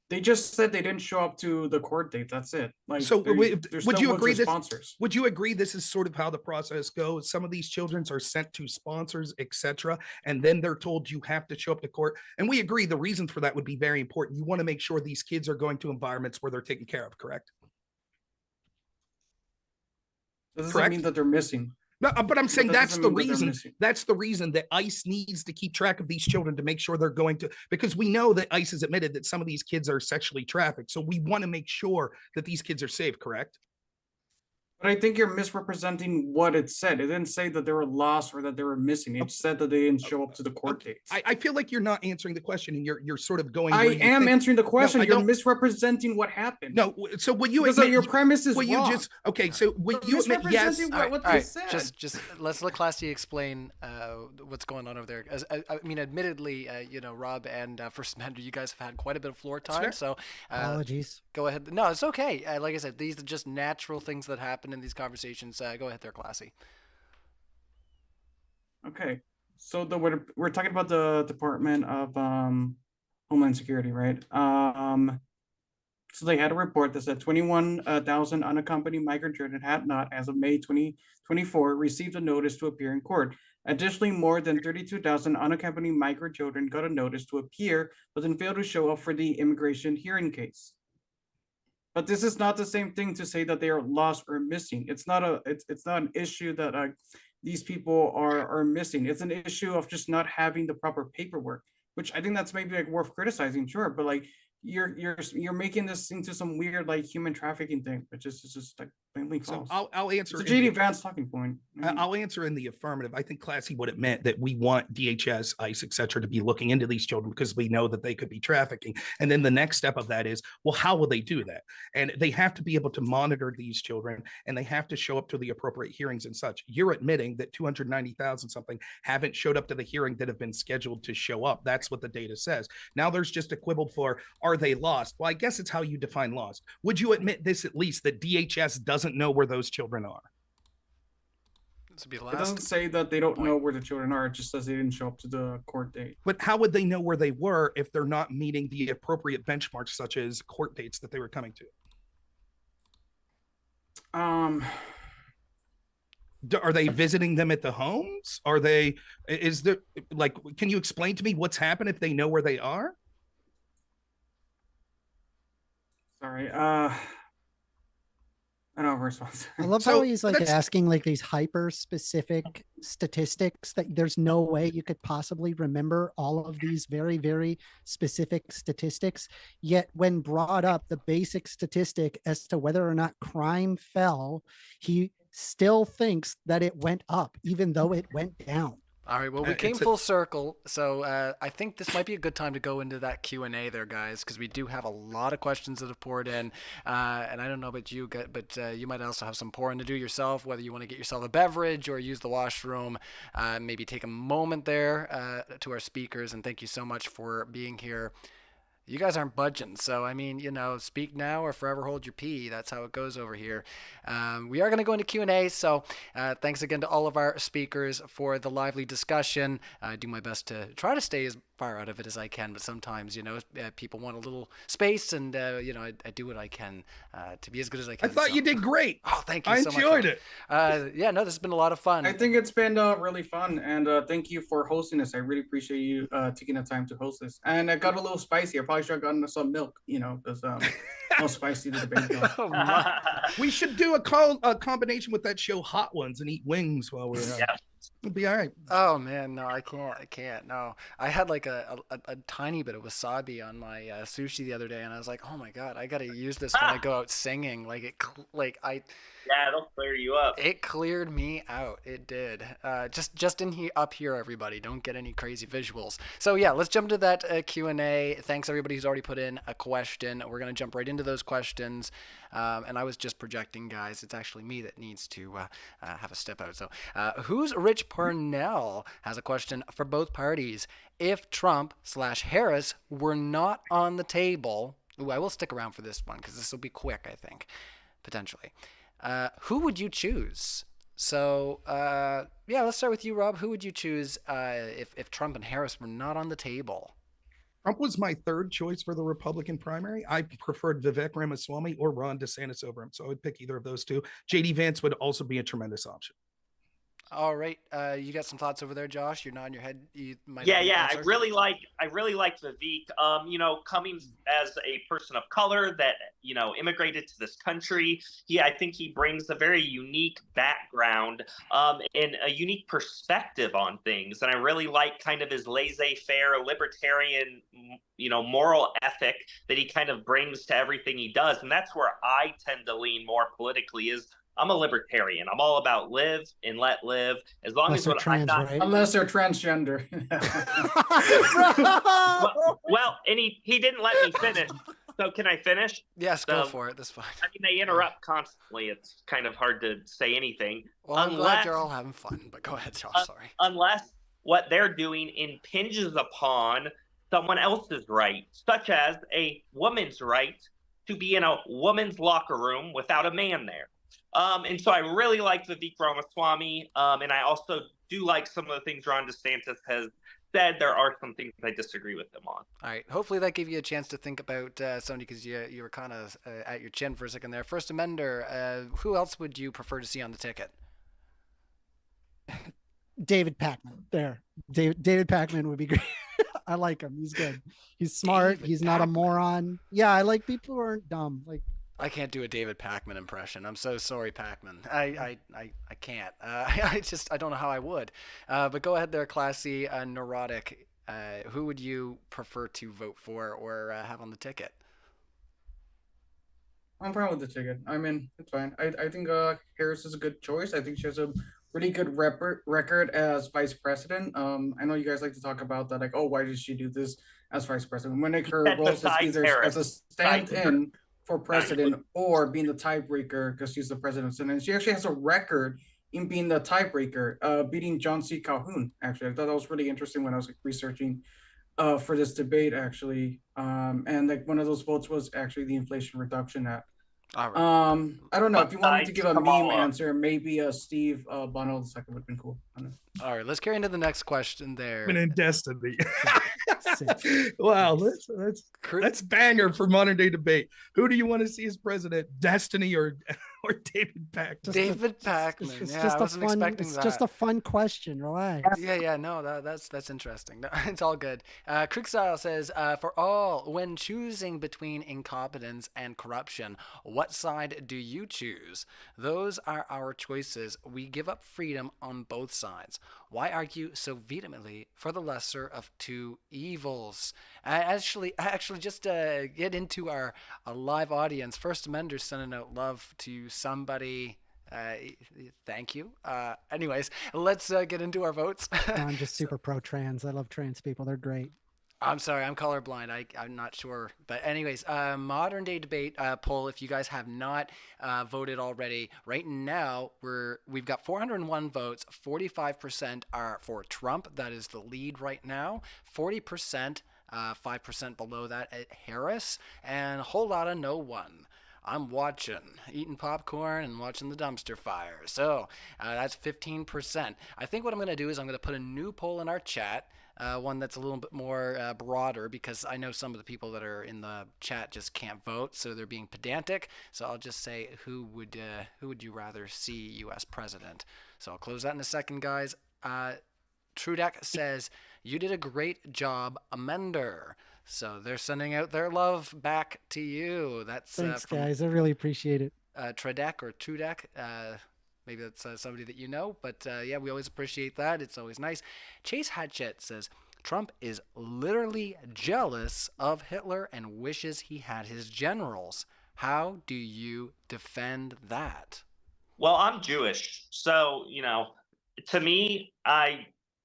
They just said they didn't show up to the court date. That's it. Like, So they're would still you with agree their this? sponsors? Would you agree this is sort of how the process goes? Some of these children are sent to sponsors, etc., and then they're told you have to show up to court. And we agree the reasons for that would be very important. You want to make sure these kids are going to environments where they're taken care of, correct? Doesn't Correct. mean that they're missing. No, but I'm saying that that's doesn't the mean that they're reason. missing. That's the reason that ICE needs to keep track of these children to make sure they're going to, because we know that ICE has admitted that some of these kids are sexually trafficked. So we want to make sure that these kids are safe, correct? But I think you're misrepresenting what it said. It didn't say that they were lost or that they were missing. It said that they didn't show up to the court dates. I feel like you're not answering the question, and you're sort of going. I where you am think- answering the question. I You're don't- misrepresenting what happened. No, so will you because admit your premise is will you wrong. just okay? So will You're you admit yes? misrepresenting what All they right, said. just let's let Classy explain what's going on over there. As I mean, admittedly, Rob and First Amender, you guys have had quite a bit of floor time, fair. so Apologies. go ahead. No, it's okay. Like I said, these are just natural things that happen in these conversations. Go ahead there, Classy. Okay, so we're talking about the Department of Homeland Security, right? So they had a report that said 21,000 unaccompanied migrant children had not, as of May 2024, received a notice to appear in court. Additionally, more than 32,000 unaccompanied migrant children got a notice to appear, but then failed to show up for the immigration hearing case. But this is not the same thing to say that they are lost or missing. It's not an issue that these people are missing. It's an issue of just not having the proper paperwork, which I think that's maybe like worth criticizing, sure. But like you're making this into some weird like human trafficking thing, which is just like blatantly So false. I'll answer. It's a JD Vance talking point. I'll answer in the affirmative. I think Classy what it meant that we want DHS, ICE, et cetera, to be looking into these children because we know that they could be trafficking. And then the next step of that is, well, how will they do that? And they have to be able to monitor these children, and they have to show up to the appropriate hearings and such. You're admitting that 290,000 something haven't showed up to the hearing that have been scheduled to show up. That's what the data says. Now there's just a quibble for, are they lost? Well, I guess it's how you define lost. Would you admit this at least, that DHS doesn't know where those children are? This would be the It doesn't last. say that they don't know where the children are. It just says they didn't show up to the court date. But how would they know where they were if they're not meeting the appropriate benchmarks, such as court dates that they were coming to? Are they visiting them at the homes? Are they, is there, like, can you explain to me what's happened if they know where they are? Sorry. I don't have a response. I love So how he's like that's- asking like these hyper specific statistics that there's no way you could possibly remember all of these very, very specific statistics. Yet when brought up the basic statistic as to whether or not crime fell, he still thinks that it went up, even though it went down. All right, well, we It's came a- full circle, so I think this might be a good time to go into that Q&A there, guys, because we do have a lot of questions that have poured in, and I don't know about you, but you might also have some pouring to do yourself, whether you want to get yourself a beverage or use the washroom. Maybe take a moment there to our speakers, and thank you so much for being here. You guys aren't budging, so I mean, speak now or forever hold your pee. That's how it goes over here. We are going to go into Q&A, so thanks again to all of our speakers for the lively discussion. I do my best to try to stay as far out of it as I can, but sometimes, people want a little space, and, I do what I can to be as good as I I can. thought you did great. Oh, thank you I so much. enjoyed it. Yeah, no, this has been a lot of fun. I think it's been really fun, and thank you for hosting this. I really appreciate you taking the time to host this. And it got a little spicy. I probably should have gotten some milk, because how spicy the debate got. Oh, my. We should do a combination with that show Hot Ones and eat wings while we're Yeah. It'll be all right. Oh man, no, I can't. No, I had like a tiny bit of wasabi on my sushi the other day, and I was like, oh my god, I gotta use this when I go out singing. Like Yeah, it'll clear you up. it cleared me out. It did. Just in here, up here, everybody. Don't get any crazy visuals. So yeah, let's jump to that Q&A. Thanks everybody who's already put in a question. We're gonna jump right into those questions. And I was just projecting, guys. It's actually me that needs to have a step out. So, who's Rich Parnell has a question for both parties. If Trump/Harris were not on the table, ooh, I will stick around for this one because this will be quick, I think, potentially. Who would you choose? So, yeah, let's start with you, Rob. Who would you choose if Trump and Harris were not on the table? Trump was my third choice for the Republican primary. I preferred Vivek Ramaswamy or Ron DeSantis over him, so I would pick either of those two. JD Vance would also be a tremendous option. All right, you got some thoughts over there, Josh? You're nodding your head. You might Yeah, have an yeah. answer. I really like Vivek. You know, coming as a person of color that, you know, immigrated to this country, I think he brings a very unique background and a unique perspective on things. And I really like kind of his laissez-faire libertarian, you know, moral ethic that he kind of brings to everything he does. And that's where I tend to lean more politically is I'm a libertarian. I'm all about live and let live. As long Unless as they're I'm trans, not right? Unless they're transgender. well, and he didn't let me finish. So can I finish? Yes, go for it. That's fine. I mean, they interrupt constantly. It's kind of hard to say anything. Well, I'm glad you're all having fun, but go ahead, Josh. Sorry. Unless what they're doing impinges upon someone else's right, such as a woman's right to be in a woman's locker room without a man there. And so I really like Vivek Ramaswamy, and I also do like some of the things Ron DeSantis has said. There are some things I disagree with him on. All right. Hopefully that gave you a chance to think about somebody because you were kind of at your chin for a second there. First Amender, who else would you prefer to see on the ticket? David Pacman. There. David Pacman would be great. I like him. He's good. He's smart. David He's not a Pacman. moron. Yeah, I like people who aren't dumb. Like, I can't do a David Pacman impression. I'm so sorry, Pacman. I can't. I don't know how I would. But go ahead there, Classy. Neurotic. Who would you prefer to vote for or have on the ticket? I'm fine with the ticket. I mean, it's fine. I think Harris is a good choice. I think she has a pretty good record as vice president. I know you guys like to talk about that, like, oh, why did she do this as vice president? When her role is either as a stand-in for president or being the tiebreaker because she's the president of the Senate. And she actually has a record in being the tiebreaker, beating John C. Calhoun. Actually, I thought that was really interesting when I was researching for this debate. Actually, and like one of those votes was actually the Inflation Reduction Act. All right. I don't know if you want me to give a meme answer. Maybe Steve Bonnell II would have been cool. I don't know. All right. Let's carry into the next question there. In Destiny. Wow, that's banger for modern day debate. Who do you want to see as president? Destiny or David Pacman? David Pacman. It's Yeah, just I wasn't expecting that. just a fun question. Relax. Yeah, no, that's interesting. No, it's all good. Kriegstyle says, for all, when choosing between incompetence and corruption, what side do you choose? Those are our choices. We give up freedom on both sides. Why argue so vehemently for the lesser of two evils? Actually, just get into our live audience. First Amender sending out love to somebody. Thank you. Anyways, let's get into our votes. I'm just super pro trans. I love trans people. They're great. I'm sorry, I'm colorblind. I'm not sure. But anyways, modern day debate poll. If you guys have not voted already, right now we've got 401 votes. 45% are for Trump. That is the lead right now. 40%, 5% below that at Harris, and a whole lot of no one. I'm eating popcorn and watching the dumpster fire. So that's 15%. I think what I'm going to do is I'm going to put a new poll in our chat, one that's a little bit more broader, because I know some of the people that are in the chat just can't vote, so they're being pedantic. So I'll just say, who would you rather see U.S. president? So I'll close that in a second, guys. Trudeck says, you did a great job, Amender. So they're sending out their love back to you. That's Thanks, guys. I really appreciate it. Trudeck or Trudek. Maybe that's somebody that you know, but yeah, we always appreciate that. It's always nice. Chase Hatchett says, Trump is literally jealous of Hitler and wishes he had his generals. How do you defend that? Well, I'm Jewish, so to me,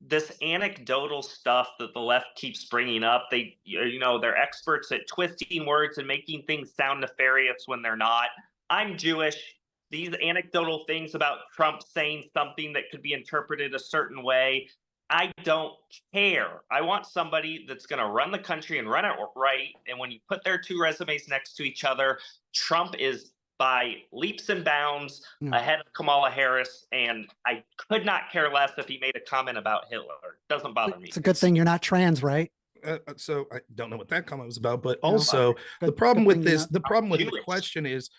this anecdotal stuff that the left keeps bringing up, they're experts at twisting words and making things sound nefarious when they're not. I'm Jewish. These anecdotal things about Trump saying something that could be interpreted a certain way, I don't care. I want somebody that's going to run the country and run it right. And when you put their two resumes next to each other, Trump is by leaps and bounds ahead of Kamala Harris, and I could not care less if he made a comment about Hitler. It doesn't bother me. It's a good thing you're not trans, right? So I don't know what that comment was about, but No. also the Good- problem good with thing this, you're the problem with the Jewish. question is,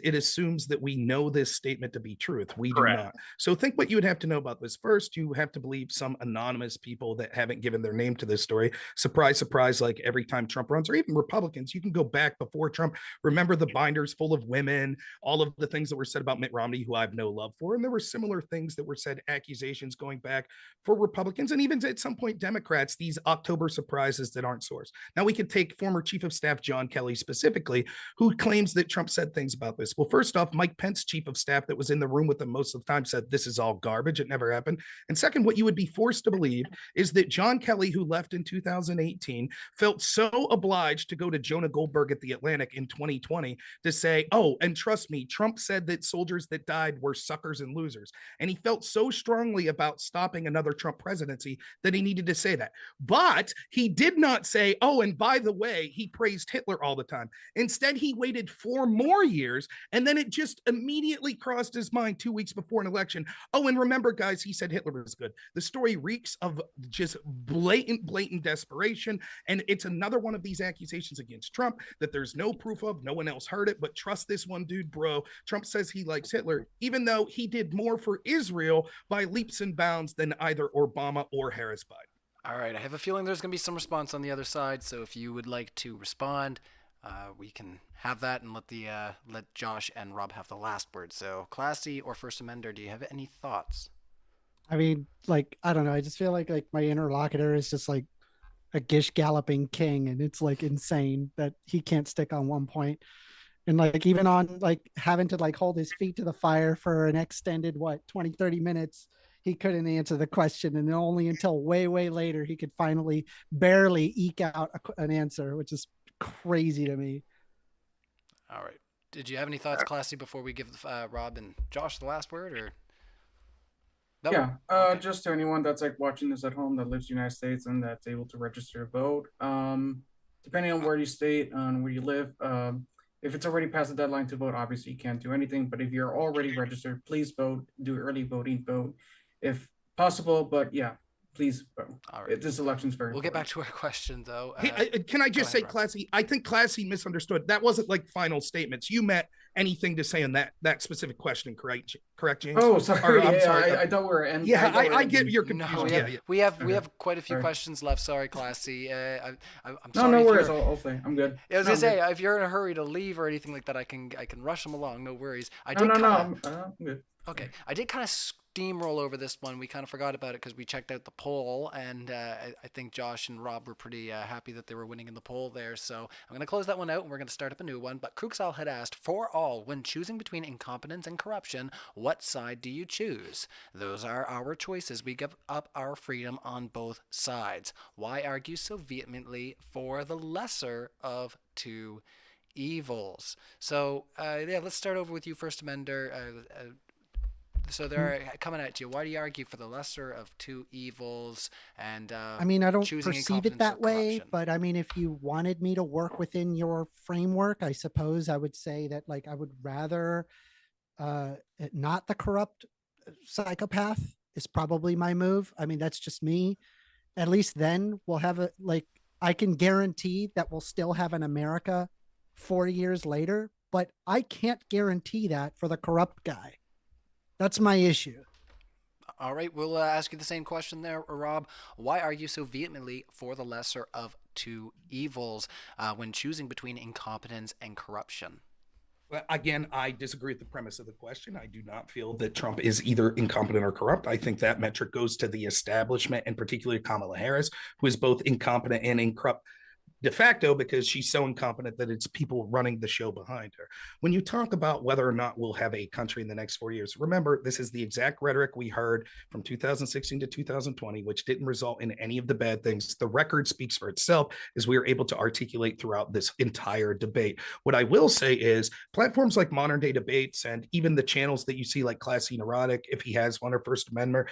it assumes that we know this statement to be truth. We Correct. do not. So think what you would have to know about this. First, you have to believe some anonymous people that haven't given their name to this story. Surprise, surprise, like every time Trump runs, or even Republicans, you can go back before Trump. Remember the binders full of women, all of the things that were said about Mitt Romney, who I have no love for. And there were similar things that were said, accusations going back for Republicans, and even at some point Democrats, these October surprises that aren't sourced. Now we could take former Chief of Staff John Kelly specifically, who claims that Trump said things about this. Well, first off, Mike Pence, Chief of Staff that was in the room with them most of the time, said this is all garbage. It never happened. And second, what you would be forced to believe is that John Kelly, who left in 2018, felt so obliged to go to Jonah Goldberg at the Atlantic in 2020 to say, oh, and trust me, Trump said that soldiers that died were suckers and losers. And he felt so strongly about stopping another Trump presidency that he needed to say that. But he did not say, oh, and by the way, he praised Hitler all the time. Instead, he waited 4 more years, and then it just immediately crossed his mind 2 weeks before an election. Oh, and remember, guys, he said Hitler was good. The story reeks of just blatant desperation, and it's another one of these accusations against Trump that there's no proof of. No one else heard it, but trust this one dude, bro. Trump says he likes Hitler, even though he did more for Israel by leaps and bounds than either Obama or Harris Biden. All right, I have a feeling there's going to be some response on the other side, so if you would like to respond, we can have that and let Josh and Rob have the last word. So, Classy or First Amender, do you have any thoughts? I mean, like, I don't know. I just feel like my interlocutor is just like a gish galloping king, and it's like insane that he can't stick on one point. And like even on like having to like hold his feet to the fire for an extended 20-30 minutes, he couldn't answer the question, and only until way later he could finally barely eke out an answer, which is crazy to me. All right, did you have any thoughts, Classy, before we give Rob and Josh the last word? Or no? Yeah, Okay. just to anyone that's like watching this at home that lives in the United States and that's able to register to vote, depending on where you state and where you live, if it's already past the deadline to vote, obviously you can't do anything. But if you're already registered, please vote, do early voting, vote if possible. But yeah, please vote. All right. This election's very We'll get back important. to our question, though. Can I just say, Rob. Classy? I think Classy misunderstood. That wasn't like final statements. You meant anything to say on that specific question, correct, James? Oh, sorry. Or, I'm yeah, sorry. I thought we were ending. Yeah, I get your No, confusion. we have Okay. quite a few Sorry. questions left. Sorry, Classy. I'm No, sorry. no if worries. you're- I'll say I'm good. I was No, gonna I'm say, if you're in a hurry to leave or anything like that, I can rush them along. No worries. I good. did No, kinda, I'm good. Okay, I did kind of steamroll over this one. We kind of forgot about it because we checked out the poll, and I think Josh and Rob were pretty happy that they were winning in the poll there. So I'm going to close that one out, and we're going to start up a new one. But Kruxal had asked, for all, when choosing between incompetence and corruption, what side do you choose? Those are our choices. We give up our freedom on both sides. Why argue so vehemently for the lesser of two evils? So yeah, let's start over with you first, Amender. So they're coming at you. Why do you argue for the lesser of two evils? And I mean, I don't choosing perceive it incompetence that or way, corruption? but I mean, if you wanted me to work within your framework, I suppose I would say that like I would rather not the corrupt psychopath is probably my move. I mean, that's just me. At least then we'll have I can guarantee that we'll still have an America 40 years later, but I can't guarantee that for the corrupt guy. That's my issue. All right, we'll ask you the same question there, Rob. Why argue so vehemently for the lesser of two evils when choosing between incompetence and corruption? Again, I disagree with the premise of the question. I do not feel that Trump is either incompetent or corrupt. I think that metric goes to the establishment, and particularly Kamala Harris, who is both incompetent and incorrupt de facto, because she's so incompetent that it's people running the show behind her. When you talk about whether or not we'll have a country in the next 4 years, remember, this is the exact rhetoric we heard from 2016 to 2020, which didn't result in any of the bad things. The record speaks for itself, as we were able to articulate throughout this entire debate. What I will say is platforms like Modern Day Debates, and even the channels that you see like Classy Neurotic, if he has one, or First Amendment,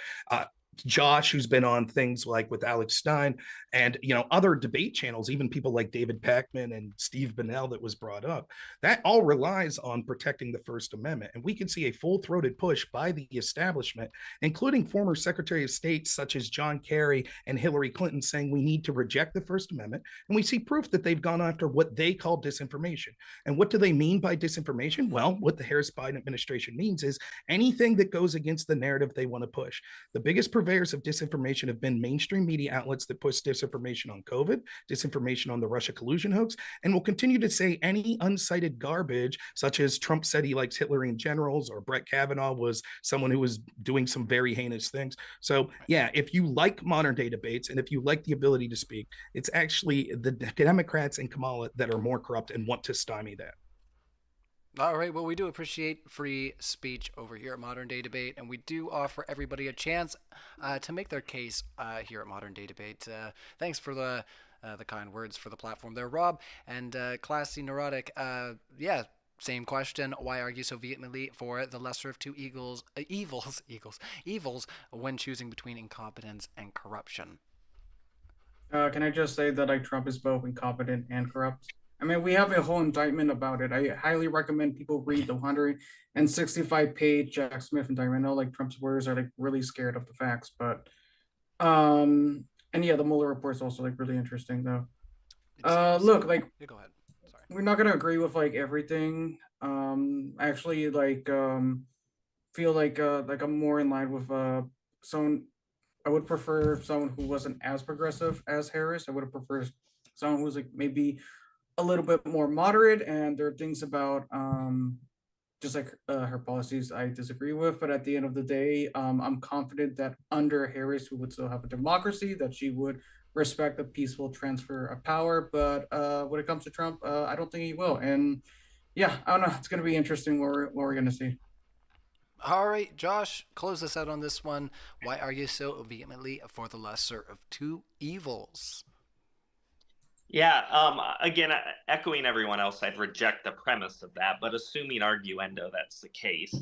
Josh, who's been on things like with Alex Stein, and other debate channels, even people like David Pakman and Steve Bennell that was brought up, that all relies on protecting the First Amendment. And we can see a full-throated push by the establishment, including former Secretary of State such as John Kerry and Hillary Clinton, saying we need to reject the First Amendment. And we see proof that they've gone after what they call disinformation. And what do they mean by disinformation? Well, what the Harris-Biden administration means is anything that goes against the narrative they want to push. The biggest purveyors of disinformation have been mainstream media outlets that push disinformation on COVID, disinformation on the Russia collusion hoax, and will continue to say any uncited garbage, such as Trump said he likes Hitler and generals, or Brett Kavanaugh was someone who was doing some very heinous things. So yeah, if you like modern day debates, and if you like the ability to speak, it's actually the Democrats and Kamala that are more corrupt and want to stymie that. All right, well, we do appreciate free speech over here at Modern Day Debate, and we do offer everybody a chance to make their case here at Modern Day Debate. Thanks for the kind words for the platform there, Rob. And Classy Neurotic, yeah, same question. Why argue so vehemently for the lesser of two evils when choosing between incompetence and corruption? Can I just say that Trump is both incompetent and corrupt? I mean, we have a whole indictment about it. I highly recommend people read the 165-page Jack Smith indictment. I know Trump's lawyers are really scared of the facts, but and yeah, the Mueller report is also really interesting though. Look, yeah, go ahead. Sorry. We're not gonna agree with everything. Actually, feel like I'm more in line with someone. I would prefer someone who wasn't as progressive as Harris. I would have preferred someone who's maybe a little bit more moderate, and there are things about just her policies I disagree with, but at the end of the day, I'm confident that under Harris we would still have a democracy, that she would respect the peaceful transfer of power. But when it comes to Trump, I don't think he will. And yeah, I don't know, it's going to be interesting what we're going to see. All right, Josh, close us out on this one. Why are you so vehemently for the lesser of two evils? Yeah, again, echoing everyone else, I'd reject the premise of that, but assuming arguendo that's the case.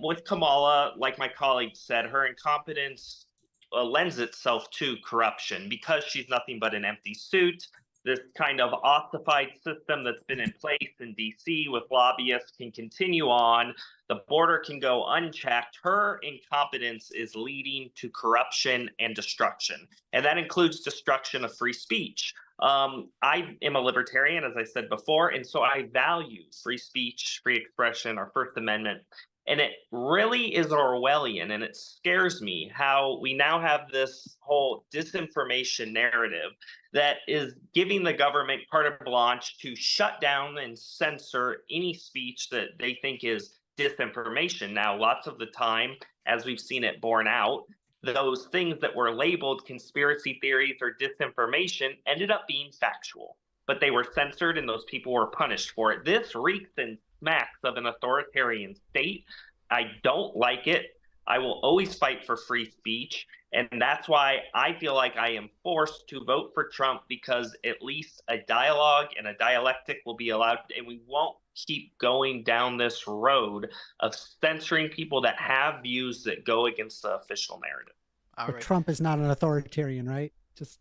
With Kamala, like my colleague said, her incompetence lends itself to corruption because she's nothing but an empty suit. This kind of ossified system that's been in place in DC with lobbyists can continue on. The border can go unchecked. Her incompetence is leading to corruption and destruction, and that includes destruction of free speech. I am a libertarian, as I said before, and so I value free speech, free expression, our First Amendment. And it really is Orwellian, and it scares me how we now have this whole disinformation narrative that is giving the government carte blanche to shut down and censor any speech that they think is disinformation. Now, lots of the time, as we've seen it borne out, those things that were labeled conspiracy theories or disinformation ended up being factual, but they were censored and those people were punished for it. This reeks and smacks of an authoritarian state. I don't like it. I will always fight for free speech. And that's why I feel like I am forced to vote for Trump, because at least a dialogue and a dialectic will be allowed, and we won't keep going down this road of censoring people that have views that go against the official narrative. But right. Trump is not an authoritarian, right? Just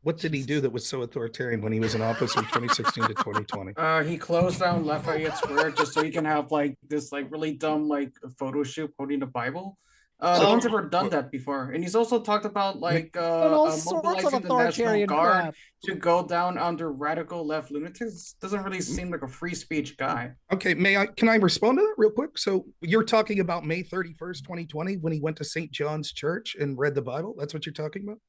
what did he do that was so authoritarian when he was in office from 2016 to 2020? He closed down Lafayette Square just so he can have this really dumb photo shoot holding the Bible. No one's ever done that before. And he's also talked about mobilizing the National Guard to go down under radical left lunatics. Doesn't really seem like a free speech guy. Okay, can I respond to that real quick? So you're talking about May 31st, 2020, when he went to St. John's Church and read the Bible? That's what you're talking about?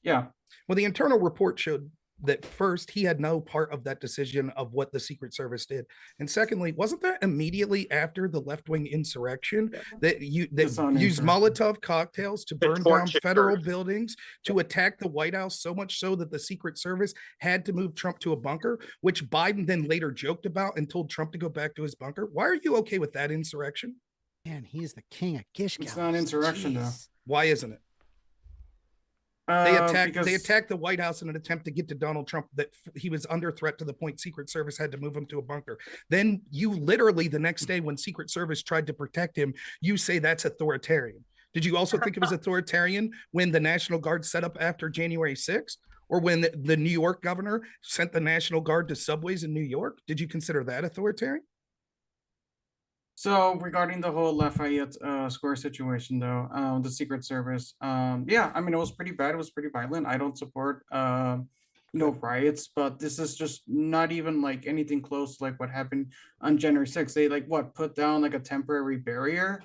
Yeah. Well, the internal report showed that first, he had no part of that decision of what the Secret Service did. And secondly, wasn't that immediately after the left-wing insurrection that used Molotov cocktails to burn down federal buildings, to attack the White House, so much so that the Secret Service had to move Trump to a bunker, which Biden then later joked about and told Trump to go back to his bunker? Why are you okay with that insurrection? Man, he's the king of Gish. It's not insurrection, though. Why isn't it? They attacked the White House in an attempt to get to Donald Trump, that he was under threat to the point Secret Service had to move him to a bunker. Then you literally, the next day when Secret Service tried to protect him, you say that's authoritarian. Did you also think it was authoritarian when the National Guard set up after January 6th? Or when the New York governor sent the National Guard to subways in New York? Did you consider that authoritarian? So regarding the whole Lafayette Square situation, though, the Secret Service, yeah, I mean, it was pretty bad. It was pretty violent. I don't support riots, but this is just not even like anything close to like what happened on January 6th. They put down like a temporary barrier.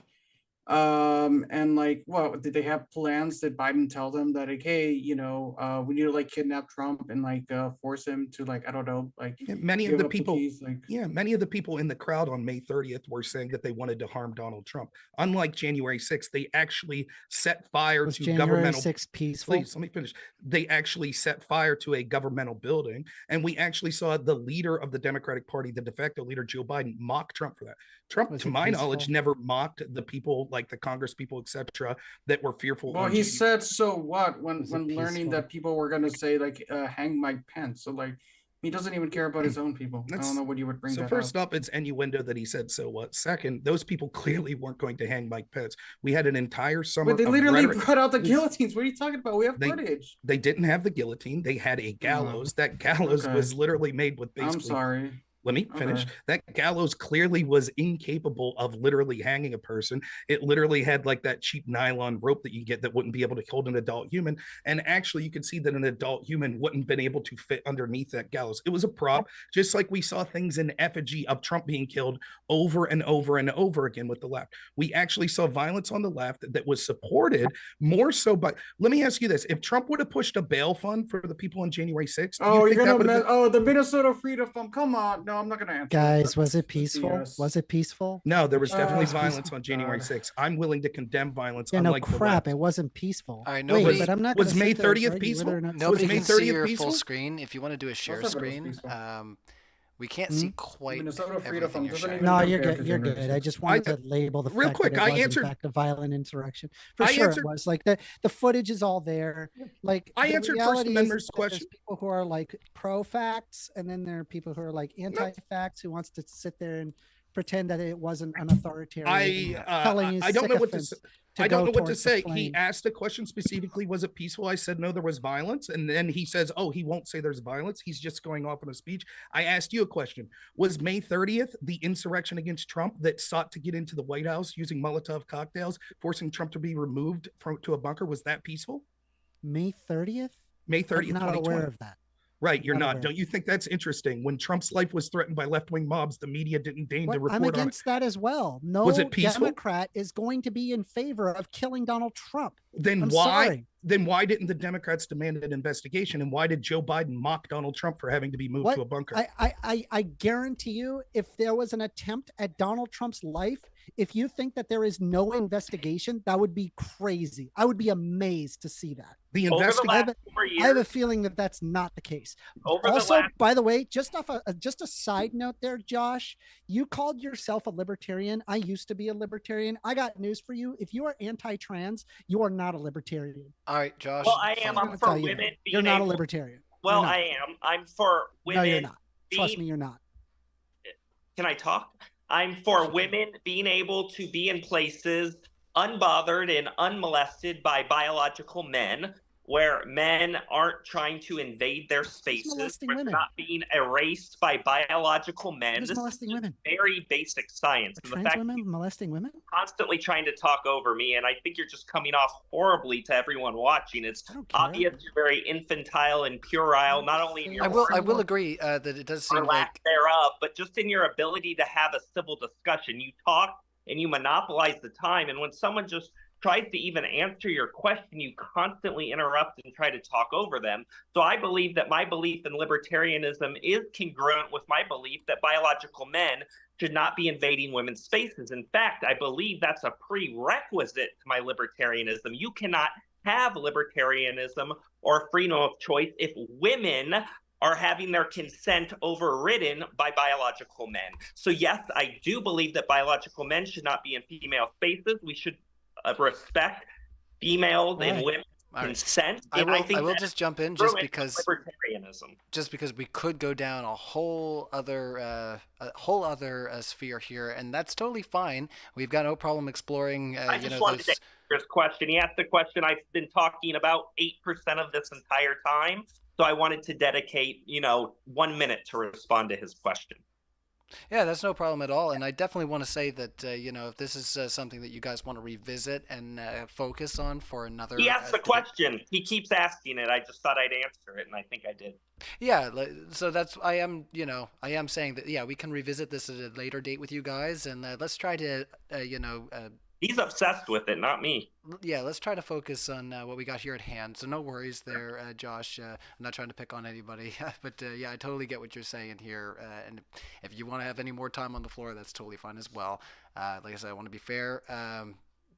And like, what did they have plans? Did Biden tell them that, like, hey, we need to like kidnap Trump and like force him to, like, I don't know, like, many of the people many of the people in the crowd on May 30th were saying that they wanted to harm Donald Trump. Unlike January 6th, they actually set fire to governmental. 6th peaceful? Please let me finish. They actually set fire to a governmental building, and we actually saw the leader of the Democratic Party, the de facto leader Joe Biden, mock Trump for that. Trump, to my knowledge, never mocked the people, like the Congress people, etc., that were fearful. Well, he said, so what, when learning that people were going to say, like, hang Mike Pence. So, like, he doesn't even care about his own people. I don't know what you would bring that up. So first up, it's innuendo that he said, so what? Second, those people clearly weren't going to hang Mike Pence. We had an entire summer. But they literally put out the guillotines. What are you talking about? We have footage. They didn't have the guillotine. They had a gallows. That gallows was literally made with basically... I'm sorry. Let me finish. Okay. That gallows clearly was incapable of literally hanging a person. It literally had like that cheap nylon rope that you get that wouldn't be able to hold an adult human. And actually, you could see that an adult human wouldn't have been able to fit underneath that gallows. It was a prop, just like we saw things in effigy of Trump being killed over and over and over again with the left. We actually saw violence on the left that was supported more so by, let me ask you this. If Trump would have pushed a bail fund for the people on January 6th, the Minnesota Freedom Fund, come on. No, I'm not going to answer. Guys, was it peaceful? Yes. Was it peaceful? No, there was definitely violence on January 6th. I'm willing to condemn violence. Yeah, no crap. It wasn't peaceful. All right, nobody, but I'm not. Was May 30th peaceful? Nobody can see your full screen. If you want to do a share screen, we can't see quite everything you're sharing. No, you're good. You're good. I just wanted to label the fact that it was in fact a violent insurrection. For sure, it was. Like the footage is all there. Like I answered First Amendment's question. There's people who are like pro-facts, and then there are people who are like anti-facts who wants to sit there and pretend that it wasn't an authoritarian. I don't know what to say. I don't know what to say. He asked a question specifically, was it peaceful? I said, no, there was violence. And then he says, oh, he won't say there's violence. He's just going off on a speech. I asked you a question. Was May 30th the insurrection against Trump that sought to get into the White House using Molotov cocktails, forcing Trump to be removed to a bunker? Was that peaceful? May 30th? May 30th, I'm not aware of that. Right, you're not. Don't you think that's interesting? When Trump's life was threatened by left-wing mobs, the media didn't deign to report on it. I'm against that as well. No was it peaceful? Democrat is going to be in favor of killing Donald Trump. Then why didn't the Democrats demand an investigation? And why did Joe Biden mock Donald Trump for having to be moved to a bunker? I guarantee you, if there was an attempt at Donald Trump's life, if you think that there is no investigation, that would be crazy. I would be amazed to see that. I have a feeling that that's not the case. By the way, just a side note there, Josh, you called yourself a libertarian. I used to be a libertarian. I got news for you. If you are anti-trans, you are not a libertarian. All right, Josh. Well, I am. I'm for women. You're not a libertarian. Well, I am. I'm for women. No, you're not. Trust me, you're not. Can I talk? I'm for women being able to be in places unbothered and unmolested by biological men, where men aren't trying to invade their spaces, where they're not being erased by biological men. This is very basic science. And the fact women molesting women? Constantly trying to talk over me, and I think you're just coming off horribly to everyone watching. It's obvious you're very infantile and puerile, not only in your I will agree that it does seem lack thereof, but just in your ability to have a civil discussion. You talk and you monopolize the time, and when someone just tries to even answer your question, you constantly interrupt and try to talk over them. So I believe that my belief in libertarianism is congruent with my belief that biological men should not be invading women's spaces. In fact, I believe that's a prerequisite to my libertarianism. You cannot have libertarianism or freedom of choice if women are having their consent overridden by biological men. So yes, I do believe that biological men should not be in female spaces. We should respect females and women's consent. I think will just jump in libertarianism. Just because we could go down a whole other sphere here, and that's totally fine. We've got no problem exploring. I just wanted to answer his question. He asked the question I've been talking about 8% of this entire time. So I wanted to dedicate, 1 minute to respond to his question. Yeah, that's no problem at all. And I definitely want to say that, if this is something that you guys want to revisit and focus on for another... He asked the question. He keeps asking it. I just thought I'd answer it, and I think I did. Yeah, so I am saying that, yeah, we can revisit this at a later date with you guys, and let's try to, He's obsessed with it, not me. Yeah, let's try to focus on what we got here at hand. So no worries there, Josh. I'm not trying to pick on anybody, but yeah, I totally get what you're saying here. And if you want to have any more time on the floor, that's totally fine as well. Like I said, I want to be fair.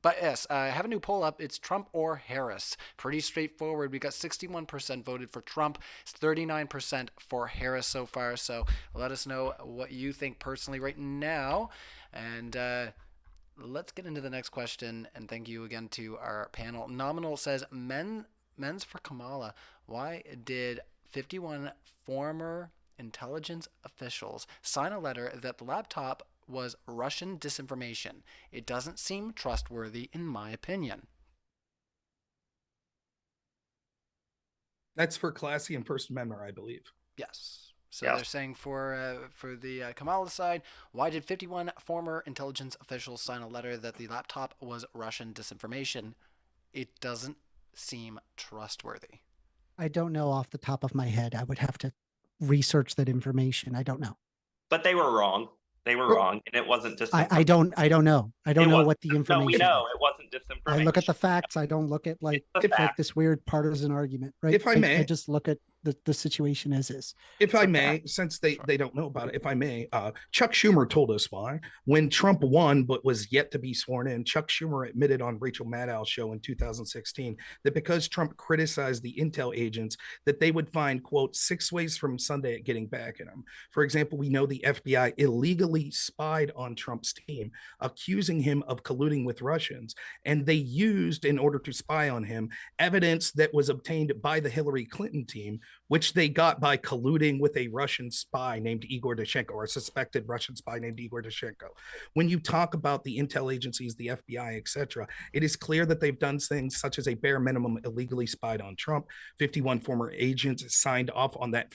But yes, I have a new poll up. It's Trump or Harris. Pretty straightforward. We got 61% voted for Trump. It's 39% for Harris so far. So let us know what you think personally right now. And let's get into the next question, and thank you again to our panel. Nominal says, men's for Kamala. Why did 51 former intelligence officials sign a letter that the laptop was Russian disinformation? It doesn't seem trustworthy, in my opinion. That's for Classy and First Amendment, I believe. Yes. So they're saying for the Kamala side, why did 51 former intelligence officials sign a letter that the laptop was Russian disinformation? It doesn't seem trustworthy. I don't know off the top of my head. I would have to research that information. I don't know. But they were wrong. They were wrong, and it wasn't disinformation. I don't know. I don't know what the information. No, we know it wasn't disinformation. I look at the facts. I don't look at like this weird partisan argument, right? If I may, I just look at the situation as is. If I may, since they don't know about it, if I may, Chuck Schumer told us why. When Trump won but was yet to be sworn in, Chuck Schumer admitted on Rachel Maddow's show in 2016 that because Trump criticized the intel agents, that they would find, quote, 6 ways from Sunday at getting back at him. For example, we know the FBI illegally spied on Trump's team, accusing him of colluding with Russians. And they used, in order to spy on him, evidence that was obtained by the Hillary Clinton team, which they got by colluding with a Russian spy named Igor Dushenko, or a suspected Russian spy named Igor Dushenko. When you talk about the intel agencies, the FBI, etc., it is clear that they've done things such as a bare minimum illegally spied on Trump. 51 former agents signed off on that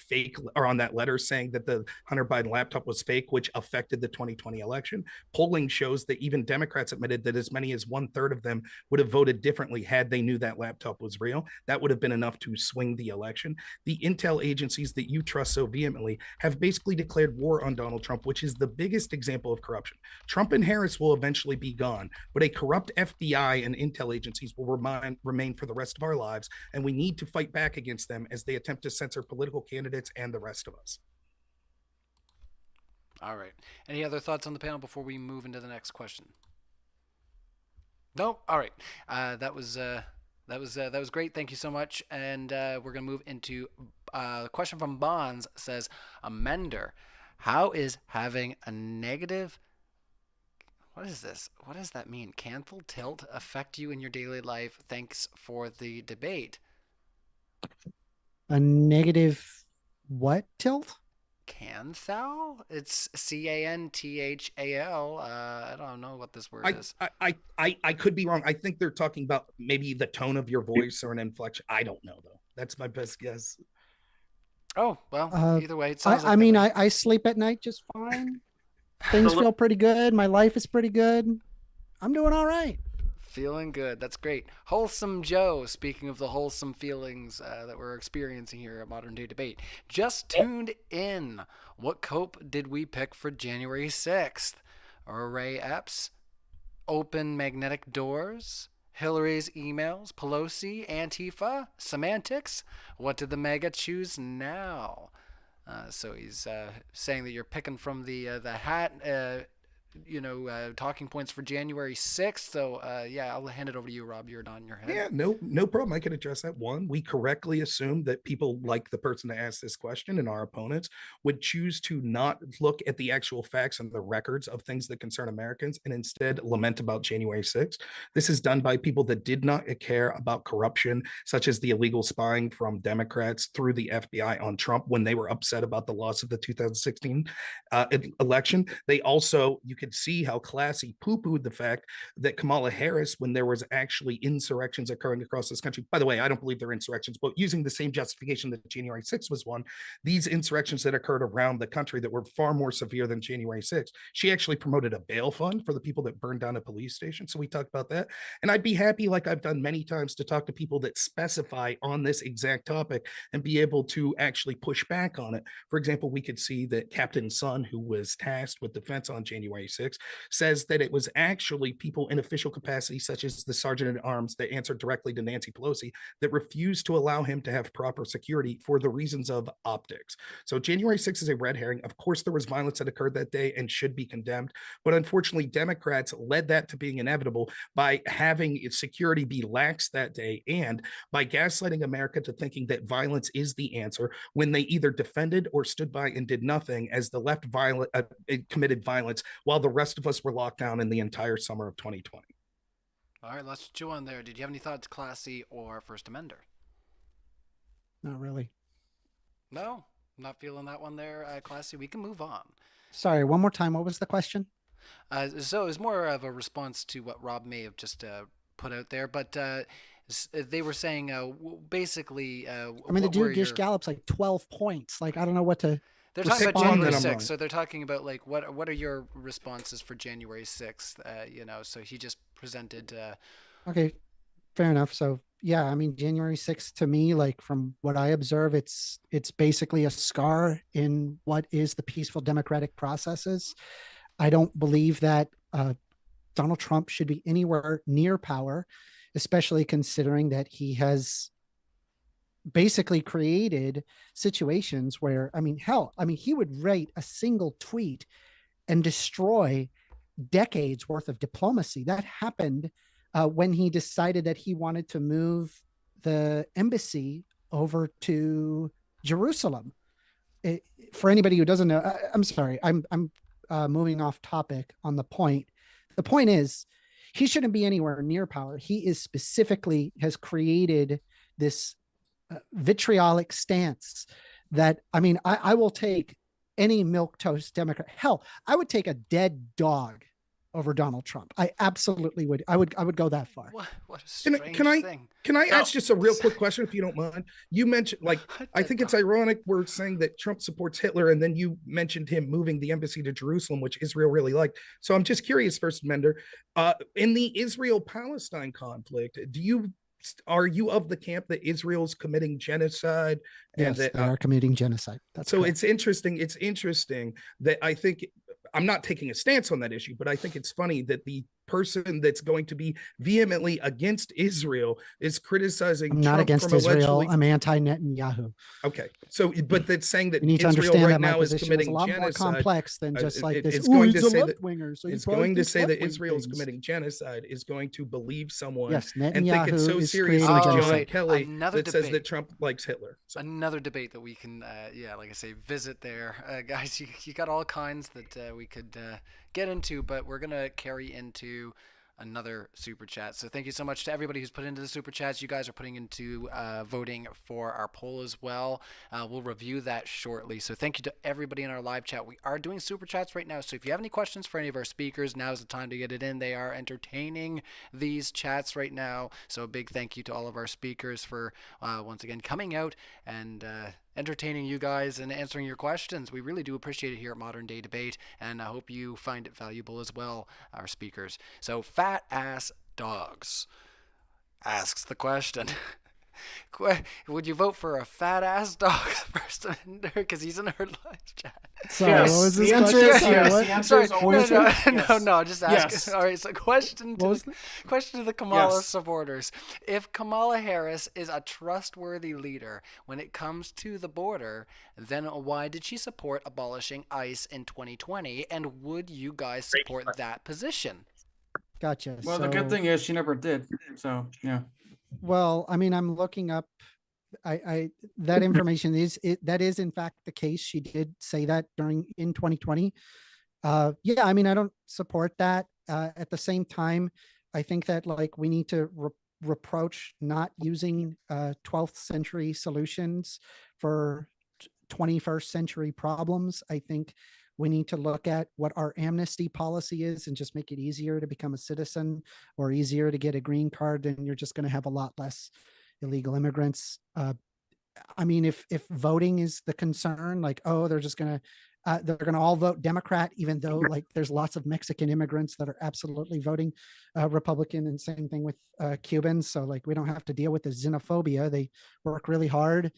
on that letter saying that the Hunter Biden laptop was fake, which affected the 2020 election. Polling shows that even Democrats admitted that as many as 1/3 of them would have voted differently had they knew that laptop was real. That would have been enough to swing the election. The intel agencies that you trust so vehemently have basically declared war on Donald Trump, which is the biggest example of corruption. Trump and Harris will eventually be gone, but a corrupt FBI and intel agencies will remain for the rest of our lives, and we need to fight back against them as they attempt to censor political candidates and the rest of us. All right. Any other thoughts on the panel before we move into the next question? No? All right. That was great. Thank you so much. And we're going to move into a question from Bonds. Says, Amender, how is having a negative... What is this? What does that mean? Cancel tilt affect you in your daily life? Thanks for the debate. A negative what tilt? Cancel? It's CANTHAL. I don't know what this word is. I could be wrong. I think they're talking about maybe the tone of your voice or an inflection. I don't know though. That's my best guess. Oh well, either way, it sounds. I sleep at night just fine. Things feel pretty good. My life is pretty good. I'm doing all right. Feeling good. That's great. Wholesome Joe, speaking of the wholesome feelings that we're experiencing here at Modern Day Debate, just tuned in. What cope did we pick for January 6th? Array Epps, open magnetic doors, Hillary's emails, Pelosi, Antifa, semantics. What did the MAGA choose now? So he's saying that you're picking from the hat, talking points for January 6th. So yeah, I'll hand it over to you, Rob. You're nodding your head. Yeah, no problem. I can address that. One, we correctly assume that people like the person to ask this question and our opponents would choose to not look at the actual facts and the records of things that concern Americans and instead lament about January 6th. This is done by people that did not care about corruption, such as the illegal spying from Democrats through the FBI on Trump when they were upset about the loss of the 2016 election. They also, you could see how classy poo-pooed the fact that Kamala Harris, when there was actually insurrections occurring across this country, by the way, I don't believe they're insurrections, but using the same justification that January 6th was one, these insurrections that occurred around the country that were far more severe than January 6th, she actually promoted a bail fund for the people that burned down a police station. So we talked about that. And I'd be happy, like I've done many times, to talk to people that specify on this exact topic and be able to actually push back on it. For example, we could see that Captain Sun, who was tasked with defense on January 6th, says that it was actually people in official capacity, such as the Sergeant at Arms, that answered directly to Nancy Pelosi, that refused to allow him to have proper security for the reasons of optics. So January 6th is a red herring. Of course, there was violence that occurred that day and should be condemned. But unfortunately, Democrats led that to being inevitable by having security be lax that day and by gaslighting America to thinking that violence is the answer when they either defended or stood by and did nothing as the left committed violence while the rest of us were locked down in the entire summer of 2020. All right, let's chew on there. Did you have any thoughts, Classy or First Amender? Not really. No, not feeling that one there, Classy. We can move on. Sorry, one more time. What was the question? So it was more of a response to what Rob may have just put out there, but they were saying basically. I mean, the dude just gallops like 12 points. Like, I don't know what to. They're talking about January 6th, so they're talking about like what are your responses for January 6th? So he just presented. Okay, fair enough. So yeah, I mean, January 6th to me, like from what I observe, it's basically a scar in what is the peaceful democratic processes. I don't believe that Donald Trump should be anywhere near power, especially considering that he has basically created situations where, I mean, he would write a single tweet and destroy decades worth of diplomacy. That happened when he decided that he wanted to move the embassy over to Jerusalem. For anybody who doesn't know, I'm sorry, I'm moving off topic on the point. The point is, he shouldn't be anywhere near power. He has created this vitriolic stance that, I mean, I will take any milquetoast Democrat. Hell, I would take a dead dog over Donald Trump. I absolutely would. I would go that far. What a strange thing. Can I ask just a real quick question, if you don't mind? You mentioned, like, I think it's ironic we're saying that Trump supports Hitler, and then you mentioned him moving the embassy to Jerusalem, which Israel really liked. So I'm just curious, First Amender, in the Israel-Palestine conflict, are you of the camp that Israel's committing genocide? Yes, they are committing genocide. That's so correct. It's interesting that I think, I'm not taking a stance on that issue, but I think it's funny that the person that's going to be vehemently against Israel is criticizing I'm not Trump against from Israel. allegedly... I'm anti-Netanyahu. Okay, so but that's saying that you need to Israel understand right that my now is position committing is a lot genocide. more complex than just like this. It's going to say left winger, so it's going to say that Israel is committing genocide is going to believe someone yes, and think it's so serious like John Kelly that says debate. that Trump likes Hitler. So. Another debate that we can, like I say, visit there, guys. You got all kinds that we could get into, but we're gonna carry into another super chat. So thank you so much to everybody who's put into the super chats. You guys are putting into voting for our poll as well. We'll review that shortly. So thank you to everybody in our live chat. We are doing super chats right now. So if you have any questions for any of our speakers, now's the time to get it in. They are entertaining these chats right now. So a big thank you to all of our speakers for once again coming out and entertaining you guys and answering your questions. We really do appreciate it here at Modern Day Debate, and I hope you find it valuable as well, our speakers. So Fat Ass Dogs asks the question. Would you vote for a fat ass dog? First Amender, because he's in our live chat. Sorry, Yes, what was the this answer question? is Sorry, yes. what? The answer Sorry, is always no, yes. no, just ask. Yes. All right, so question What was to the Kamala Yes. supporters. If Kamala Harris is a trustworthy leader when it comes to the border, then why did she support abolishing ICE in 2020? And would you guys Great support question. that position? Gotcha. Well, the good thing is she never did. So yeah. Well, I mean, I'm looking up. I that information that is in fact the case. She did say that in 2020. Yeah, I mean, I don't support that. At the same time, I think that like we need to reproach not using 12th century solutions for 21st century problems. I think we need to look at what our amnesty policy is and just make it easier to become a citizen or easier to get a green card. Then you're just going to have a lot less illegal immigrants. I mean, if voting is the concern, like, oh, they're going to all vote Democrat, even though like there's lots of Mexican immigrants that are absolutely voting Republican, and same thing with Cubans. So like, we don't have to deal with the xenophobia. They work really hard.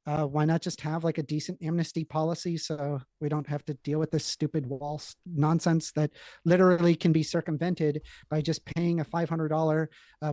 Why not just have like a decent amnesty policy so we don't have to deal with this stupid wall nonsense that literally can be circumvented by just paying a $500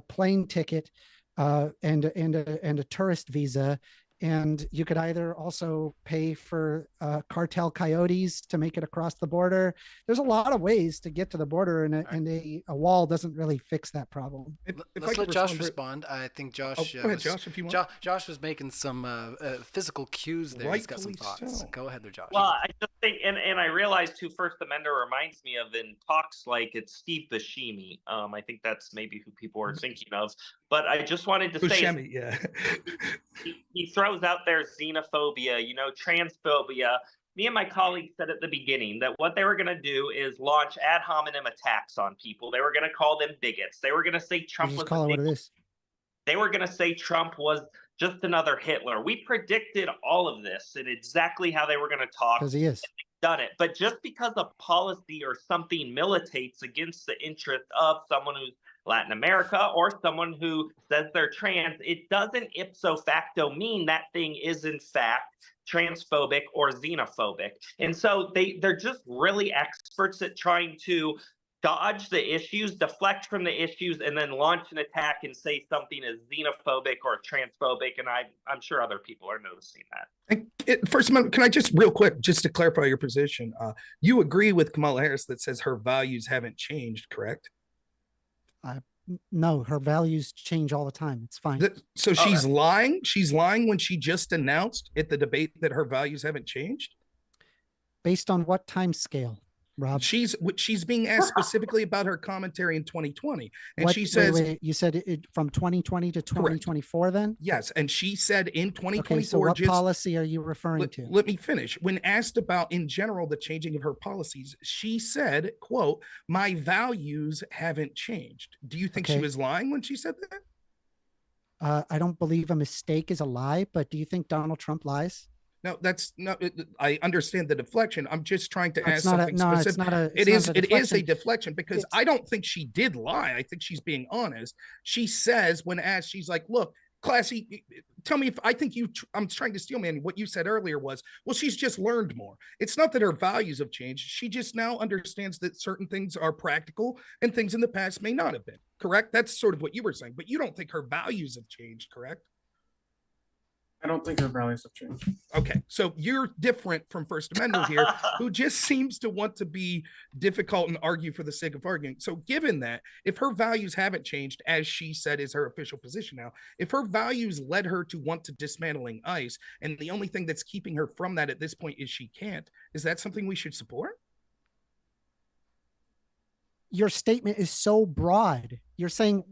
plane ticket and a tourist visa. And you could either also pay for cartel coyotes to make it across the border. There's a lot of ways to get to the border, and a wall doesn't really fix that problem. Let's let Josh respond. I think Josh. Go ahead, Josh, if you want. Josh was making some physical cues there. He's got some thoughts. So. Go ahead there, Josh. Well, I just think, and I realized who First Amender reminds me of in talks like it's Steve Buscemi. I think that's maybe who people are thinking of. But I just wanted to Buscemi, say, yeah. he throws out there xenophobia, transphobia. Me and my colleagues said at the beginning that what they were going to do is launch ad hominem attacks on people. They were going to call them bigots. They were going to say Trump was call it what it is. They were going to say Trump was just another Hitler. We predicted all of this and exactly how they were going to talk. Because he is. Done it. But just because a policy or something militates against the interest of someone who's Latin America or someone who says they're trans, it doesn't ipso facto mean that thing is in fact transphobic or xenophobic. And so they're just really experts at trying to dodge the issues, deflect from the issues, and then launch an attack and say something is xenophobic or transphobic. And I'm sure other people are noticing that. First Amendment, can I just real quick, just to clarify your position, you agree with Kamala Harris that says her values haven't changed, correct? No, her values change all the time. It's fine. So she's lying? She's lying when she just announced at the debate that her values haven't changed? Based on what time scale, Rob? She's being asked specifically about her commentary in 2020. And she says... Wait, you said it from 2020 to 2024 correct. Then? Yes, and she said in 2024... Okay, so what policy are you referring to? Let me finish. When asked about, in general, the changing of her policies, she said, quote, "My values haven't changed." Do you think she was lying when she said that? I don't believe a mistake is a lie, but do you think Donald Trump lies? No, that's not. I understand the deflection. I'm just trying to ask something specific. It's not a. It is a deflection because I don't think she did lie. I think she's being honest. She says when asked, she's like, "Look, Classy, tell me if I think I'm trying to steal, man. What you said earlier was, well, she's just learned more. It's not that her values have changed. She just now understands that certain things are practical and things in the past may not have been. Correct? That's sort of what you were saying. But you don't think her values have changed, correct? I don't think her values have changed. Okay, so you're different from First Amendment here, who just seems to want to be difficult and argue for the sake of arguing. So given that, if her values haven't changed, as she said is her official position now, if her values led her to want to dismantling ICE, and the only thing that's keeping her from that at this point is she can't, is that something we should support? Your statement is so broad. You're saying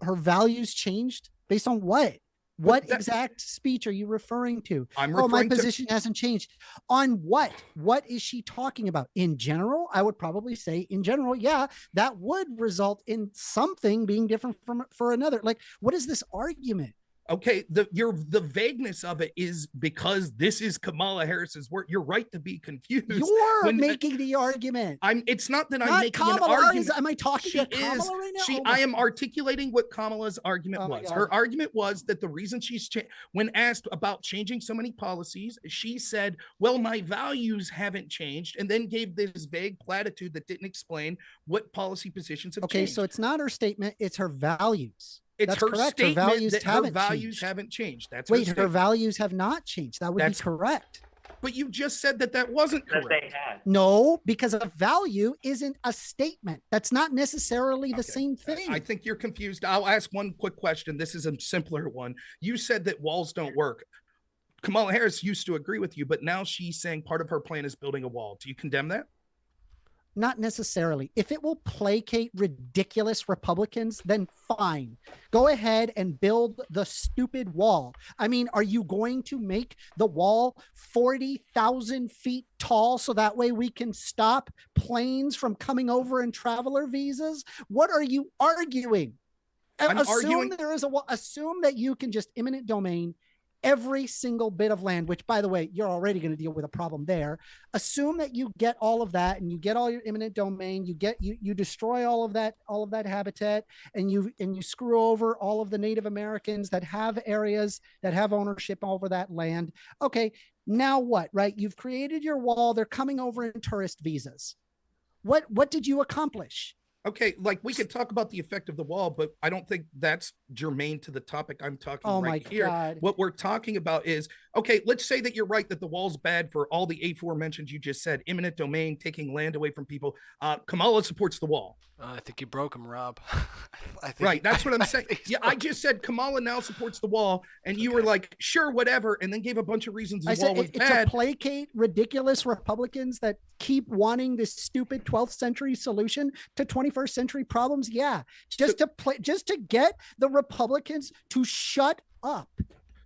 her values changed based on what? What exact speech are you referring to? I'm referring my position hasn't changed. On what? What is she talking about? In general, I would probably say in general, yeah, that would result in something being different for another. Like, what is this argument? Okay, the vagueness of it is because this is Kamala Harris's work. You're right to be confused. You're making the argument. It's not that I'm Not making Kamala. an argument. Am I talking to Kamala right now? I am articulating what Kamala's argument Oh my was. God. Her argument was that the reason when asked about changing so many policies, she said, well, my values haven't changed, and then gave this vague platitude that didn't explain what policy positions have changed. Okay, so it's not her statement, it's her values. It's That's her correct. statement her values that haven't her values changed. haven't changed. That's Wait, her her values have not changed. That would That's- be correct. But you just said that wasn't That correct. they had. No, because a value isn't a statement. That's not necessarily the Okay. same thing. I think you're confused. I'll ask one quick question. This is a simpler one. You said that walls don't work. Kamala Harris used to agree with you, but now she's saying part of her plan is building a wall. Do you condemn that? Not necessarily. If it will placate ridiculous Republicans, then fine. Go ahead and build the stupid wall. I mean, are you going to make the wall 40,000 feet tall so that way we can stop planes from coming over in traveler visas? What are you arguing? Assume there is a wall. Assume that you can just eminent domain every single bit of land, which, by the way, you're already going to deal with a problem there. Assume that you get all of that and you get all your eminent domain, you destroy all of that habitat, and you screw over all of the Native Americans that have areas that have ownership over that land. Okay, now what, right? You've created your wall. They're coming over in tourist visas. What did you accomplish? Okay, like we could talk about the effect of the wall, but I don't think that's germane to the topic I'm talking right here. God. What we're talking about is, okay, let's say that you're right, that the wall's bad for all the aforementioned you just said, eminent domain, taking land away from people. Kamala supports the wall. I think you broke him, Rob. Right, that's what I'm saying. Yeah, I just said Kamala now supports the wall, and you were like, sure, whatever, and then gave a bunch of reasons the wall was it's bad. to placate ridiculous Republicans that keep wanting this stupid 12th century solution to 21st century problems. Yeah, just to get the Republicans to shut up.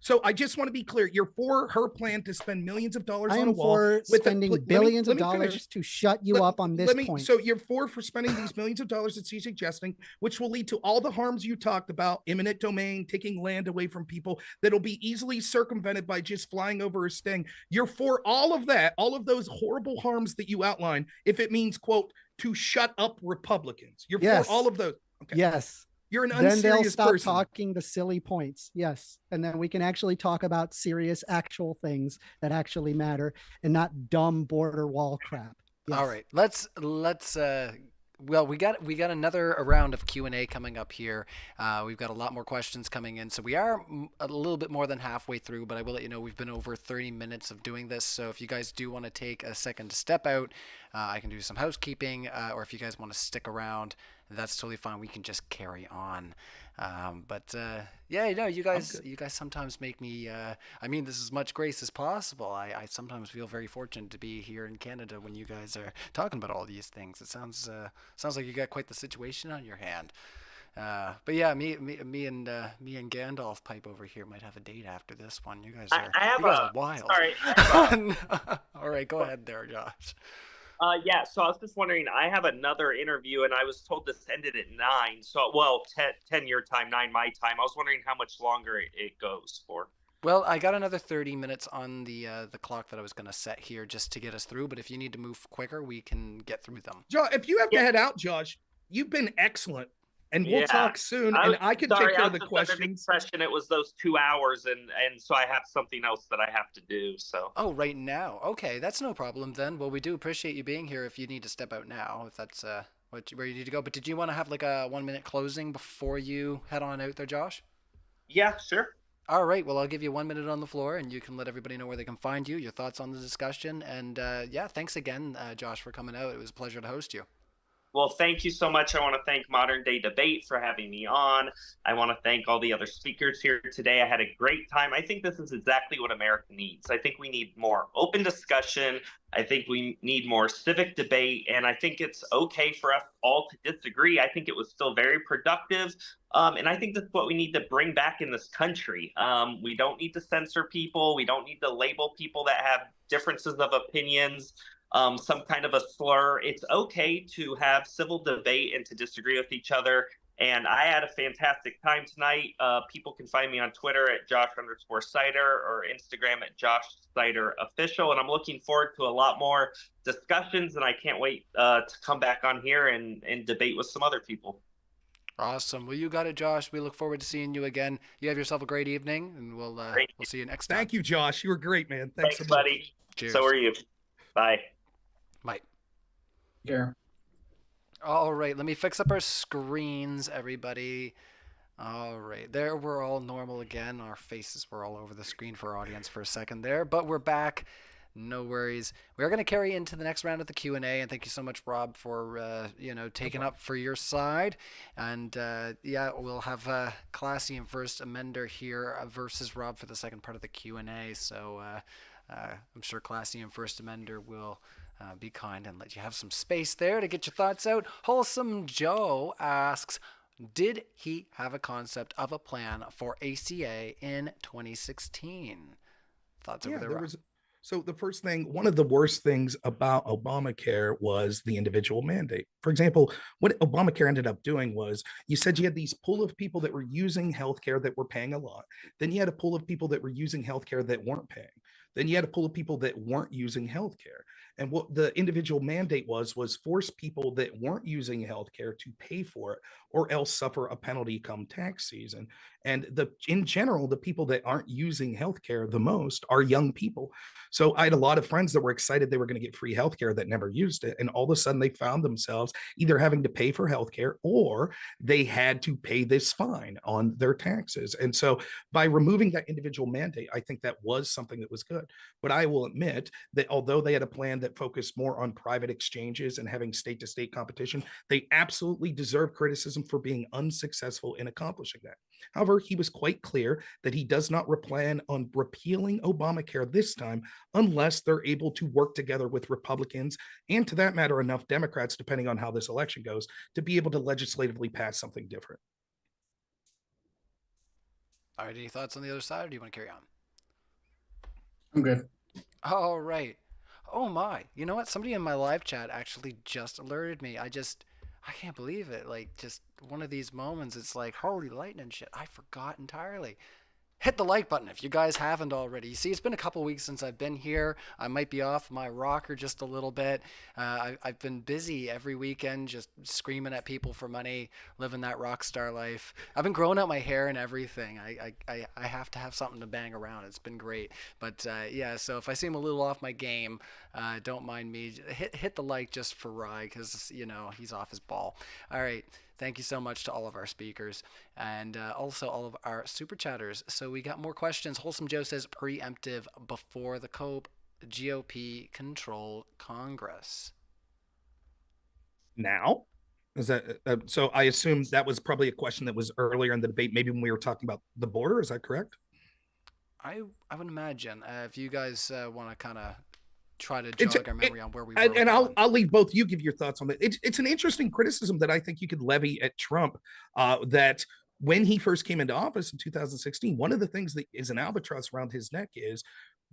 So I just want to be clear. You're for her plan to spend millions of dollars I on a am wall. for spending billions of let me finish. dollars to shut you up on this point. So you're for spending these millions of dollars that she's suggesting, which will lead to all the harms you talked about, eminent domain, taking land away from people, that'll be easily circumvented by just flying over a sting. You're for all of that, all of those horrible harms that you outline, if it means, quote, to shut up Republicans. You're for all of those. Okay. Yes. You're an Then unserious they'll stop person. talking the silly points. Yes. And then we can actually talk about serious, actual things that actually matter and not dumb border wall crap. Yes. All right, let's well, we got another round of Q&A coming up here. We've got a lot more questions coming in, so we are a little bit more than halfway through, but I will let you know we've been over 30 minutes of doing this, so if you guys do want to take a second to step out, I can do some housekeeping, or if you guys want to stick around, that's totally fine. We can just carry on. Yeah, you guys sometimes make me, I mean, this is as much grace as possible. I sometimes feel very fortunate to be here in Canada when you guys are talking about all these things. It sounds like you got quite the situation on your hand. But yeah, me and Gandalf pipe over here might have a date after this one. You guys are wild. Sorry. All right, go ahead there, Josh. Yeah, so I was just wondering, I have another interview, and I was told this ended at 9. So, well, 10 your time, 9 my time. I was wondering how much longer it goes for. Well, I got another 30 minutes on the clock that I was going to set here just to get us through. But if you need to move quicker, we can get through them. Josh, if you have to head out, Josh, you've been excellent. And we'll talk soon, and I can take care of the questions. Impression it was those 2 hours, and so I have something else that I have to do. So. Oh, right now. Okay, that's no problem then. Well, we do appreciate you being here. If you need to step out now, if that's where you need to go. But did you want to have like a 1-minute closing before you head on out there, Josh? Yeah, sure. All right. Well, I'll give you 1 minute on the floor, and you can let everybody know where they can find you, your thoughts on the discussion, and yeah, thanks again, Josh, for coming out. It was a pleasure to host you. Well, thank you so much. I want to thank Modern Day Debate for having me on. I want to thank all the other speakers here today. I had a great time. I think this is exactly what America needs. I think we need more open discussion. I think we need more civic debate. And I think it's okay for us all to disagree. I think it was still very productive. And I think that's what we need to bring back in this country. We don't need to censor people. We don't need to label people that have differences of opinions. Some kind of a slur. It's okay to have civil debate and to disagree with each other And I had a fantastic time tonight. People can find me on Twitter at Josh_Seiter or Instagram at JoshSeiterOfficial. And I'm looking forward to a lot more discussions. And I can't wait to come back on here and debate with some other people. Awesome. Well, you got it, Josh. We look forward to seeing you again. You have yourself a great evening, and we'll see you next time. Thank you, Josh. You were great, man. Thanks so much. Buddy. Cheers. So are you. Bye. Bye. Yeah. All right, let me fix up our screens, everybody. All right, there we're all normal again. Our faces were all over the screen for our audience for a second there, but we're back. No worries. We're going to carry into the next round of the Q&A, and thank you so much, Rob, for taking up for your side. And yeah, we'll have Classy and first Amender here versus Rob for the second part of the Q&A. So I'm sure Classy and first Amender will be kind and let you have some space there to get your thoughts out. Wholesome Joe asks, did he have a concept of a plan for ACA in 2016? Thoughts over there, Rob? So the first thing, one of the worst things about Obamacare was the individual mandate. For example, what Obamacare ended up doing was you said you had these pool of people that were using healthcare that were paying a lot. Then you had a pool of people that were using healthcare that weren't paying. Then you had a pool of people that weren't using healthcare. And what the individual mandate was force people that weren't using healthcare to pay for it or else suffer a penalty come tax season. And in general, the people that aren't using healthcare the most are young people. So I had a lot of friends that were excited they were going to get free healthcare that never used it. And all of a sudden they found themselves either having to pay for healthcare or they had to pay this fine on their taxes. And so by removing that individual mandate, I think that was something that was good. But I will admit that although they had a plan that focused more on private exchanges and having state-to-state competition, they absolutely deserve criticism for being unsuccessful in accomplishing that. However, he was quite clear that he does not plan on repealing Obamacare this time unless they're able to work together with Republicans and, to that matter, enough Democrats, depending on how this election goes, to be able to legislatively pass something different. All right, any thoughts on the other side, or do you want to carry on? I'm good. All right. Oh my, you know what? Somebody in my live chat actually just alerted me. I can't believe it. Like, just one of these moments, it's like, holy lightning shit, I forgot entirely. Hit the like button if you guys haven't already. You see, it's been a couple weeks since I've been here. I might be off my rocker just a little bit. I've been busy every weekend just screaming at people for money, living that rock star life. I've been growing out my hair and everything. I have to have something to bang around. It's been great. But yeah, so if I seem a little off my game, don't mind me. Hit the like just for Rye, because, he's off his ball. All right. Thank you so much to all of our speakers and also all of our super chatters. So we got more questions. Wholesome Joe says preemptive before the GOP control Congress. Now? Is that so? I assume that was probably a question that was earlier in the debate, maybe when we were talking about the border. Is that correct? I would imagine if you guys want to kind of try to jog our memory on where we were. And I'll leave both you give your thoughts on it. It's an interesting criticism that I think you could levy at Trump, that when he first came into office in 2016, one of the things that is an albatross around his neck is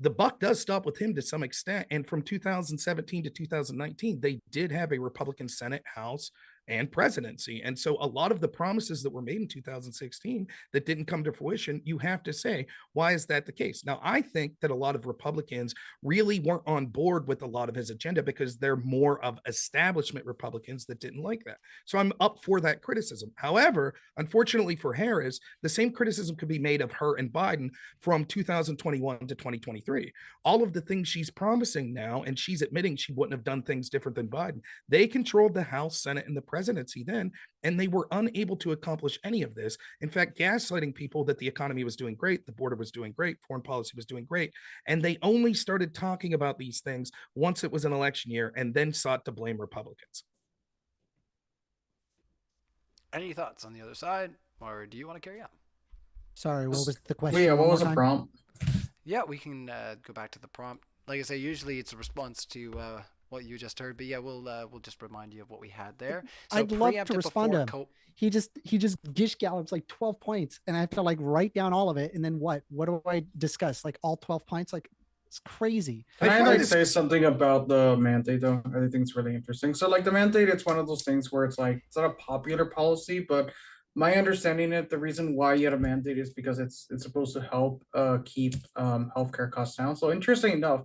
the buck does stop with him to some extent. And from 2017 to 2019, they did have a Republican Senate, House, and presidency. And so a lot of the promises that were made in 2016 that didn't come to fruition, you have to say, why is that the case? Now, I think that a lot of Republicans really weren't on board with a lot of his agenda because they're more of establishment Republicans that didn't like that. So I'm up for that criticism. However, unfortunately for Harris, the same criticism could be made of her and Biden from 2021 to 2023. All of the things she's promising now, and she's admitting she wouldn't have done things different than Biden. They controlled the House, Senate, and the presidency then, and they were unable to accomplish any of this. In fact, gaslighting people that the economy was doing great, the border was doing great, foreign policy was doing great, and they only started talking about these things once it was an election year and then sought to blame Republicans. Any thoughts on the other side, or do you want to carry on? Sorry, what was the question? Yeah, what was the time? prompt? Yeah, we can go back to the prompt. Like I say, usually it's a response to what you just heard, but yeah, we'll just remind you of what we had there. So I'd love to respond to him. He just gish gallops like 12 points, and I have to like write down all of it, and then what do I discuss? Like all 12 points? Like, it's crazy. Can I like say something about the mandate though? I think it's really interesting. So like the mandate, it's one of those things where it's like it's not a popular policy, but My understanding it, the reason why you had a mandate is because it's supposed to help keep healthcare costs down. So interesting enough,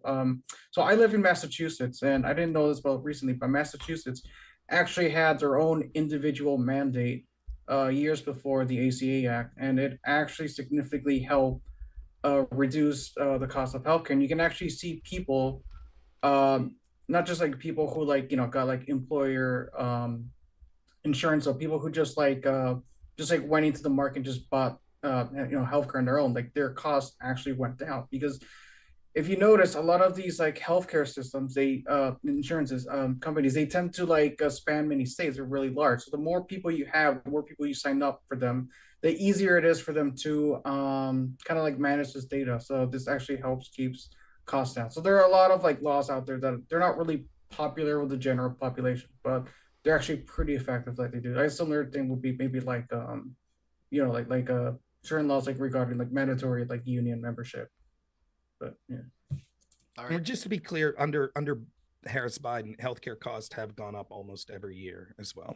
so I live in Massachusetts, and I didn't know this about recently, but Massachusetts actually had their own individual mandate years before the ACA Act, and it actually significantly helped reduce the cost of healthcare. And you can actually see people, not just like people who like got like employer insurance, so people who just like went into the market and just bought healthcare on their own, like their costs actually went down. Because if you notice, a lot of these like healthcare systems, they insurances companies, they tend to like span many states. They're really large, so the more people you have, the more people you sign up for them, the easier it is for them to kind of like manage this data. So this actually helps keeps costs down. So there are a lot of like laws out there that they're not really popular with the general population, but they're actually pretty effective. Like they do. A similar thing would be maybe like certain laws like regarding like mandatory like union membership. But yeah. All And right. just to be clear, under Harris Biden, healthcare costs have gone up almost every year as well.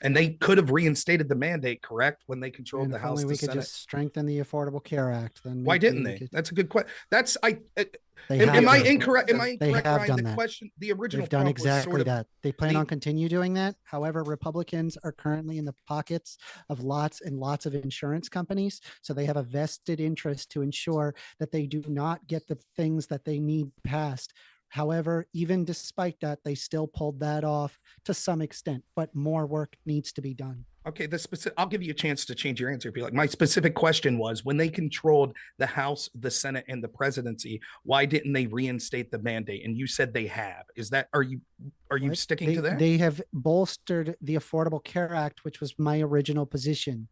And they could have reinstated the mandate, correct, when they controlled And the if House, only the we could Senate. just strengthen the Affordable Care Act, then Why maybe didn't we they? could- That's a good question. That's They am have I done. incorrect? Am I They incorrect, have Ryan? done The that. question, the original They've done prompt was exactly sort of that. They plan the- on continue doing that. However, Republicans are currently in the pockets of lots and lots of insurance companies. So they have a vested interest to ensure that they do not get the things that they need passed. However, even despite that, they still pulled that off to some extent, but more work needs to be done. Okay, I'll give you a chance to change your answer if you like. My specific question was, when they controlled the House, the Senate, and the presidency, why didn't they reinstate the mandate? And you said they have. Are you What? sticking to that? They have bolstered the Affordable Care Act, which was my original position.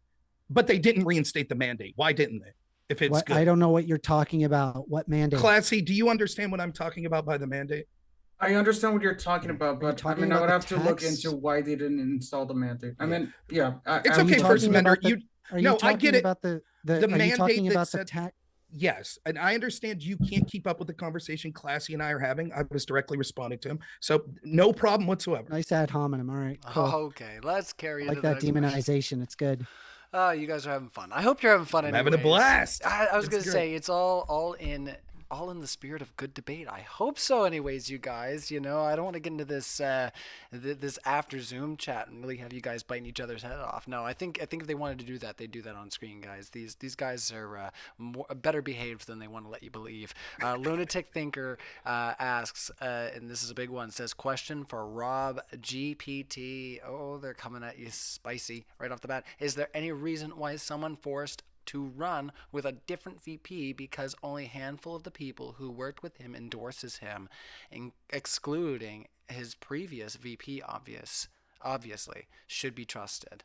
But they didn't reinstate the mandate. Why didn't they? If it's good. I don't know what you're talking about. What mandate? Classy, do you understand what I'm talking about by the mandate? I understand what you're talking about, Are you but I talking mean, I about would the have to look tax? into why they didn't install the mandate. I Yeah. mean, yeah, It's I okay, would First talk- Amender. Are you No, I talking get it. about the The are you mandate talking that about the said- tax? Yes, and I understand you can't keep up with the conversation Classy and I are having. I was directly responding to him, so no problem whatsoever. Nice ad hominem. All right, cool. Okay, let's carry I into like that the next question. demonization. It's good. You guys are having fun. I hope you're having fun. I'm having a anyways. blast. I was It's gonna great. say it's all in the spirit of good debate. I hope so. Anyways, you guys. You know, I don't want to get into this this after Zoom chat and really have you guys biting each other's head off. No, I think if they wanted to do that, they'd do that on screen, guys. These guys are better behaved than they want to let you believe. Lunatic Thinker asks, and this is a big one. Says, question for Rob GPT. Oh, they're coming at you spicy right off the bat. Is there any reason why someone forced to run with a different VP because only a handful of the people who worked with him endorses him, excluding his previous VP obviously should be trusted?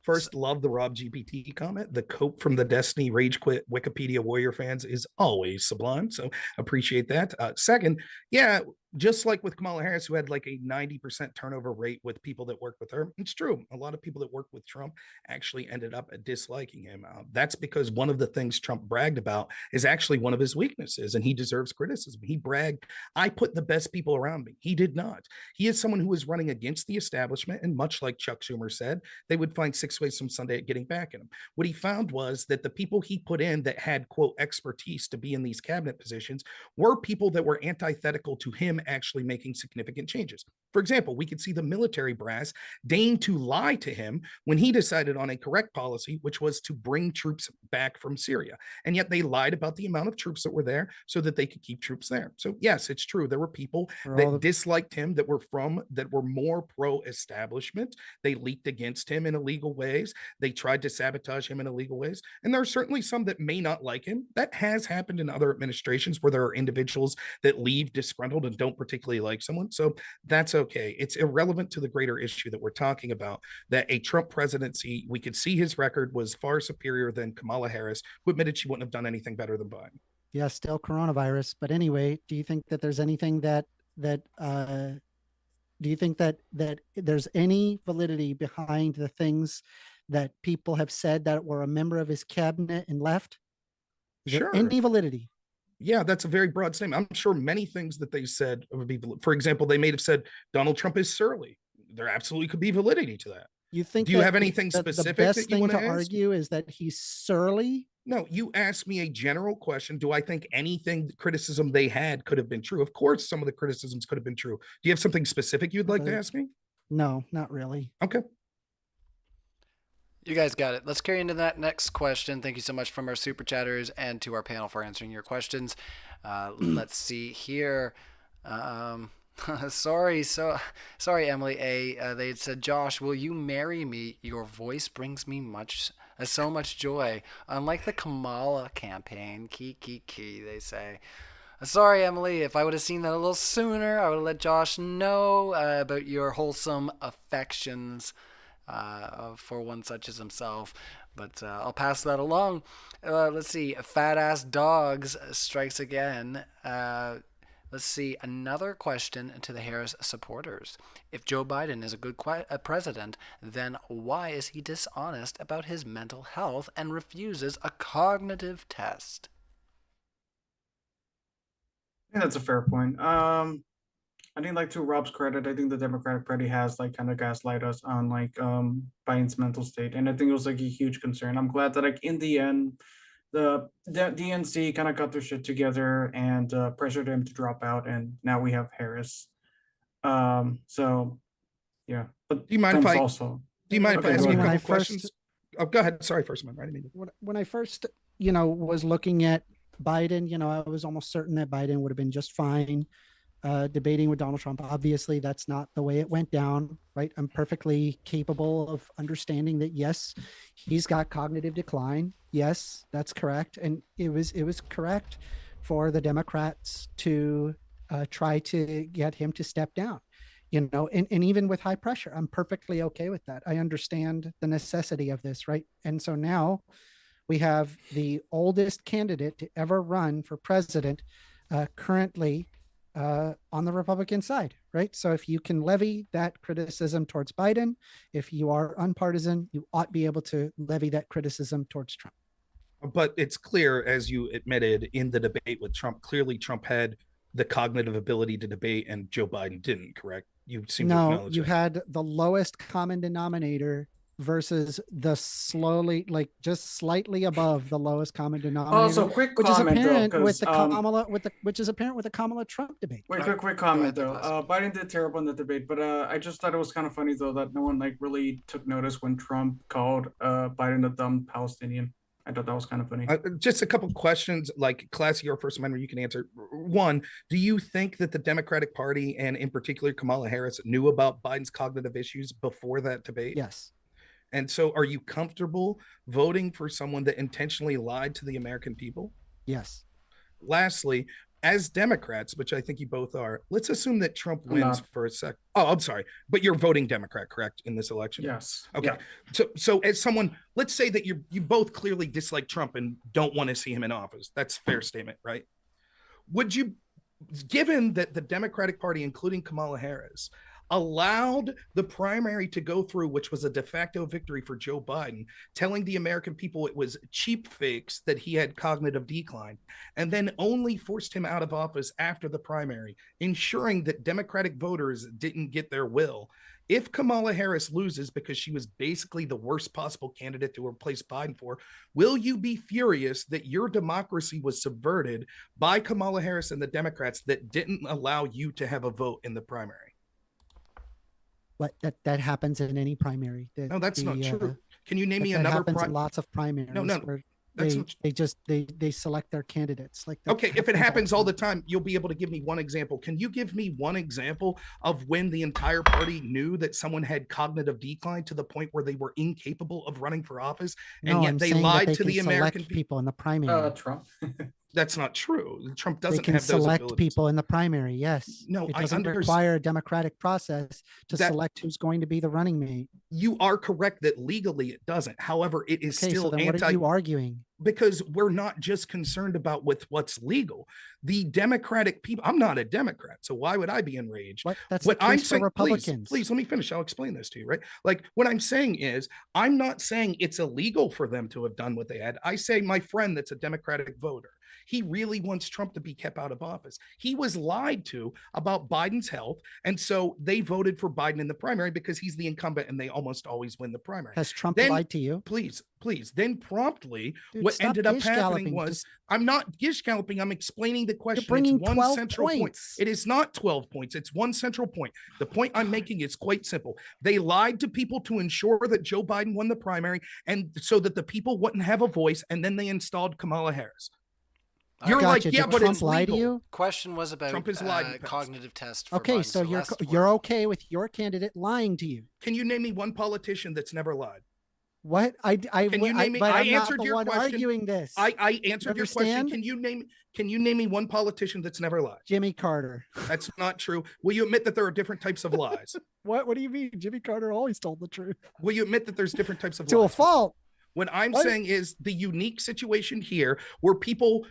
First, love the Rob GPT comment. The cope from the Destiny Rage Quit Wikipedia Warrior fans is always sublime, so appreciate that. Second, yeah, just like with Kamala Harris, who had like a 90% turnover rate with people that work with her. It's true. A lot of people that work with Trump actually ended up disliking him. That's because one of the things Trump bragged about is actually one of his weaknesses, and he deserves criticism. He bragged, I put the best people around me. He did not. He is someone who was running against the establishment, and much like Chuck Schumer said, they would find 6 ways from Sunday at getting back at him. What he found was that the people he put in that had, quote, expertise to be in these cabinet positions were people that were antithetical to him actually making significant changes. For example, we could see the military brass deign to lie to him when he decided on a correct policy, which was to bring troops back from Syria. And yet they lied about the amount of troops that were there so that they could keep troops there. So yes, it's true. There were people that disliked him that were more pro-establishment. They leaked against him in illegal ways. They tried to sabotage him in illegal ways. And there are certainly some that may not like him. That has happened in other administrations where there are individuals that leave disgruntled and don't particularly like someone. So that's okay. It's irrelevant to the greater issue that we're talking about, that a Trump presidency, we could see his record was far superior than Kamala Harris, who admitted she wouldn't have done anything better than Biden. Yeah, still coronavirus. But anyway, do you think that there's anything do you think that there's any validity behind the things that people have said that were a member of his cabinet and left? Is there any validity? Yeah, that's a very broad statement. I'm sure many things that they said would be, for example, they may have said Donald Trump is surly. There absolutely could be validity to that. You think Do you that have anything the specific best that you thing want to to ask? argue is that he's surly? No, you asked me a general question. Do I think anything criticism they had could have been true? Of course, some of the criticisms could have been true. Do you have something specific you'd like to ask me? No, not really. Okay. You guys got it. Let's carry into that next question. Thank you so much from our super chatters and to our panel for answering your questions. Let's see here. Sorry, Emily A. They had said, Josh, will you marry me? Your voice brings me so much joy. Unlike the Kamala campaign, key, they say. Sorry, Emily. If I would have seen that a little sooner, I would have let Josh know about your wholesome affections for one such as himself. But I'll pass that along. Let's see. Fat Ass Dogs strikes again. Let's see. Another question to the Harris supporters. If Joe Biden is a good president, then why is he dishonest about his mental health and refuses a cognitive test? I think that's a fair point. I think, like, to Rob's credit, I think the Democratic Party has like kind of gaslight us on like Biden's mental state, and I think it was like a huge concern. I'm glad that like in the end, the DNC kind of got their shit together and pressured him to drop out, and now we have Harris. So yeah, but Do you mind if Trump's I also. do you mind if I Okay, ask go you a ahead. couple questions? Oh, go ahead. Sorry, first man. I didn't mean to. When I first, was looking at Biden, I was almost certain that Biden would have been just fine debating with Donald Trump. Obviously, that's not the way it went down, right? I'm perfectly capable of understanding that, yes, he's got cognitive decline. Yes, that's correct. And it was correct for the Democrats to try to get him to step down, and even with high pressure, I'm perfectly okay with that. I understand the necessity of this, right? And so now we have the oldest candidate to ever run for president currently on the Republican side, right? So if you can levy that criticism towards Biden, if you are unpartisan, you ought to be able to levy that criticism towards Trump. But it's clear, as you admitted in the debate with Trump, clearly Trump had the cognitive ability to debate and Joe Biden didn't, correct? You seem to acknowledge you that. had the lowest common denominator versus the slowly, like just slightly above the lowest common denominator. Also, quick which is comment apparent though, with because the which is apparent with the Kamala Trump debate. wait, Right. quick Go comment ahead, though. Douglas. Biden did terrible in the debate, but I just thought it was kind of funny though that no one like really took notice when Trump called Biden a dumb Palestinian. I thought that was kind of funny. Just a couple questions, like Classy or First Amendment, you can answer. One, do you think that the Democratic Party and in particular Kamala Harris knew about Biden's cognitive issues before that debate? Yes. And so are you comfortable voting for someone that intentionally lied to the American people? Yes. Lastly, as Democrats, which I think you both are, let's assume that Trump I'm wins not. for a sec. Oh, I'm sorry, but you're voting Democrat, correct, in this election? Yes. Okay. Yeah. So as someone, let's say that you both clearly dislike Trump and don't want to see him in office. That's a fair statement, right? Would you, given that the Democratic Party, including Kamala Harris, allowed the primary to go through, which was a de facto victory for Joe Biden, telling the American people it was cheap fakes that he had cognitive decline, and then only forced him out of office after the primary, ensuring that Democratic voters didn't get their will. If Kamala Harris loses because she was basically the worst possible candidate to replace Biden for, will you be furious that your democracy was subverted by Kamala Harris and the Democrats that didn't allow you to have a vote in the primary? What that happens in any primary. No, that's not true. Can you name me that another happens in lots of primaries? No, where that's they select their candidates. Like okay, if it happens all the time, you'll be able to give me one example. Can you give me one example of when the entire party knew that someone had cognitive decline to the point where they were incapable of running for office, and yet I'm they saying that lied they to can the American select people in the primary. Trump. That's not true. Trump They doesn't can have those select abilities. people in the primary. Yes. No, it I doesn't understand. require a democratic process to That- select who's going to be the running mate. You are correct that legally it doesn't. However, it is Okay, still so then what are you arguing? because we're not just concerned about what's legal. The Democratic people, I'm not a Democrat, so why would I be enraged? That's What the I'm case for saying, Republicans. please let me finish. I'll explain this to you, right? Like what I'm saying is, I'm not saying it's illegal for them to have done what they had. I say my friend that's a Democratic voter He really wants Trump to be kept out of office. He was lied to about Biden's health. And so they voted for Biden in the primary because he's the incumbent and they almost always win the primary. Has Trump Then, lied to you? please. Then promptly, Dude, what stop ended up gish happening galloping. was, Just- I'm not gish galloping. I'm explaining the question. bringing It's one 12 central point. points. It is not 12 points. It's one central point. The point I'm making is quite simple. They lied to people to ensure that Joe Biden won the primary and so that the people wouldn't have a voice. And then they installed Kamala Harris. You're Gotcha. like, yeah, Did but Trump it's lie to legal. you? Question was about Trump is lied past. cognitive test. For Okay, Biden, so less you're work. okay with your candidate lying to you. Can you name me one politician that's never lied? What? Can you name me? But I I'm not answered the your one question. arguing this. I answered your question. Understand? Can you name me one politician that's never lied? Jimmy Carter. That's not true. Will you admit that there are different types of lies? What do you mean? Jimmy Carter always told the truth. Will you admit that there's different types of To a lies? fault. What I'm What? saying is the unique situation here where people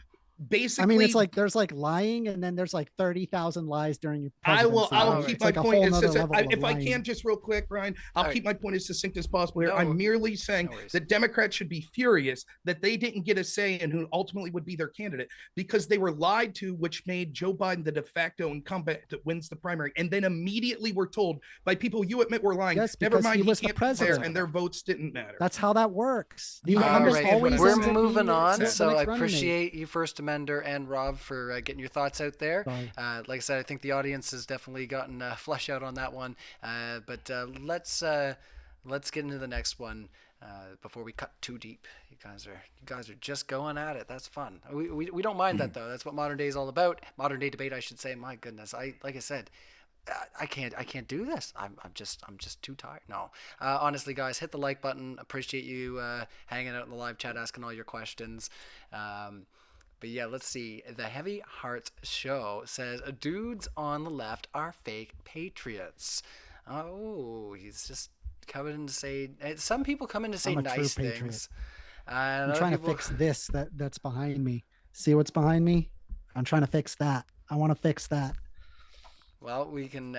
basically, I mean, it's like there's like lying, and then there's like 30,000 lies during your presidency. I will Alright. keep It's my like a point whole as nother succinct, level of if I lying. can just real quick, Ryan, I'll Alright. keep my point as succinct as possible here. No. I'm merely saying No worries. that Democrats should be furious that they didn't get a say in who ultimately would be their candidate because they were lied to, which made Joe Biden the de facto incumbent that wins the primary. And then immediately were told by people you admit were lying, Yes, never because mind, he he was the can't be there, president. and their votes didn't matter. That's how that works. The All incumbent right, always we're ends up moving being on, the so next I running mate. appreciate you, First Amender and Rob, for getting your thoughts out there. Sorry. Like I said, I think the audience has definitely gotten flesh out on that one. But let's get into the next one before we cut too deep. You guys are just going at it. That's fun. We don't mind that though. That's what modern day is all about. Modern day debate, I should say. My goodness, like I said, I can't do this. I'm just too tired. No, honestly, guys, hit the like button. Appreciate you hanging out in the live chat, asking all your questions. But yeah, let's see. The Heavy Hearts Show says dudes on the left are fake patriots. Oh, he's just coming in to say. Some people come in to say I'm a true nice patriot. things. I'm trying to fix this that's behind me. See what's behind me? I'm trying to fix that. I want to fix that. Well, we can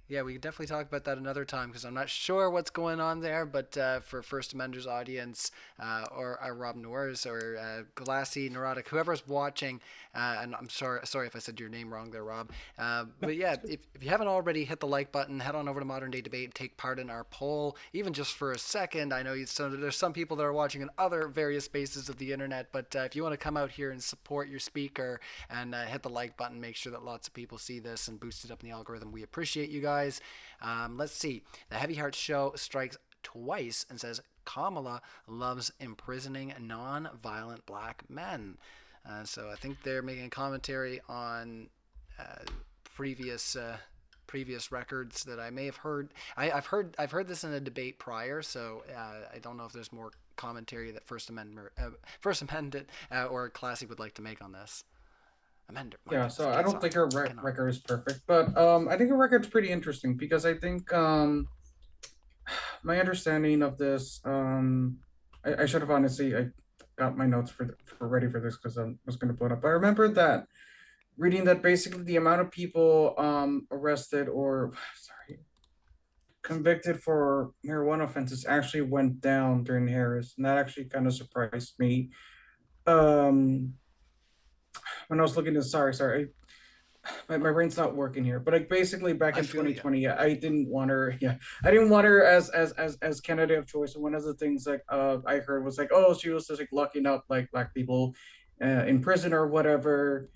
definitely talk about that another time because I'm not sure what's going on there. But for First Amender's audience, or Rob Noerr's, or Glassy, Neurotic, whoever's watching, and I'm sorry if I said your name wrong there, Rob. But yeah, if you haven't already, hit the like button, head on over to Modern Day Debate and take part in our poll, even just for a second. I know there's some people that are watching in other various spaces of the internet, but if you want to come out here and support your speaker and hit the like button, make sure that lots of people see this and boost it up in the algorithm. We appreciate you guys. Let's see. The Heavy Hearts Show strikes twice and says Kamala loves imprisoning non-violent black men. So I think they're making a commentary on previous records that I may have heard. I've heard this in a debate prior, so I don't know if there's more commentary that First Amendment or Classy would like to make on this. Amender. Yeah, so I don't think her record is perfect, but I think her record's pretty interesting because I think my understanding of this, I should have honestly, I got my notes for ready for this because I was going to pull it up. I remember that reading that basically the amount of people arrested or convicted for marijuana offenses actually went down during Harris, and that actually kind of surprised me. When I was looking at sorry, my brain's not working here. But like basically back in 2020, I didn't want her. Yeah, I didn't want her as candidate of choice. And one of the things like I heard was like, oh, she was just like locking up like black people in prison or whatever,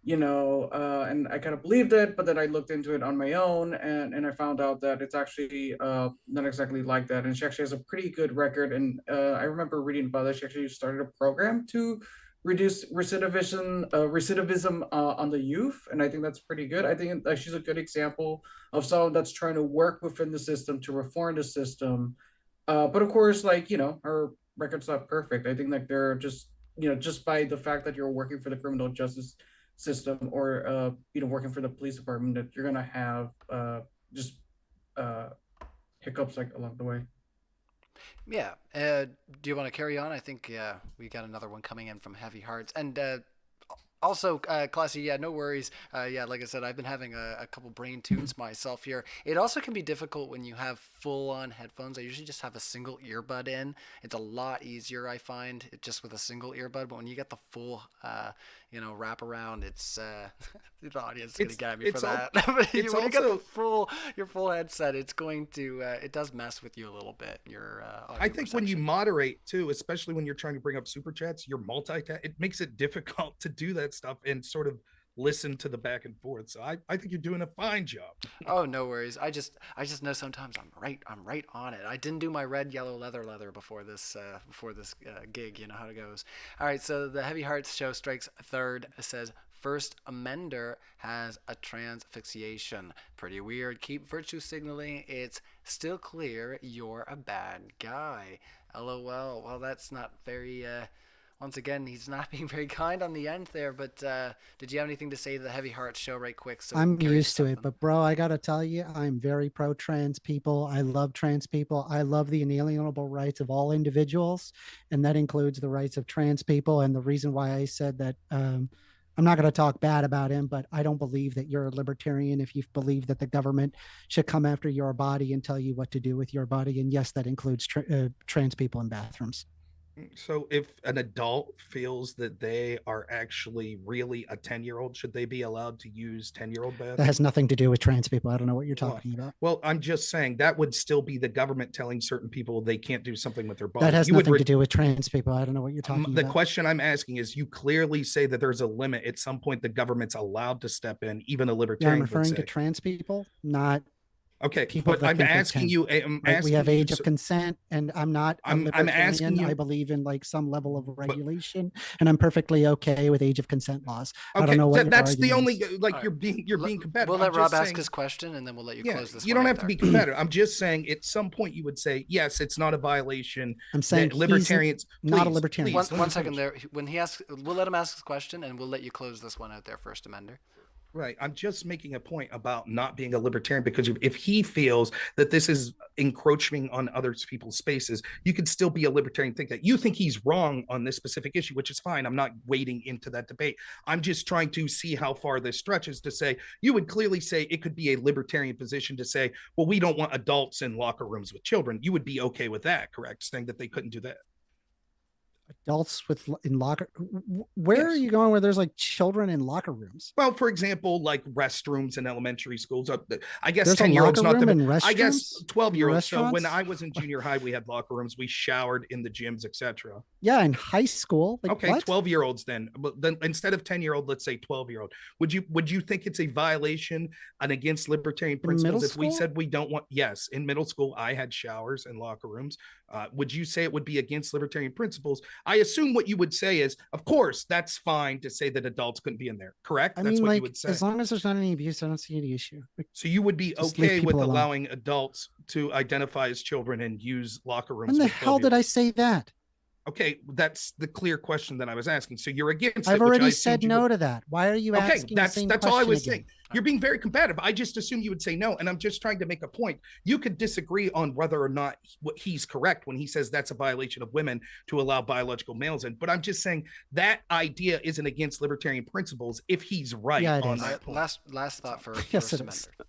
and I kind of believed it. But then I looked into it on my own, and I found out that it's actually not exactly like that. And she actually has a pretty good record. And I remember reading about it. She actually started a program to reduce recidivism on the youth, and I think that's pretty good. I think she's a good example of someone that's trying to work within the system to reform the system. But of course, like her record's not perfect. I think like they're just just by the fact that you're working for the criminal justice system or working for the police department, that you're gonna have just hiccups like along the way. Yeah. Do you want to carry on? I think we got another one coming in from Heavy Hearts. And also, Classy, yeah, no worries. Yeah, like I said, I've been having a couple brain tunes myself here. It also can be difficult when you have full-on headphones. I usually just have a single earbud in. It's a lot easier, I find, just with a single earbud. But when you get the full, wrap around. It's the audience is gonna get me for it's that. But when you get also- your full headset, it's going to it does mess with you a little bit. Your I think when you moderate too, especially when you're trying to bring up super chats, you're it makes it difficult to do that stuff and sort of listen to the back and forth. So I think you're doing a fine job. Oh, no worries. I just know sometimes I'm right on it. I didn't do my red, yellow, leather before this gig. You know how it goes. All right, so the Heavy Hearts show strikes third. Says first Amender has a trans asphyxiation. Pretty weird. Keep virtue signaling. It's still clear you're a bad guy. LOL. Well, that's not very once again, he's not being very kind on the end there, but did you have anything to say to the Heavy Hearts show right quick? So I'm used to it, but bro, I got to tell you, I'm very pro trans people. I love trans people. I love the inalienable rights of all individuals, and that includes the rights of trans people. And the reason why I said that, I'm not going to talk bad about him, but I don't believe that you're a libertarian if you believe that the government should come after your body and tell you what to do with your body. And yes, that includes trans people in bathrooms. So if an adult feels that they are actually really a 10-year-old, should they be allowed to use 10-year-old bathrooms? That has nothing to do with trans people. I don't know what you're talking about. Well, I'm just saying that would still be the government telling certain people they can't do something with their body. That has nothing to do with trans people. I don't know what you're talking about. The question I'm asking is, you clearly say that there's a limit. At some point, the government's allowed to step in, even a libertarian. I'm referring to trans people, not okay. People but I'm asking you. We have age of consent, and I'm not. I'm asking you. I believe in like some level of regulation, and I'm perfectly okay with age of consent laws. Okay, I don't know what that's the only Right. You're being competitive. We'll let Rob ask his question, and then we'll let you close this. You don't have to be competitive. I'm just saying, at some point, you would say, yes, it's not a violation. I'm saying libertarians, not a libertarian. One second there. When he asks, we'll let him ask his question, and we'll let you close this one out there first, Amender. Right. I'm just making a point about not being a libertarian, because if he feels that this is encroaching on other people's spaces, you could still be a libertarian, think that you think he's wrong on this specific issue, which is fine. I'm not wading into that debate. I'm just trying to see how far this stretches to say, you would clearly say it could be a libertarian position to say, well, we don't want adults in locker rooms with children. You would be okay with that, correct? Saying that they couldn't do that. Adults in locker, where are you going where there's like children in locker rooms? Well, for example, like restrooms in elementary schools. I guess There's 10-year-olds not I guess 12-year-olds. So when I was in junior high, we had locker rooms. We showered in the gyms, etc. Yeah, in high school. Like, okay, what? 12-year-olds then. But then instead of 10-year-old, let's say 12-year-old. Would you think it's a violation and against libertarian principles if we said we don't want? Yes, in middle school, I had showers in locker rooms. Would you say it would be against libertarian principles? I assume what you would say is, of course, that's fine to say that adults couldn't be in there. Correct? I That's mean, what like, you would say. as long as there's not any abuse, I don't see any issue. So you would be Just leave okay with people alone. allowing adults to identify as children and use locker rooms? When the with hell did I say that? Okay, that's the clear question that I was asking. So you're against it, I've which I already assumed said you no would- to that. Why are you Okay, asking? that's all I was again? saying. You're being very combative. I just assumed you would say no, and I'm just trying to make a point. You could disagree on whether or not he's correct when he says that's a violation of women to allow biological males in, but I'm just saying that idea isn't against libertarian principles if he's right Yeah, it on is. that point. Last thought for Yes, First it is. Amender.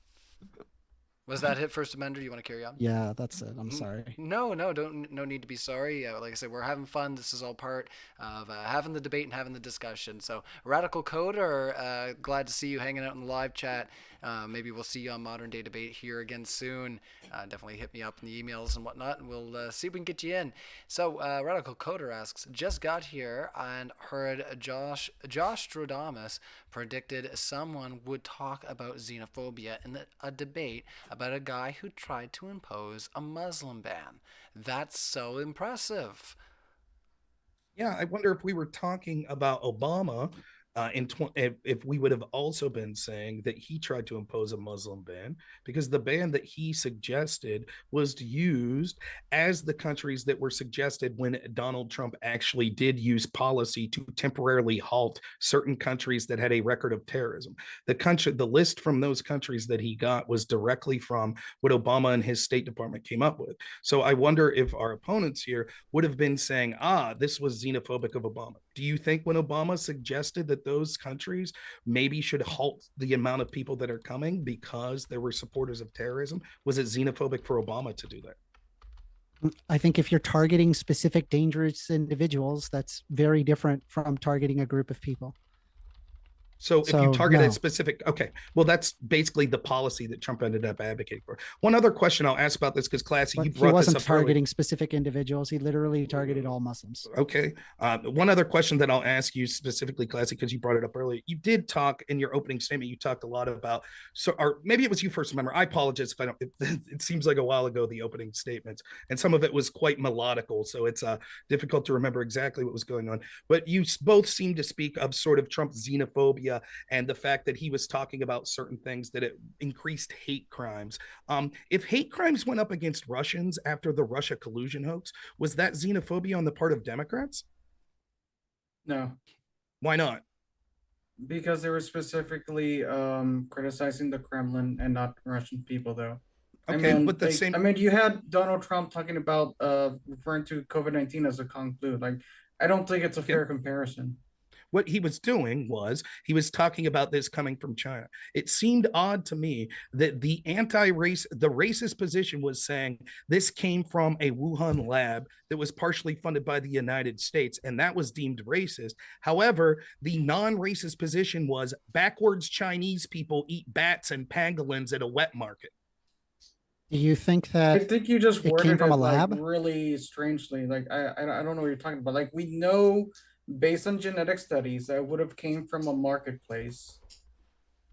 Was that hit, First Amender? You want to carry on? Yeah, that's it. I'm sorry. No, no need to be sorry. Like I said, we're having fun. This is all part of having the debate and having the discussion. So, Radical Coder, glad to see you hanging out in the live chat. Maybe we'll see you on Modern Day Debate here again soon. Definitely hit me up in the emails and whatnot, and we'll see if we can get you in. So, Radical Coder asks, just got here and heard Josh Stradamus predicted someone would talk about xenophobia in a debate about a guy who tried to impose a Muslim ban. That's so impressive. Yeah, I wonder if we were talking about Obama if we would have also been saying that he tried to impose a Muslim ban, because the ban that he suggested was used as the countries that were suggested when Donald Trump actually did use policy to temporarily halt certain countries that had a record of terrorism. The list from those countries that he got was directly from what Obama and his State Department came up with. So I wonder if our opponents here would have been saying, this was xenophobic of Obama. Do you think when Obama suggested that those countries maybe should halt the amount of people that are coming because they were supporters of terrorism, was it xenophobic for Obama to do that? I think if you're targeting specific dangerous individuals, that's very different from targeting a group of people. So if you target no. a specific, okay, well, that's basically the policy that Trump ended up advocating for. One other question I'll ask about this, because Classy, But you he brought this wasn't up earlier. targeting specific individuals. He literally targeted all Muslims. Okay. One other question that I'll ask you specifically, Classy, because you brought it up earlier. You did talk in your opening statement, you talked a lot about, so, or maybe it was you first, remember, I apologize if I don't, it seems like a while ago, the opening statements, and some of it was quite melodical. So it's difficult to remember exactly what was going on. But you both seem to speak of sort of Trump's xenophobia and the fact that he was talking about certain things that it increased hate crimes. If hate crimes went up against Russians after the Russia collusion hoax, was that xenophobia on the part of Democrats? No, Why not? because they were specifically criticizing the Kremlin and not Russian people, though. Okay, I mean, but the same. I mean, you had Donald Trump talking about referring to COVID-19 as a Kung flu. Like, I don't think it's a fair comparison. What he was doing was he was talking about this coming from China. It seemed odd to me that the racist position was saying this came from a Wuhan lab that was partially funded by the United States, and that was deemed racist. However, the non-racist position was backwards Chinese people eat bats and pangolins at a wet market. Do you think I that think you just it came worded from it a lab? like really strangely. Like I don't know what you're talking about. Like we know based on genetic studies that would have came from a marketplace.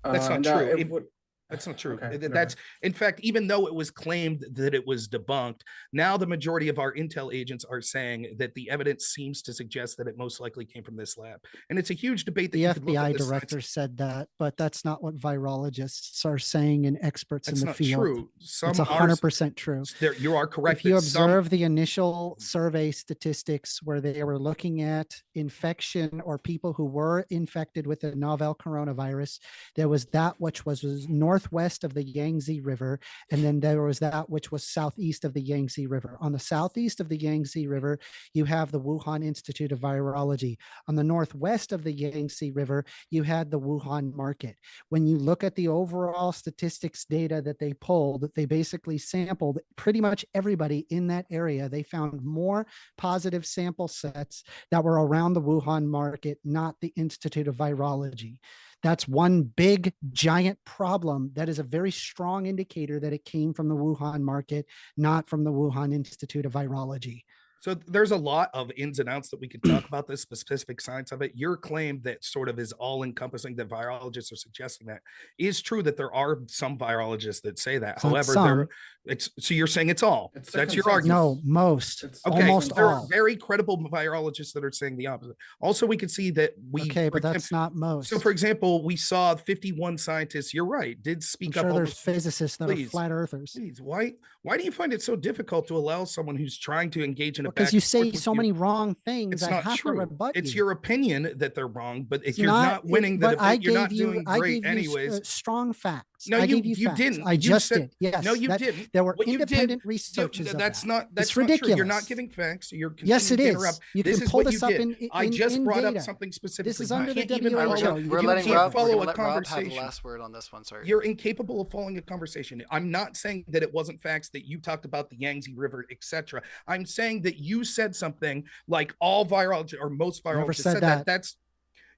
That's not and that true. it would That's not true. Okay, That's, in fact, even though it was claimed that it was debunked, now the majority of our intel agents are saying that the evidence seems to suggest that it most likely came from this lab. And it's a huge debate that The you could look at FBI the science. director said that, but that's not what virologists are saying and experts That's in the not field. true. Some It's are 100% true. you are correct. If you that some- observe the initial survey statistics where they were looking at infection or people who were infected with the novel coronavirus, there was that which was northwest of the Yangtze River, and then there was that which was southeast of the Yangtze River. On the southeast of the Yangtze River, you have the Wuhan Institute of Virology. On the northwest of the Yangtze River, you had the Wuhan market. When you look at the overall statistics data that they pulled, they basically sampled pretty much everybody in that area. They found more positive sample sets that were around the Wuhan market, not the Institute of Virology. That's one big, giant problem that is a very strong indicator that it came from the Wuhan market, not from the Wuhan Institute of Virology. So there's a lot of ins and outs that we could talk about the specific science of it. Your claim that sort of is all encompassing that virologists are suggesting that is true, that there are some virologists that say that. It's not However, some. so you're saying it's all. It's a That's your consensus. argument. No, most. It's Okay, Almost there all. are very credible virologists that are saying the opposite. Also, we could see that Okay, but that's not most. So, for example, we saw 51 scientists. You're right. Did I'm speak sure up. there's physicists that Please. are flat earthers. Please, why do you find it so difficult to allow someone who's trying to engage in a Because back you and forth say with so you? many wrong things. It's I not have to true. rebut It's you. your opinion that they're wrong, but if It's you're not winning the but I debate, you're not gave you, doing I great gave you anyways. strong facts. No, I you gave you facts. didn't. I You just said- did. Yes. No, you that- didn't. There were What you did- independent researches of that's that. not that's It's not true. You're ridiculous. not giving facts. You're Yes, it continuing is. to interrupt. You This can is pull what this you up did. in I just brought up data. something specifically. This is You under the can't even WHO. follow- You We're can letting pull- Rob, follow we're a gonna let Rob have the conversation. last word on this one. Sorry. You're incapable of following a conversation. I'm not saying that it wasn't facts that you talked about the Yangtze River, etc. I'm saying that you said something like all virologists or most Never virologists said said that. That's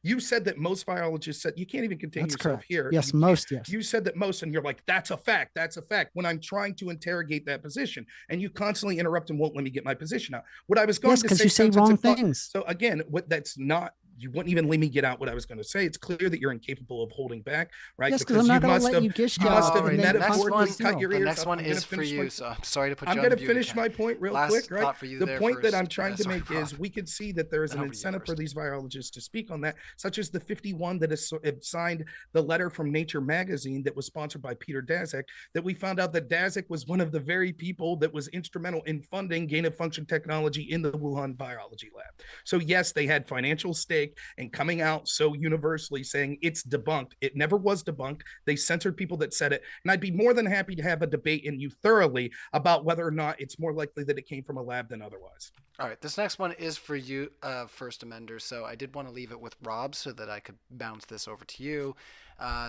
you said that most virologists said you can't even contain That's yourself correct. here. Yes, You can't- most, yes. You said that most, and you're like, that's a fact. That's a fact. When I'm trying to interrogate that position, and you constantly interrupt and won't let me get my position out. What I was going Yes, to because say, you say sentence wrong and thought- things. So again, what that's not. You wouldn't even let me get out what I was going to say. It's clear that you're incapable of holding back, right? Yes, because I'm not going to let you gish you gab must have and then metaphorically constantly cut your The ears next off. one I'm gonna is for finish you, my- so I'm sorry to put I'm you on going to mute finish again. my point real Last quick, right? thought for you The there point that first. I'm trying to Sorry, make Rob. is we could see that there is Then an over to you incentive for first. these virologists to speak on that, such as the 51 that has signed the letter from Nature magazine that was sponsored by Peter Daszak, that we found out that Daszak was one of the very people that was instrumental in funding gain of function technology in the Wuhan virology lab. So yes, they had financial stake in coming out so universally saying it's debunked. It never was debunked. They censored people that said it. And I'd be more than happy to have a debate in you thoroughly about whether or not it's more likely that it came from a lab than otherwise. All right, this next one is for you, First Amender. So I did want to leave it with Rob so that I could bounce this over to you.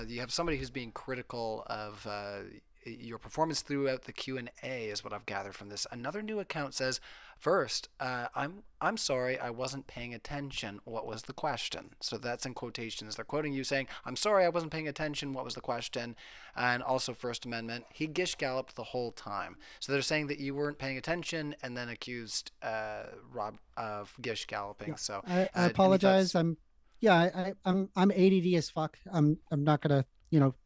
You have somebody who's being critical of your performance throughout the Q&A is what I've gathered from this. Another new account says, first, I'm sorry, I wasn't paying attention. What was the question? So that's in quotations. They're quoting you saying, I'm sorry, I wasn't paying attention. What was the question? And also First Amendment, he gish galloped the whole time. So they're saying that you weren't paying attention and then accused Rob of gish galloping. Yeah. So I apologize. I'm ADD as fuck. I'm not gonna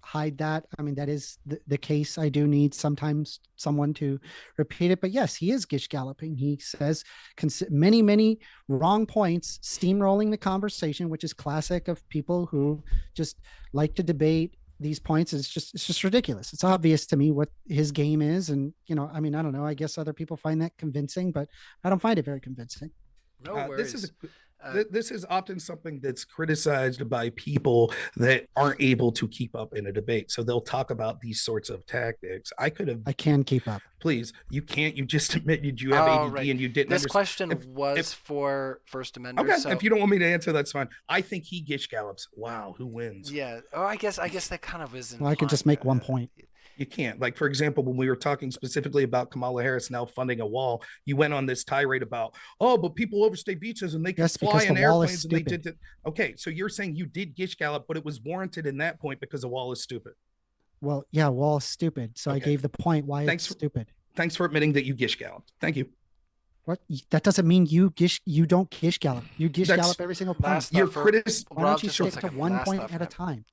hide that. I mean, that is the case. I do need sometimes someone to repeat it, but yes, he is gish galloping. He says many wrong points, steamrolling the conversation, which is classic of people who just like to debate these points. It's just ridiculous. It's obvious to me what his game is, and I mean, I don't know. I guess other people find that convincing, but I don't find it very convincing. No worries. This is often something that's criticized by people that aren't able to keep up in a debate. So they'll talk about these sorts of tactics. I can keep up. Please, you can't. You just admitted you have ADD and you didn't. This question was for First Amendment. Okay, so... if you don't want me to answer, that's fine. I think he gish gallops. Wow, who wins? Yeah. Oh, I guess that kind of isn't. Well, I can just make one point. You can't. Like, for example, when we were talking specifically about Kamala Harris now funding a wall, you went on this tirade about, oh, but people overstay visas and they can fly in airplanes and they did that. Okay, so you're saying you did gish gallop, but it was warranted in that point because a wall is stupid. Well, yeah, wall is stupid. So okay. I gave the point why it's stupid. Thanks for admitting that you gish galloped. Thank you. What? That doesn't mean you don't gish gallop. You gish gallop every single point. Your criticism. Why don't you stick to one point at a time?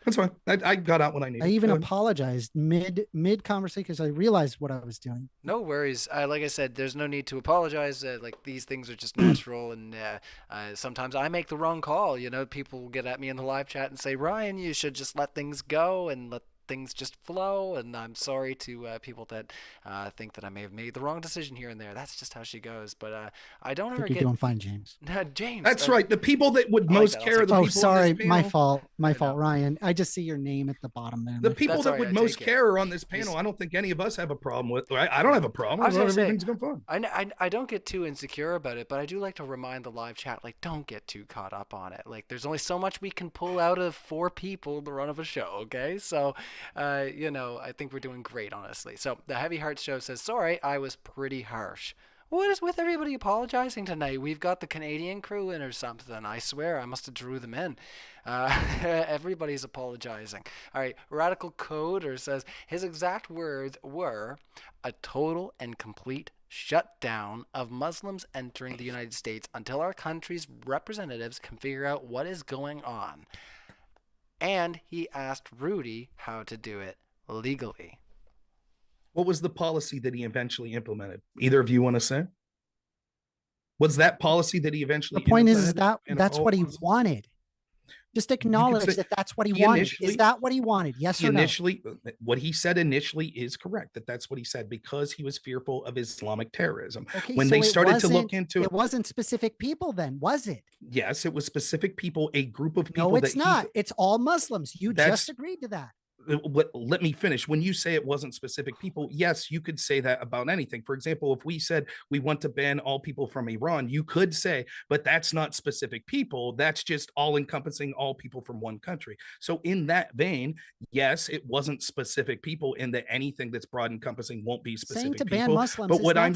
That's fine. I got out when I needed. I even apologized mid conversation because I realized what I was doing. No worries. Like I said, there's no need to apologize. Like, these things are just natural, and sometimes I make the wrong call. People will get at me in the live chat and say, Ryan, you should just let things go and let things just flow. And I'm sorry to people that think that I may have made the wrong decision here and there. That's just how she goes. But I don't ever get. You're doing fine, James. James. That's right. The people that would most care. The people sorry, my fault, Ryan. I just see your name at the bottom there. The people that would most care are on this panel. I don't think any of us have a problem with. I don't have a problem. Everything's going fun. I don't get too insecure about it, but I do like to remind the live chat, like, don't get too caught up on it. Like, there's only so much we can pull out of 4 people the run of a show. Okay, so. I think we're doing great, honestly. So the Heavy Heart Show says, sorry, I was pretty harsh. What is with everybody apologizing tonight? We've got the Canadian crew in or something. I swear, I must have drew them in. Everybody's apologizing. All right, Radical Coder says, his exact words were, a total and complete shutdown of Muslims entering the United States until our country's representatives can figure out what is going on. And he asked Rudy how to do it legally. What was the policy that he eventually implemented? Either of you want to say? Was that policy that he eventually The point is that that's what he wanted. Just acknowledge that that's what he wanted. Is that what he wanted? Yes or no? What he said initially is correct. That's what he said because he was fearful of Islamic terrorism. Okay, when so they started to look into it, wasn't specific people then, was it? Yes, it was specific people, a group of people. No, it's not. It's all Muslims. You just agreed to that. Let me finish. When you say it wasn't specific people, yes, you could say that about anything. For example, if we said we want to ban all people from Iran, you could say, but that's not specific people. That's just all encompassing all people from one country. So in that vein, yes, it wasn't specific people in that anything that's broad encompassing won't be specific to people. Ban Muslims but what I'm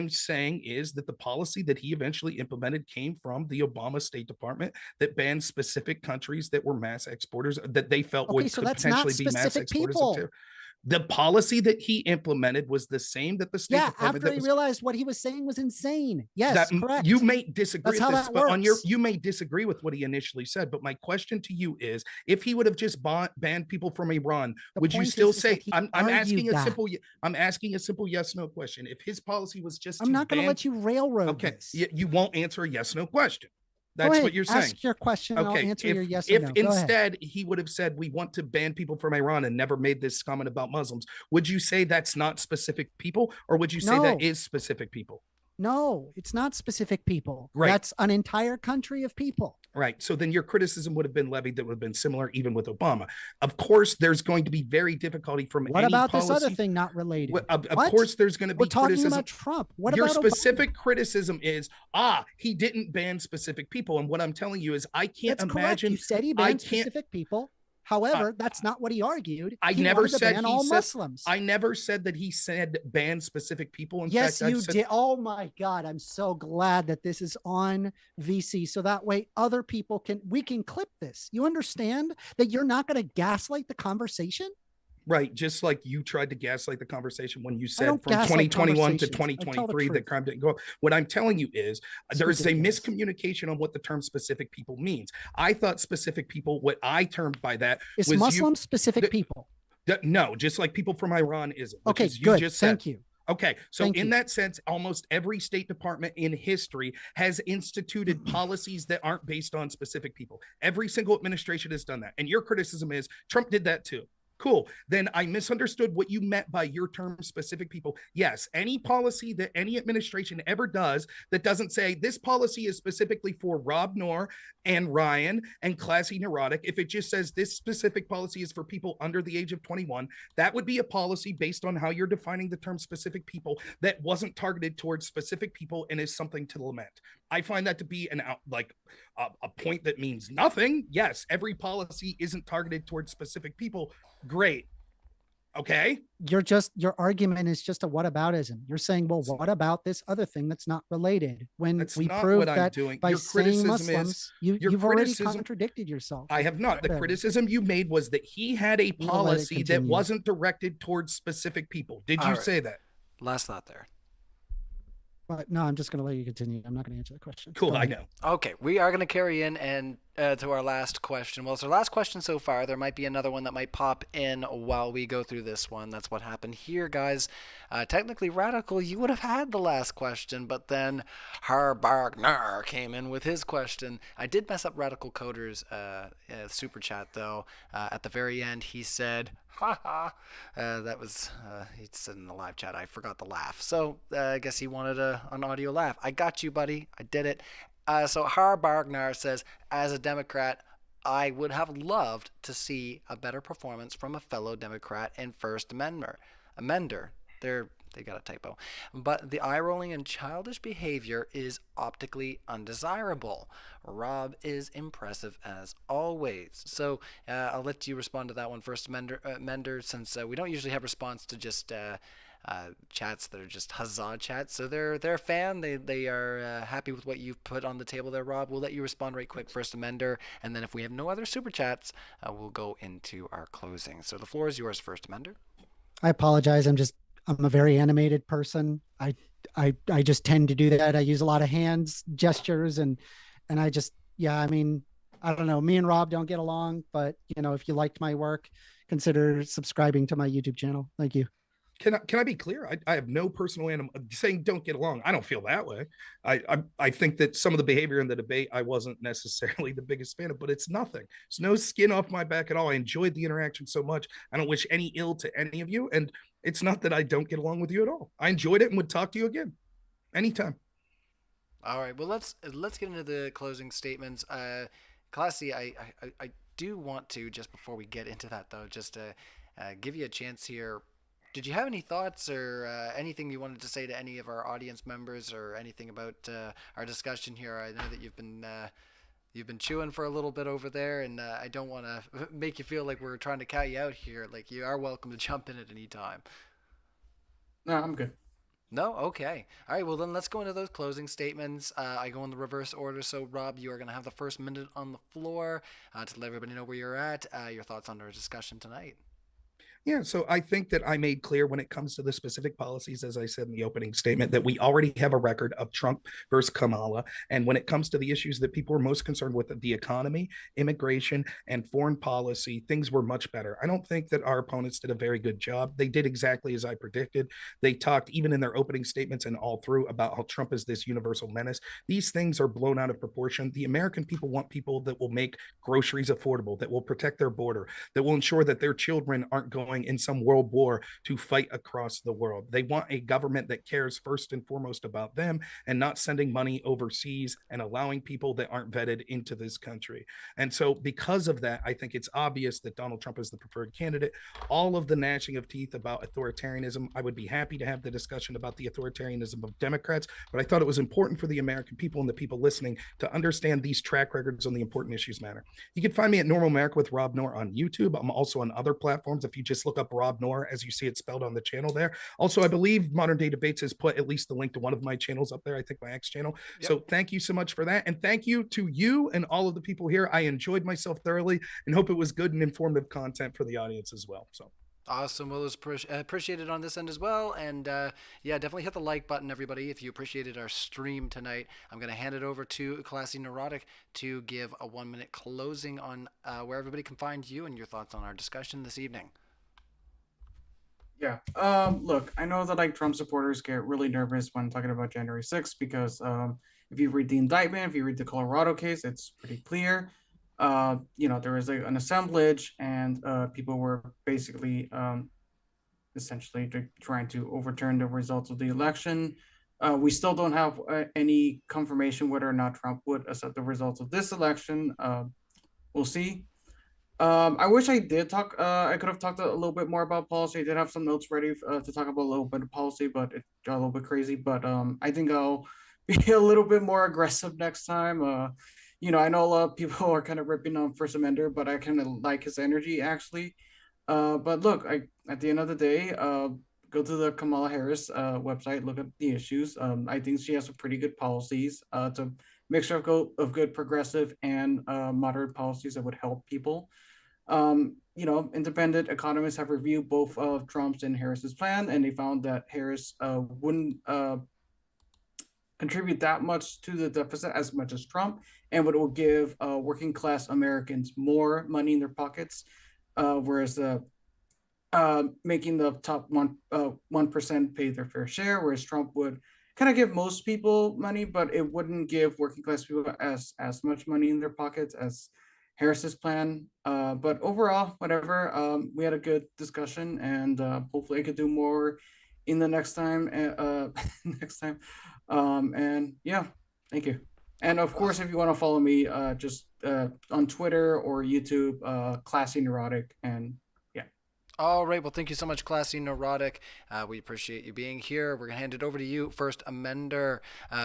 saying is that the policy that he eventually implemented came from the Obama State Department that banned specific countries that were mass exporters that they felt would potentially be mass exporters of terror. The policy that he implemented was the same that the State Department. After he realized what he was saying was insane. Yes, correct. You may disagree with this, but you may disagree with what he initially said. But my question to you is, if he would have just banned people from Iran, would you still say? I'm asking a simple yes/no question. If his policy was just, I'm not going to let you railroad. Okay, this. You won't answer a yes/no question. That's what you're saying. Ask your question. Okay. I'll answer your yes or no. If instead he would have said, we want to ban people from Iran and never made this comment about Muslims, would you say that's not specific people? Or would you say that is specific people? No, it's not specific people. Right. That's an entire country of people. Right. So then your criticism would have been levied that would have been similar even with Obama. Of course, there's going to be very difficulty from what any about policy. This other thing not related? Of course, there's going to be We're talking criticism. about Trump. What your about specific criticism is, he didn't ban specific people. And what I'm telling you is I can't That's imagine. Correct. You said he banned specific people. However, that's not what he argued. I He never wanted to said ban he all said. Muslims. I never said that he said ban specific people. In Yes, fact, I've you said, did. Oh my God. I'm so glad that this is on VC. So that way other people we can clip this. You understand that you're not going to gaslight the conversation? right, just like you tried to gaslight the conversation when you I said don't from gaslight 2021 to conversations. I tell the 2023 that truth. crime didn't go up. What I'm telling you is It's there is a ridiculous. miscommunication on what the term specific people means. I thought specific people, what I termed by that Is was Muslim specific people? No, just like people from Iran isn't. Which Okay, is you good. just said. Thank you. Okay, so Thank in you. that sense, almost every State Department in history has instituted policies that aren't based on specific people. Every single administration has done that. And your criticism is Trump did that too. Cool. Then I misunderstood what you meant by your term specific people. Yes, any policy that any administration ever does that doesn't say this policy is specifically for Rob Noerr and Ryan and Classy Neurotic, if it just says this specific policy is for people under the age of 21, that would be a policy based on how you're defining the term specific people that wasn't targeted towards specific people and is something to lament. I find that to be a point that means nothing. Yes, every policy isn't targeted towards specific people. Great. Okay. Your argument is just a whataboutism. You're saying, well, what about this other thing that's not related? When That's we not proved what I'm that doing. by Your saying criticism Muslims, is you've already contradicted yourself. I have not. The Whatever. criticism you made was that he had a We'll let it policy that continue. wasn't directed towards specific people. Did you All right. say that? Last thought there. But no, I'm just going to let you continue. I'm not going to answer the question. Cool. Go I ahead. know. Okay, we are going to carry in and to our last question. Well, it's our last question so far. There might be another one that might pop in while we go through this one. That's what happened here, guys. Technically, Radical, you would have had the last question, but then Harbargnar came in with his question. I did mess up Radical Coder's super chat, though. At the very end, he said, ha ha. That was, he said in the live chat, I forgot the laugh. So I guess he wanted an audio laugh. I got you, buddy. I did it. So Harbargnar says, as a Democrat, I would have loved to see a better performance from a fellow Democrat in First Amender. They got a typo. But the eye-rolling and childish behavior is optically undesirable. Rob is impressive as always. So I'll let you respond to that one first, Amender, since we don't usually have response to just chats that are just huzzah chats. So they're a fan. They are happy with what you've put on the table there, Rob. We'll let you respond right quick, first Amender, and then if we have no other super chats, we'll go into our closing. So the floor is yours, first Amender. I apologize. I'm a very animated person. I just tend to do that. I use a lot of hands gestures and I just, I mean, I don't know. Me and Rob don't get along, but if you liked my work, consider subscribing to my YouTube channel. Thank you. Can I be clear? I have no personal animal saying don't get along. I don't feel that way. I think that some of the behavior in the debate I wasn't necessarily the biggest fan of, but it's nothing. It's no skin off my back at all. I enjoyed the interaction so much. I don't wish any ill to any of you, and it's not that I don't get along with you at all. I enjoyed it and would talk to you again anytime. All right. Well, let's get into the closing statements. Classy, I do want to, just before we get into that though, just to give you a chance here. Did you have any thoughts or anything you wanted to say to any of our audience members or anything about our discussion here? I know that you've been chewing for a little bit over there, and I don't want to make you feel like we're trying to cat you out here. Like, you are welcome to jump in at any time. No, I'm good. No? Okay. All right, well then let's go into those closing statements. I go in the reverse order. So Rob, you are going to have the first minute on the floor to let everybody know where you're at, your thoughts on our discussion tonight. Yeah, so I think that I made clear when it comes to the specific policies, as I said in the opening statement, that we already have a record of Trump versus Kamala. And when it comes to the issues that people are most concerned with, the economy, immigration, and foreign policy, things were much better. I don't think that our opponents did a very good job. They did exactly as I predicted. They talked, even in their opening statements and all through, about how Trump is this universal menace. These things are blown out of proportion. The American people want people that will make groceries affordable, that will protect their border, that will ensure that their children aren't going going in some world war to fight across the world. They want a government that cares first and foremost about them and not sending money overseas and allowing people that aren't vetted into this country. And so because of that, I think it's obvious that Donald Trump is the preferred candidate. All of the gnashing of teeth about authoritarianism, I would be happy to have the discussion about the authoritarianism of Democrats, but I thought it was important for the American people and the people listening to understand these track records on the important issues matter. You can find me at Normal America with Rob Noerr on YouTube. I'm also on other platforms. If you just look up Rob Noerr, as you see it spelled on the channel there. Also, I believe Modern Day Debates has put at least the link to one of my channels up there. I think my X channel. Yep. So thank you so much for that. And thank you to you and all of the people here. I enjoyed myself thoroughly and hope it was good and informative content for the audience as well. So. Awesome. Well, it was appreciated on this end as well. And yeah, definitely hit the like button, everybody, if you appreciated our stream tonight. I'm going to hand it over to Classy Neurotic to give a 1-minute closing on where everybody can find you and your thoughts on our discussion this evening. Yeah. Look, I know that like Trump supporters get really nervous when talking about January 6th because if you read the indictment, if you read the Colorado case, it's pretty clear. There was an assemblage and people were basically essentially trying to overturn the results of the election. We still don't have any confirmation whether or not Trump would accept the results of this election. We'll see. I wish I did talk. I could have talked a little bit more about policy. I did have some notes ready to talk about a little bit of policy, but it got a little bit crazy. But I think I'll be a little bit more aggressive next time. I know a lot of people are kind of ripping on First Amender, but I kind of like his energy actually. But look, at the end of the day, go to the Kamala Harris website, look at the issues. I think she has some pretty good policies. It's a mixture of good progressive and moderate policies that would help people. Independent economists have reviewed both of Trump's and Harris's plan, and they found that Harris wouldn't contribute that much to the deficit as much as Trump, and would give working class Americans more money in their pockets, whereas making the top 1% pay their fair share, whereas Trump would kind of give most people money, but it wouldn't give working class people as much money in their pockets as Harris's plan. But overall, whatever, we had a good discussion, and hopefully I could do more in the next time. And yeah, thank you. And of course, if you want to follow me, just on Twitter or YouTube, Classy Neurotic, and yeah. All right. Well, thank you so much, Classy Neurotic. We appreciate you being here. We're going to hand it over to you first, Amender.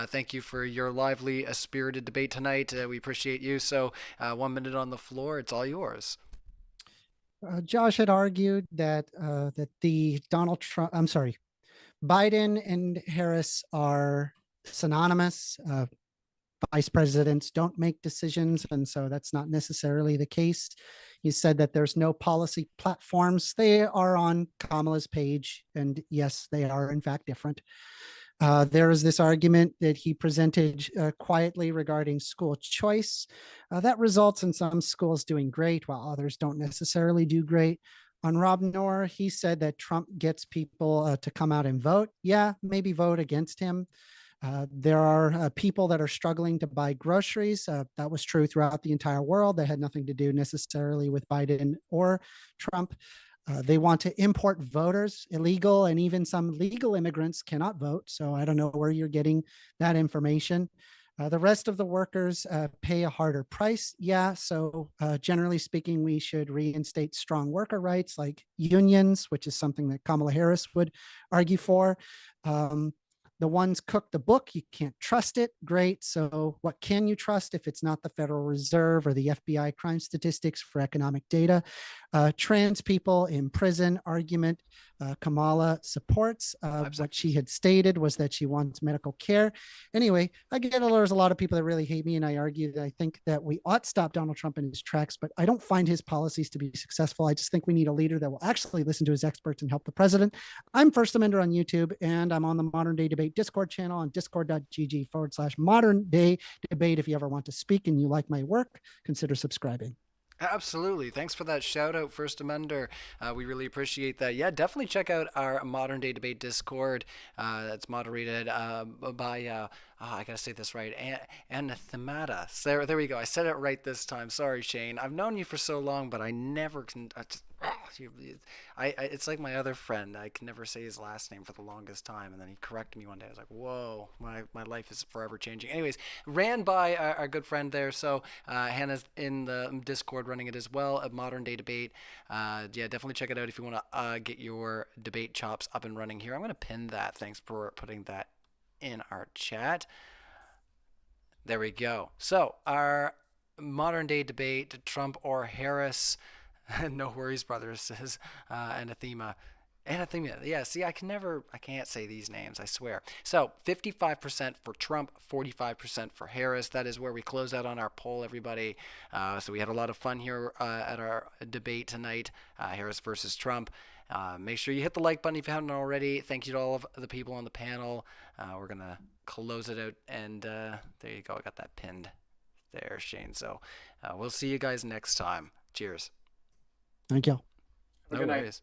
Thank you for your lively, spirited debate tonight. We appreciate you. So 1 minute on the floor. It's all yours. Josh had argued that Biden and Harris are synonymous. Vice presidents don't make decisions, and so that's not necessarily the case. He said that there's no policy platforms. They are on Kamala's page, and yes, they are in fact different. There is this argument that he presented quietly regarding school choice. That results in some schools doing great, while others don't necessarily do great. On Rob Noerr, he said that Trump gets people to come out and vote. Yeah, maybe vote against him. There are people that are struggling to buy groceries. That was true throughout the entire world. That had nothing to do necessarily with Biden or Trump. They want to import voters, illegal, and even some legal immigrants cannot vote. So I don't know where you're getting that information. The rest of the workers pay a harder price. Yeah, so generally speaking, we should reinstate strong worker rights like unions, which is something that Kamala Harris would argue for. The ones cook the book, you can't trust it. Great. So what can you trust if it's not the Federal Reserve or the FBI crime statistics for economic data? Trans people in prison argument. Kamala supports what she had stated was that she wants medical care. Anyway, I get there's a lot of people that really hate me, and I argue that I think that we ought to stop Donald Trump in his tracks, but I don't find his policies to be successful. I just think we need a leader that will actually listen to his experts and help the president. I'm First Amender on YouTube, and I'm on the Modern Day Debate Discord channel on discord.gg/Modern Day Debate. If you ever want to speak and you like my work, consider subscribing. Absolutely. Thanks for that shout out, First Amender. We really appreciate that. Yeah, definitely check out our Modern Day Debate Discord. That's moderated by, I gotta say this right, Anathemata. So there we go. I said it right this time. Sorry, Shane. I've known you for so long, but I never can. It's like my other friend. I can never say his last name for the longest time, and then he corrected me one day. I was like, "Whoa, my life is forever changing." Anyways, ran by our good friend there. So Hannah's in the Discord running it as well. A modern day debate. Yeah, definitely check it out if you want to get your debate chops up and running here. I'm gonna pin that. Thanks for putting that in our chat. There we go. So our modern day debate: Trump or Harris. No worries, brothers, says Anathema. Anathema, yeah, see, I can't say these names, I swear. So 55% for Trump, 45% for Harris. That is where we close out on our poll, everybody. So we had a lot of fun here at our debate tonight, Harris versus Trump. Make sure you hit the like button if you haven't already. Thank you to all of the people on the panel. We're going to close it out, and there you go. I got that pinned there, Shane. So we'll see you guys next time. Cheers. Thank you. No Good night. worries.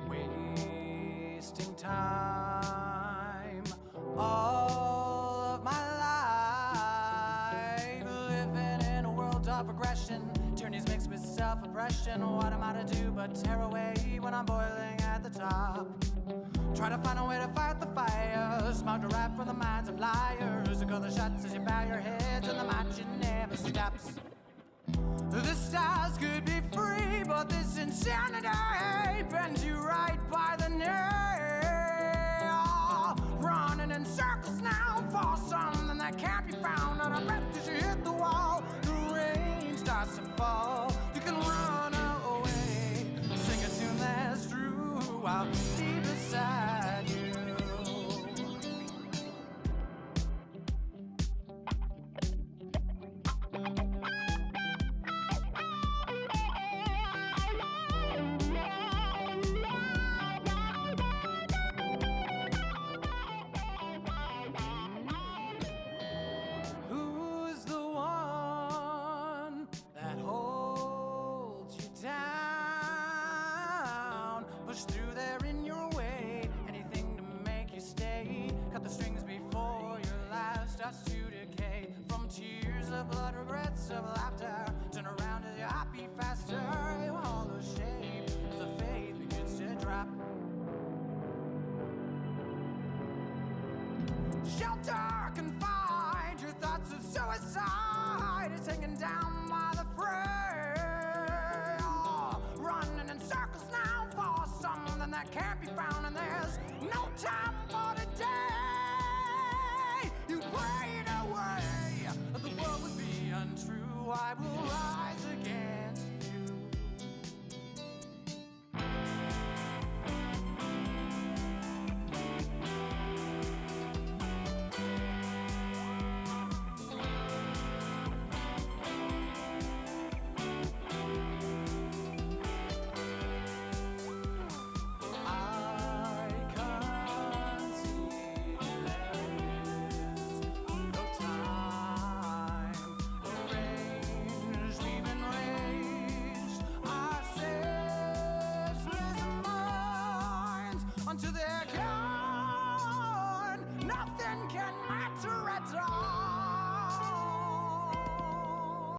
Wasting time, all of my life, living in a world of aggression, tyranny's mixed with self-oppression. What am I to do but tear away when I'm boiling at the top? Try to find a way to fight the fire, smoke a rap from the minds of liars. You call the shots as you bow your heads, and the marching never stops. The stars could be free, but this insanity bends you right by the knee. Running in circles now for something that can't be found. And I bet as you hit the wall, the rain starts to fall. You can run away, sing a tune that's true. I'll be beside you. Who's the one that holds you down? Push through there in your way, anything to make you stay. Cut the strings before your life starts to decay. From tears of blood